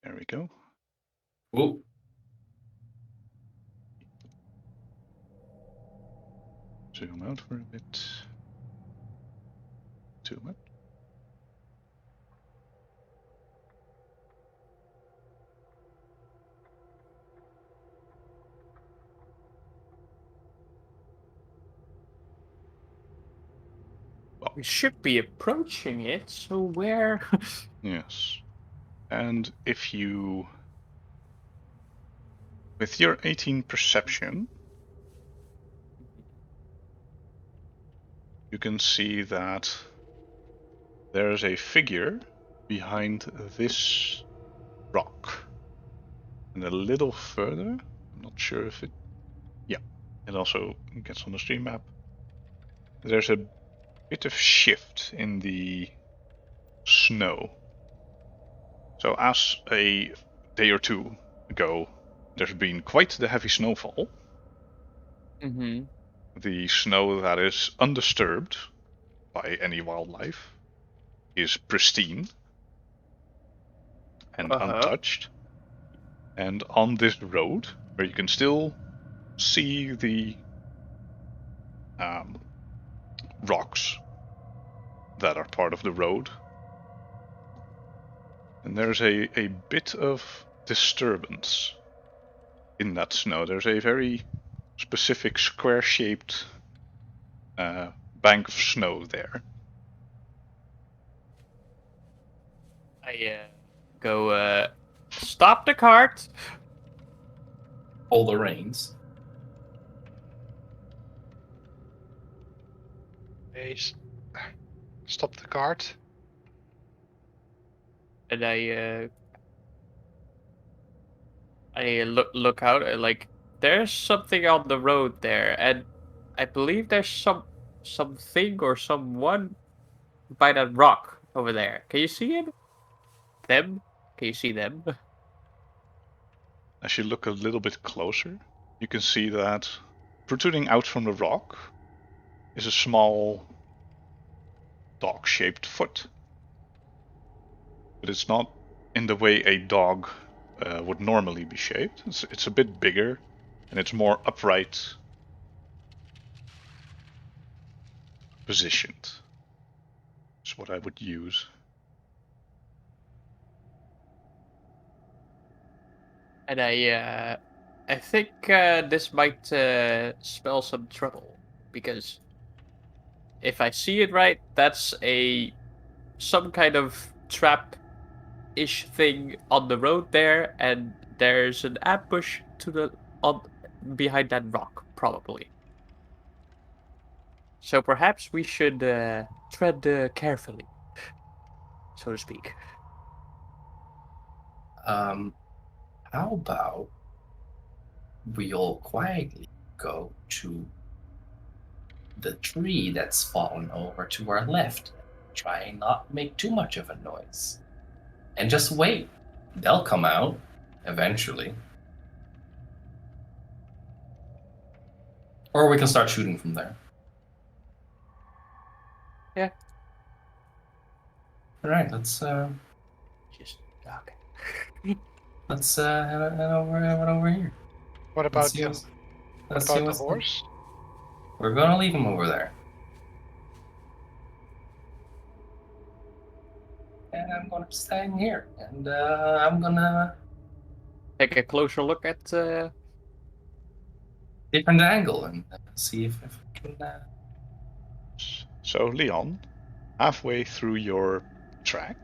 There we go. Ooh. Zoom out for a bit. Too much. We should be approaching it. So where? Yes. And if you, with your 18 perception, you can see that there is a figure behind this rock. And a little further, I'm not sure if it... Yeah, it also gets on the stream map. There's a bit of shift in the snow. So as a day or two ago, there's been quite the heavy snowfall. Mm-hmm. The snow that is undisturbed by any wildlife is pristine and untouched. And on this road, where you can still see the rocks that are part of the road, and there's a bit of disturbance in that snow. There's a very specific square-shaped bank of snow there. I go stop the cart. Pull the reins. Hey, stop the cart. And I look out. Like there's something on the road there, and I believe there's something or someone by that rock over there. Can you see it? Them? Can you see them? As you look a little bit closer, you can see that protruding out from the rock is a small dog-shaped foot. But it's not in the way a dog would normally be shaped. It's a bit bigger, and it's more upright positioned. Is what I would use. And I think this might spell some trouble, because if I see it right, that's some kind of trap-ish thing on the road there, and there's an ambush behind that rock, probably. So perhaps we should tread carefully, so to speak. How about we'll quietly go to the tree that's fallen over to our left, try and not make too much of a noise, and just wait. They'll come out eventually. Or we can start shooting from there. Yeah. All right, let's Just okay. let's head over here. What Let's about see the what's- what let's see about the what's horse? We're gonna leave him over there. And I'm gonna stand here, and I'm gonna Take a closer look at. different angle and see if I can. So, Leon, halfway through your track,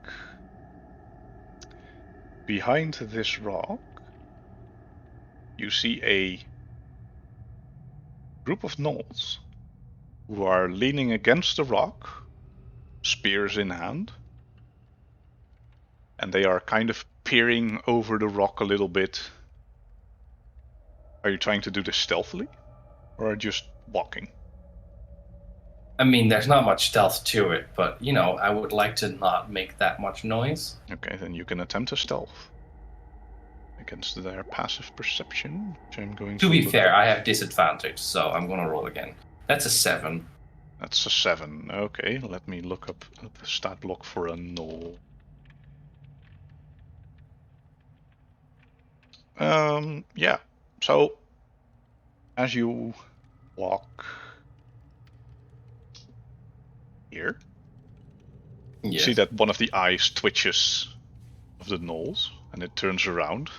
behind this rock, you see a group of gnolls who are leaning against the rock, spears in hand, and they are kind of peering over the rock a little bit. Are you trying to do this stealthily, or are you just walking? I mean, there's not much stealth to it, but you know, I would like to not make that much noise. Okay, then you can attempt a stealth against their passive perception, which I'm going to To be look fair, up. I have disadvantage, so I'm gonna roll again. That's a 7. That's a 7. Okay, let me look up the stat block for a gnoll. Yeah. So, as you walk here, you Yes. see that one of the eyes twitches of the gnolls, and it turns around.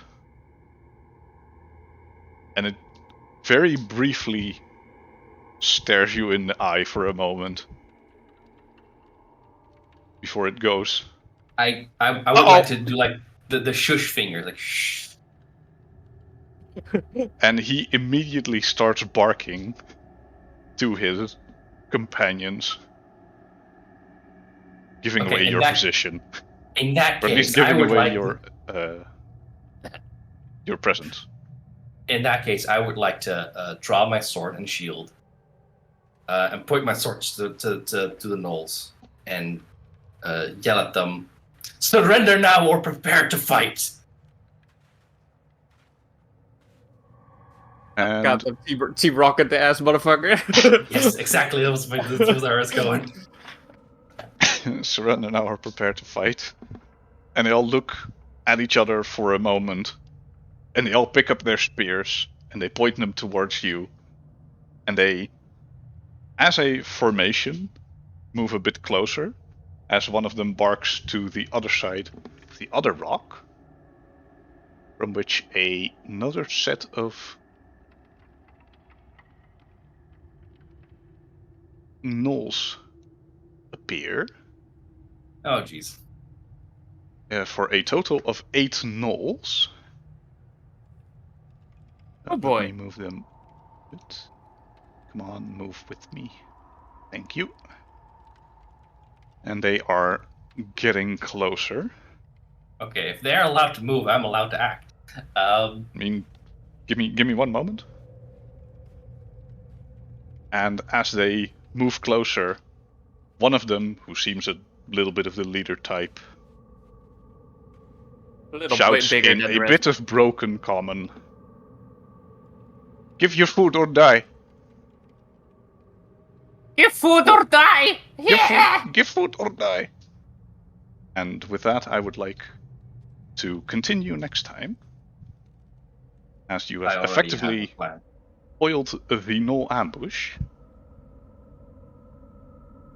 And it very briefly stares you in the eye for a moment before it goes. I would like to do like the shush finger, like shh. And he immediately starts barking to his companions, giving Okay, away in your that- position, In that or at least case, I giving would away like. your presence. In that case, I would like to draw my sword and shield, and point my sword to the gnolls and yell at them: "Surrender now, or prepare to fight!" And Got the Team Rocket the ass motherfucker. Yes, exactly. That was where I was going. surrender now or prepare to fight. And they all look at each other for a moment, and they all pick up their spears and they point them towards you. And they, as a formation, move a bit closer as one of them barks to the other side of the other rock, from which another set of gnolls appear. Oh, jeez. For a total of 8 gnolls. Oh boy. Let me move them. Come on, move with me. Thank you. And they are getting closer. Okay, if they're allowed to move, I'm allowed to act. I mean, give me one moment. And as they move closer, one of them, who seems a little bit of the leader type, A little shouts bit bigger in than a the rest. bit of broken common, "Give your food or die! Give food or die! Give food or die!" And with that, I would like to continue next time, as you I have already effectively have a plan. foiled the gnoll ambush.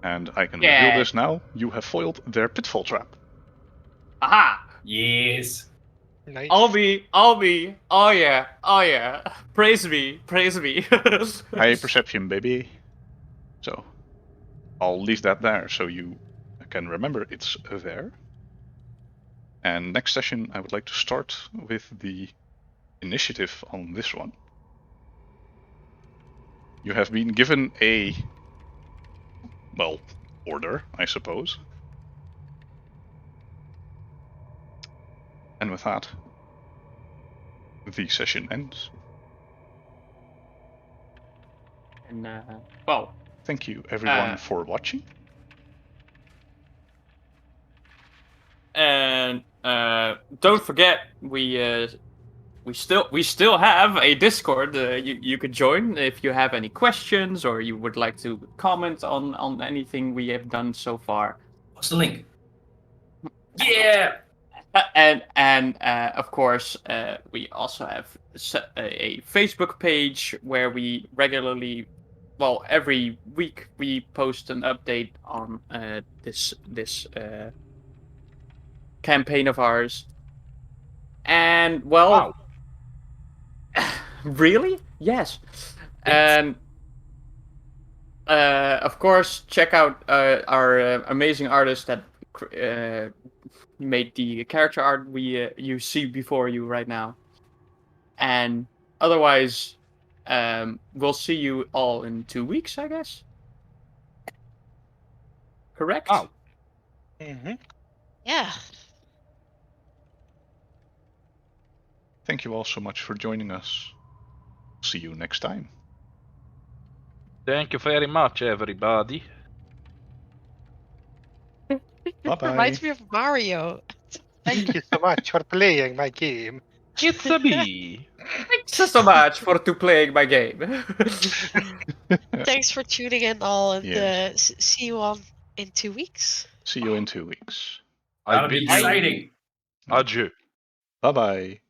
And I can reveal this now. You have foiled their pitfall trap. Aha! Yes. Nice. I'll be. Oh yeah. Praise me. High perception, baby. So, I'll leave that there so you can remember it's there. And next session, I would like to start with the initiative on this one. You have been given a, well, order, I suppose. And with that, the session ends. And well, Thank you, everyone, for watching. and don't forget we still have a Discord. You could join if you have any questions or you would like to comment on anything we have done so far. What's the link? Yeah. And of course, we also have a Facebook page where we regularly, well, every week we post an update on this campaign of ours. And well, really, yes. And of course, check out our amazing artist that made the character art you see before you right now. And otherwise, we'll see you all in 2 weeks, I guess. Correct? Oh. Mm-hmm. Yeah. Thank you all so much for joining us. See you next time. Thank you very much, everybody. Bye-bye. Reminds me of Mario. Thank you so much for playing my game. It's a bee. Thanks so much for playing my game. Thanks for tuning in all, and Yes. see you all in 2 weeks. See you in 2 weeks. That'll be exciting. Adieu. Bye-bye.